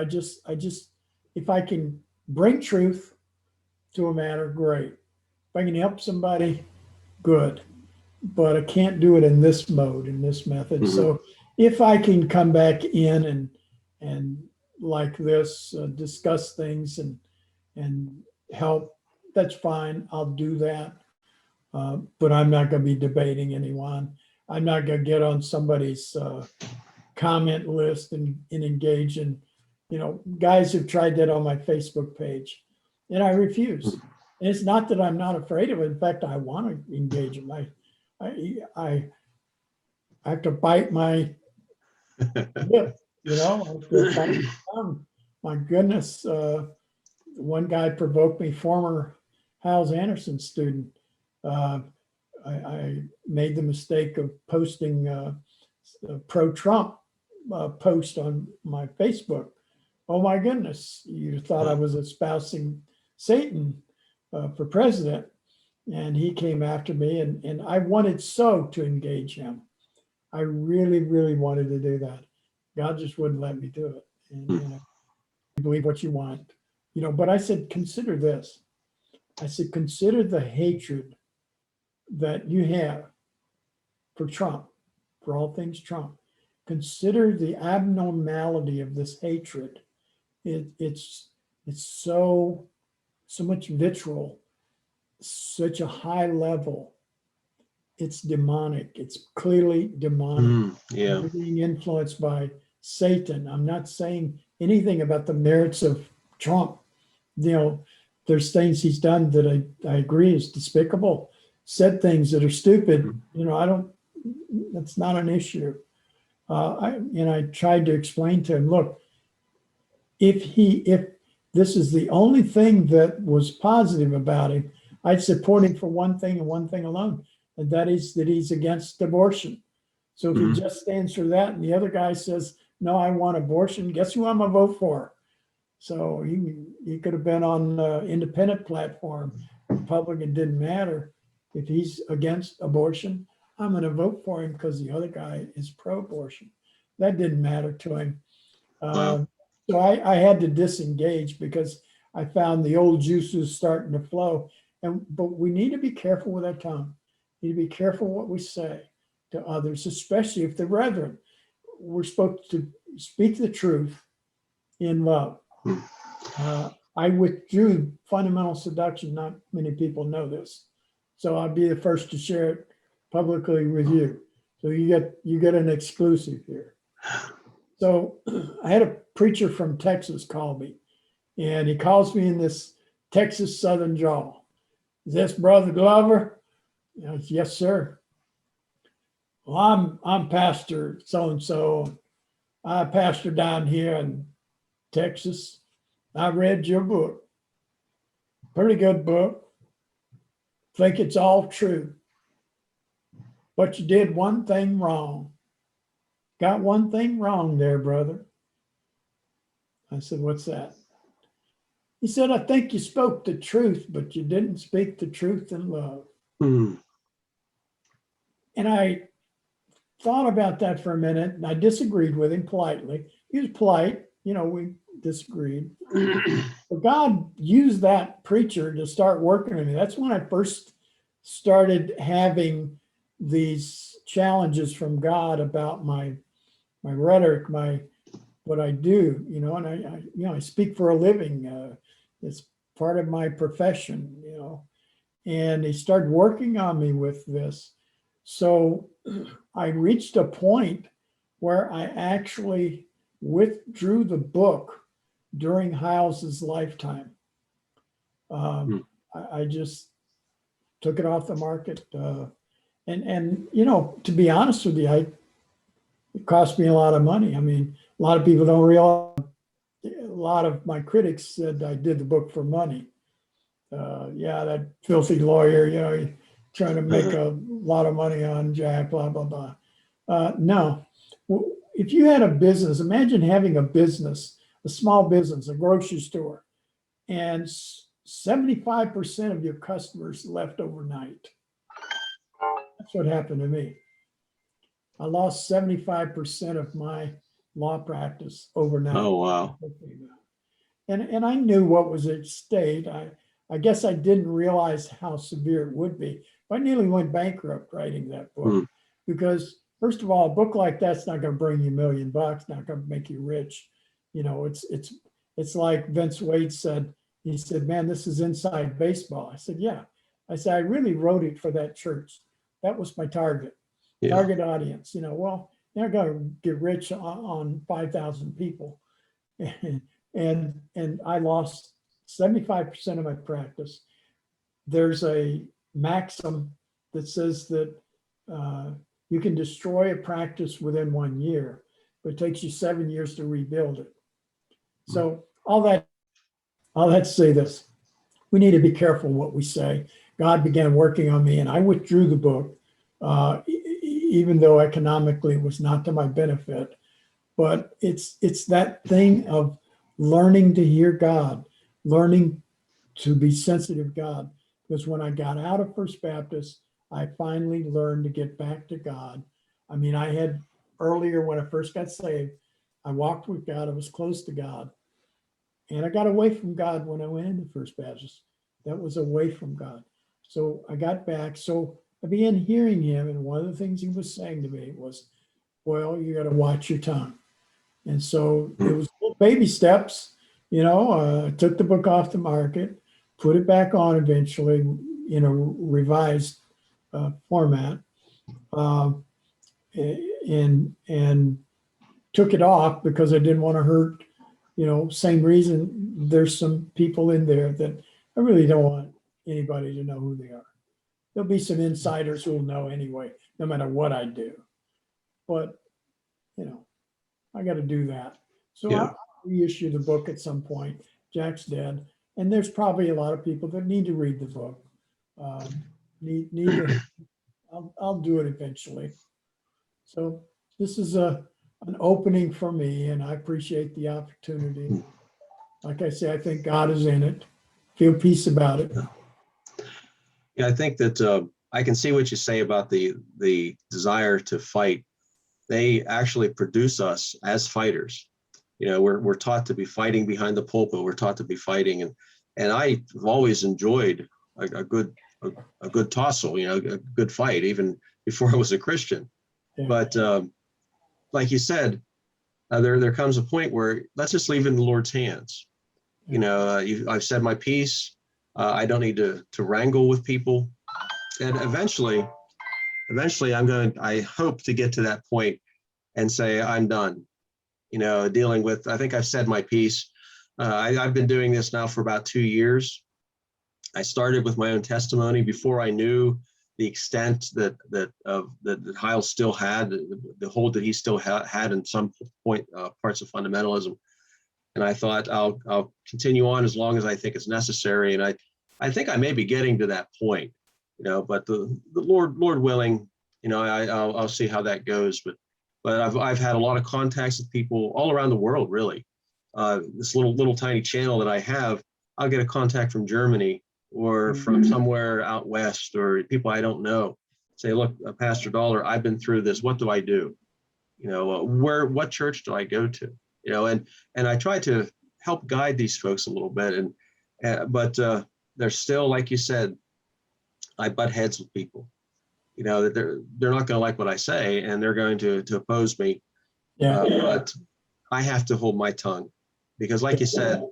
just, if I can bring truth to a matter, great. If I can help somebody, good. But I can't do it in this mode, in this method. Mm-hmm. So if I can come back in and like this, discuss things and help, that's fine. I'll do that. But I'm not going to be debating anyone. I'm not going to get on somebody's comment list and engage in, guys have tried that on my Facebook page, and I refuse. And it's not that I'm not afraid of it. In fact, I want to engage in I have to bite my lip, I have to bite my tongue. My goodness, one guy provoked me, former Hyles-Anderson student. I made the mistake of posting a pro-Trump post on my Facebook. Oh my goodness, you thought I was espousing Satan for president. And he came after me, and I wanted so to engage him. I really, really wanted to do that. God just wouldn't let me do it. And you believe what you want, but I said, consider this. I said, consider the hatred that you have for Trump, for all things Trump. Consider the abnormality of this hatred. It's so much vitriol, such a high level. It's demonic. It's clearly demonic. Yeah. We're being influenced by Satan. I'm not saying anything about the merits of Trump. There's things he's done that I agree is despicable. Said things that are stupid. That's not an issue. I tried to explain to him, look, if this is the only thing that was positive about him, I'd support him for one thing and one thing alone, and that is that he's against abortion. So if he just stands for that and the other guy says, no, I want abortion, guess who I'm going to vote for? So he could have been on an independent platform. Republican didn't matter. If he's against abortion, I'm going to vote for him because the other guy is pro-abortion. That didn't matter to him. Wow. So I had to disengage because I found the old juices starting to flow. But we need to be careful with our tongue. We need to be careful what we say to others, especially if they're brethren. We're supposed to speak the truth in love. I withdrew Fundamental Seduction. Not many people know this. So I'll be the first to share it publicly with you. So you get an exclusive here. So I had a preacher from Texas call me, and he calls me in this Texas Southern drawl. Is this Brother Glover? Said, yes, sir. Well, I'm Pastor so-and-so. I pastor down here in Texas. I read your book. Pretty good book. Think it's all true. But you did one thing wrong. Got one thing wrong there, brother. I said, what's that? He said, I think you spoke the truth, but you didn't speak the truth in love. And I thought about that for a minute, and I disagreed with him politely. He was polite, we disagreed. But God used that preacher to start working on me. That's when I first started having these challenges from God about my rhetoric, what I do, and I speak for a living. It's part of my profession, and he started working on me with this. So I reached a point where I actually withdrew the book during Hyles's lifetime. I just took it off the market. And you know, to be honest with you, it cost me a lot of money. I mean, a lot of people don't realize, a lot of my critics said I did the book for money. Yeah, that filthy lawyer, you know, trying to make a lot of money on Jack, blah, blah, blah. No, if you had a business, imagine having a business, a small business, a grocery store, and 75% of your customers left overnight. That's what happened to me. I lost 75% of my law practice overnight. Oh, wow. And I knew what was at stake. I guess I didn't realize how severe it would be. I nearly went bankrupt writing that book because, first of all, a book like that's not going to bring you $1 million, not going to make you rich. You know, it's like Vince Wade said. He said, "Man, this is inside baseball." I said, "Yeah." I said, "I really wrote it for that church. That was my target audience. You know, well, they're going to get rich on 5,000 people, and I lost 75% of my practice. There's a maxim that says that you can destroy a practice within 1 year, but it takes you 7 years to rebuild it. So all that to say this, we need to be careful what we say. God began working on me and I withdrew the book, even though economically it was not to my benefit. But it's that thing of learning to hear God, learning to be sensitive to God. Because when I got out of First Baptist, I finally learned to get back to God. I mean, I had earlier when I first got saved, I walked with God, I was close to God. And I got away from God when I went into First Baptist. That was away from God. So I got back. So I began hearing him. And one of the things he was saying to me was, well, you got to watch your tongue. And so it was baby steps. You know, took the book off the market, put it back on eventually in a revised format, and took it off because I didn't want to hurt. You know, same reason. There's some people in there that I really don't want anybody to know who they are. There'll be some insiders who will know anyway, no matter what I do. But you know, I got to do that. So I'll reissue the book at some point. Jack's dead, and there's probably a lot of people that need to read the book. Need to. I'll do it eventually. So this is an opening for me, and I appreciate the opportunity. Like I say, I think God is in it. Feel peace about it. Yeah, I think that I can see what you say about the desire to fight. They actually produce us as fighters. You know, we're taught to be fighting behind the pulpit. We're taught to be fighting, and I've always enjoyed a good tussle. You know, a good fight, even before I was a Christian. Yeah. But like you said, there comes a point where let's just leave it in the Lord's hands. You know, I've said my piece. I don't need to wrangle with people, and eventually I hope to get to that point and say I'm done. You know, dealing with, I think I've said my piece. I've been doing this now for about 2 years. I started with my own testimony before I knew the extent that Hyles still had, the hold that he still had in some point parts of fundamentalism. And I thought I'll continue on as long as I think it's necessary. And I think I may be getting to that point, you know, but the Lord willing, you know, I'll see how that goes. But I've had a lot of contacts with people all around the world, really. This little tiny channel that I have, I'll get a contact from Germany or from somewhere out west, or people I don't know. Say, look, Pastor Dollar, I've been through this. What do I do? You know, what church do I go to? You know, and I try to help guide these folks a little bit, but they're still, like you said, I butt heads with people. You know, that they're not going to like what I say, and they're going to oppose me. Yeah. But I have to hold my tongue, because, like you said,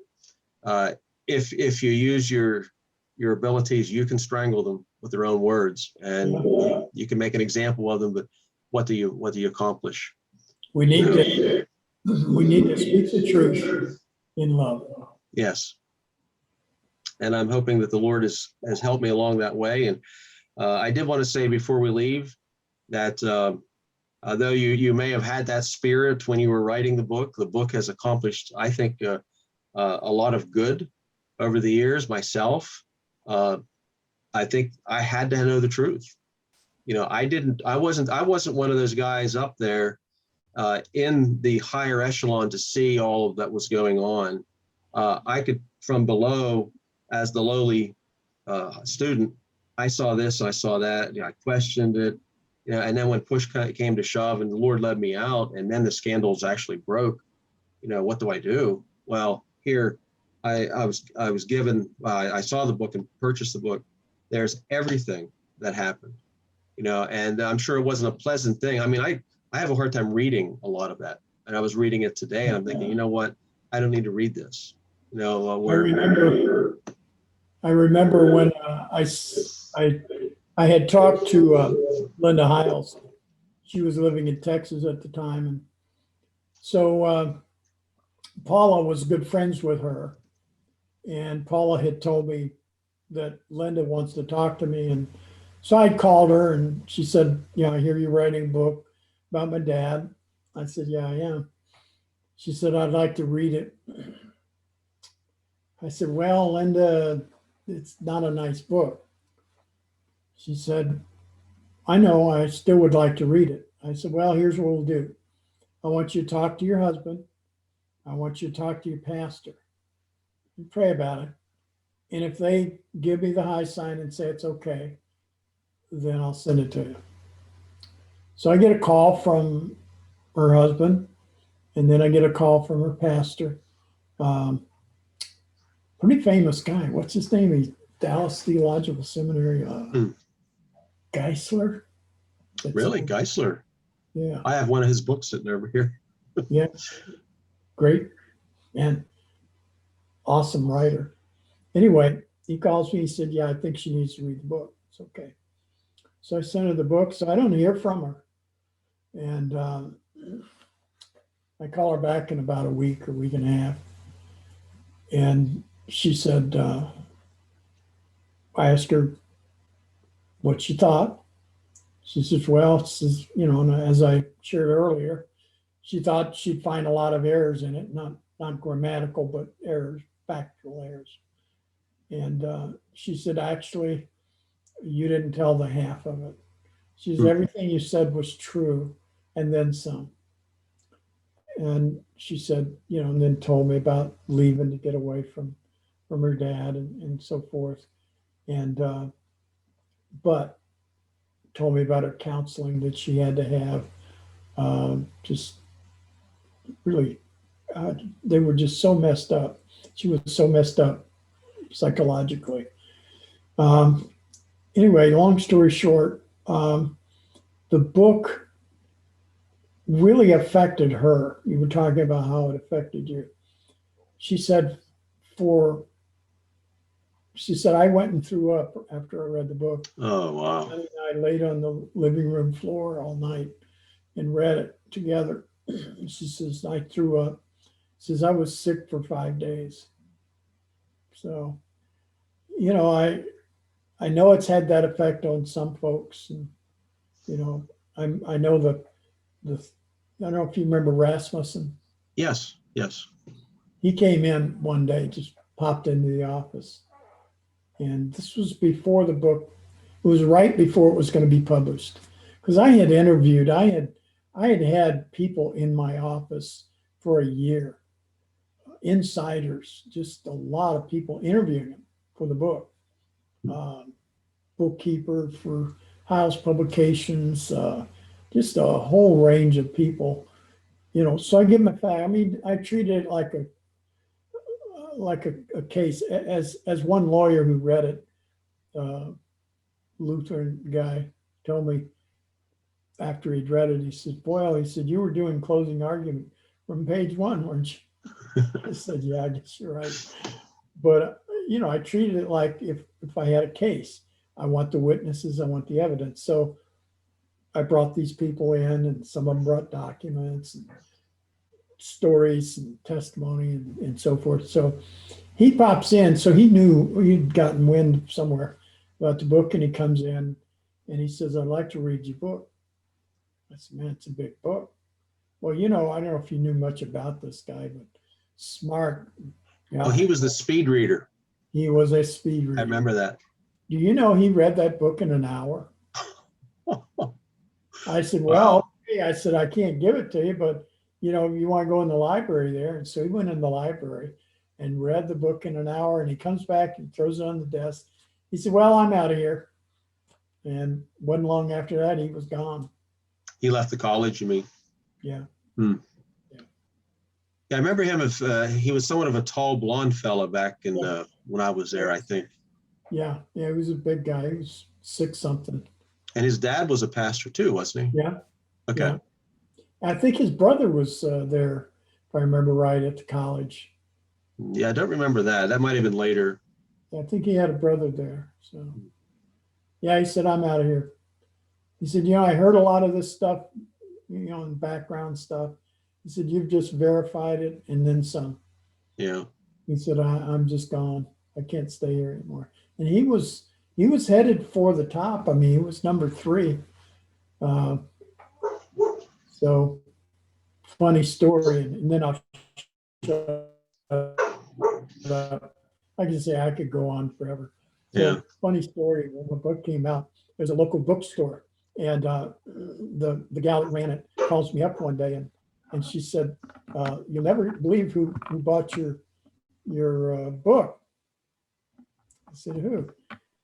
if you use your abilities, you can strangle them with their own words, and you can make an example of them. But what do you accomplish? We need to We need to speak the truth in love. Yes. And I'm hoping that the Lord has helped me along that way. And I did want to say before we leave that though you may have had that spirit when you were writing the book has accomplished, I think, a lot of good over the years. Myself, I think I had to know the truth. I wasn't one of those guys up there in the higher echelon to see all of that was going on. I could, from below, as the lowly student, I saw this, I saw that, I questioned it, and then when push came to shove and the Lord led me out, and then the scandals actually broke, what do I do? Well, here, I was given, I saw the book and purchased the book. There's everything that happened, and I'm sure it wasn't a pleasant thing. I mean, I have a hard time reading a lot of that, and I was reading it today, and I'm thinking, you know what? I don't need to read this. I remember when I had talked to Linda Hyles. She was living in Texas at the time, and so Paula was good friends with her, and Paula had told me that Linda wants to talk to me, and so I called her, and she said, I hear you're writing a book about my dad. I said, yeah, I am. She said, I'd like to read it. I said, well, Linda, it's not a nice book. She said, I know, I still would like to read it. I said, well, here's what we'll do. I want you to talk to your husband. I want you to talk to your pastor and pray about it. And if they give me the high sign and say it's okay, then I'll send it to you. So I get a call from her husband, and then I get a call from her pastor. Pretty famous guy. What's his name? He's Dallas Theological Seminary. Geisler. Really? Geisler? Yeah. I have one of his books sitting over here. Yeah. Great. Man. Awesome writer. Anyway, he calls me. He said, yeah, I think she needs to read the book. It's okay. So I sent her the book. So I don't hear from her. And I call her back in about a week and a half. And she said, I asked her what she thought. She says, well, and as I shared earlier, she thought she'd find a lot of errors in it, not grammatical, but errors, factual errors. And she said, actually, you didn't tell the half of it. She said, everything you said was true, and then some. And she said, and then told me about leaving to get away from her dad and so forth. And, but told me about her counseling that she had to have, just really, they were just so messed up. She was so messed up psychologically. Anyway, long story short, the book really affected her. You were talking about how it affected you. She said, I went and threw up after I read the book. Oh, wow. And I laid on the living room floor all night and read it together. She says, I threw up. She says, I was sick for 5 days. So, I know it's had that effect on some folks. And, I know I don't know if you remember Rasmussen. Yes. He came in one day, just popped into the office. And this was before the book, it was right before it was going to be published. Because I had interviewed, I had people in my office for a year, insiders, just a lot of people interviewing him for the book. Bookkeeper for Hyles Publications, just a whole range of people, so I give him a fact. I mean, I treated it like a case. As one lawyer who read it, Lutheran guy, told me after he'd read it, he said, Voyle, he said, you were doing closing argument from page 1, weren't you? I said, yeah, I guess you're right. But, I treated it like if I had a case, I want the witnesses, I want the evidence. So I brought these people in, and some of them brought documents. And stories and testimony and so forth. So he pops in. So he knew he'd gotten wind somewhere about the book, and he comes in and he says, "I'd like to read your book." I said, "Man, it's a big book." Well, I don't know if you knew much about this guy, but smart guy. Oh, he was the speed reader. He was a speed reader. I remember that. Do you know he read that book in an hour? I said, "Well, Wow. okay." I said, "I can't give it to you, but you want to go in the library there." And so he went in the library and read the book in an hour, and he comes back and throws it on the desk. He said, "Well, I'm out of here." And wasn't long after that, he was gone. He left the college, you mean? Yeah. Yeah, I remember him as he was somewhat of a tall, blonde fella back in when I was there, I think. Yeah, he was a big guy. He was 6-something. And his dad was a pastor too, wasn't he? Yeah. Okay. Yeah. I think his brother was there, if I remember right, at the college. Yeah, I don't remember that. That might have been later. I think he had a brother there. So, yeah, he said, "I'm out of here." He said, "I heard a lot of this stuff, and background stuff." He said, "You've just verified it and then some." Yeah. He said, I'm just gone. I can't stay here anymore." And he was headed for the top. I mean, he was number 3. So funny story. And then I'll shut up. I can say I could go on forever. So, Yeah. funny story. When the book came out, there's a local bookstore, and the gal that ran it calls me up one day, and she said, "You'll never believe who bought your book." I said, "Who?"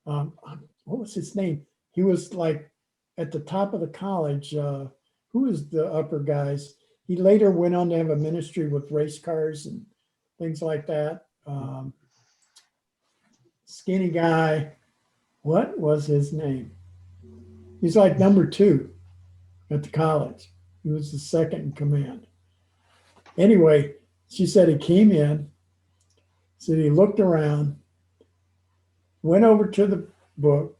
What was his name? He was like at the top of the college. Who is the upper guys? He later went on to have a ministry with race cars and things like that. Skinny guy. What was his name? He's like number 2 at the college. He was the second in command. Anyway, she said he came in, said he looked around, went over to the book,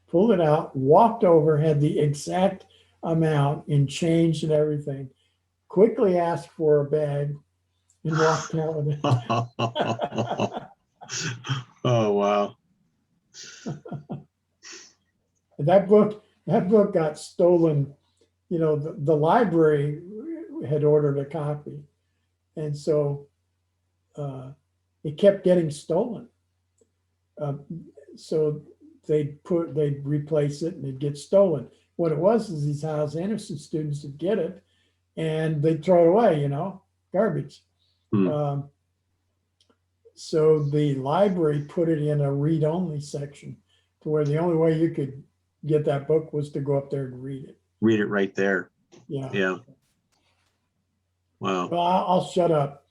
pulled it out, walked over, had the exact amount in change and everything, quickly asked for a bag, and walked out with it. Oh, wow. That book got stolen. The library had ordered a copy, and so it kept getting stolen. So they'd replace it and it'd get stolen. What it was is these Hyles-Anderson students would get it and they'd throw it away, garbage. So the library put it in a read-only section, to where the only way you could get that book was to go up there and read it. Read it right there. Yeah. Yeah. Wow. Well, I'll shut up.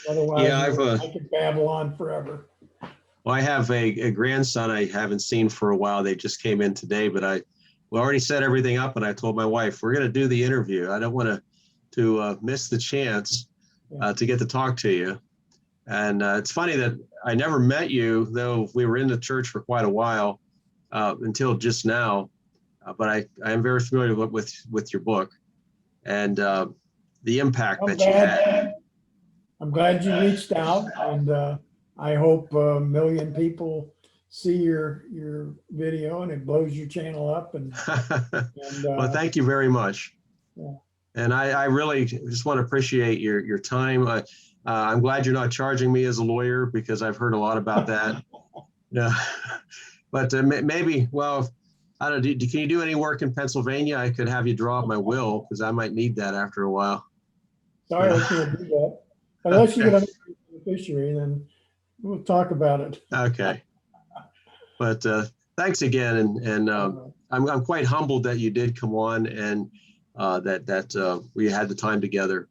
Otherwise, Yeah, I could babble on forever. Well, I have a grandson I haven't seen for a while. They just came in today, but we already set everything up, and I told my wife, we're going to do the interview. I don't want to miss the chance to get to talk to you. And it's funny that I never met you, though we were in the church for quite a while until just now. But I am very familiar with your book and the impact that you had. I'm glad you reached out, and I hope 1 million people see your video and it blows your channel up. And well, thank you very much. Yeah. And I really just want to appreciate your time. I'm glad you're not charging me as a lawyer, because I've heard a lot about that. Yeah, but maybe, well, I don't know. Can you do any work in Pennsylvania? I could have you draw up my will, because I might need that after a while. Sorry, I can't do that. Unless you're going to be a beneficiary, then we'll talk about it. Okay. But thanks again, and I'm quite humbled that you did come on, and that we had the time together.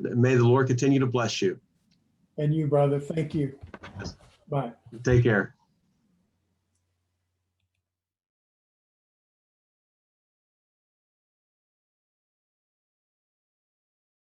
May the Lord continue to bless you. And you, brother. Thank you. Bye. Take care.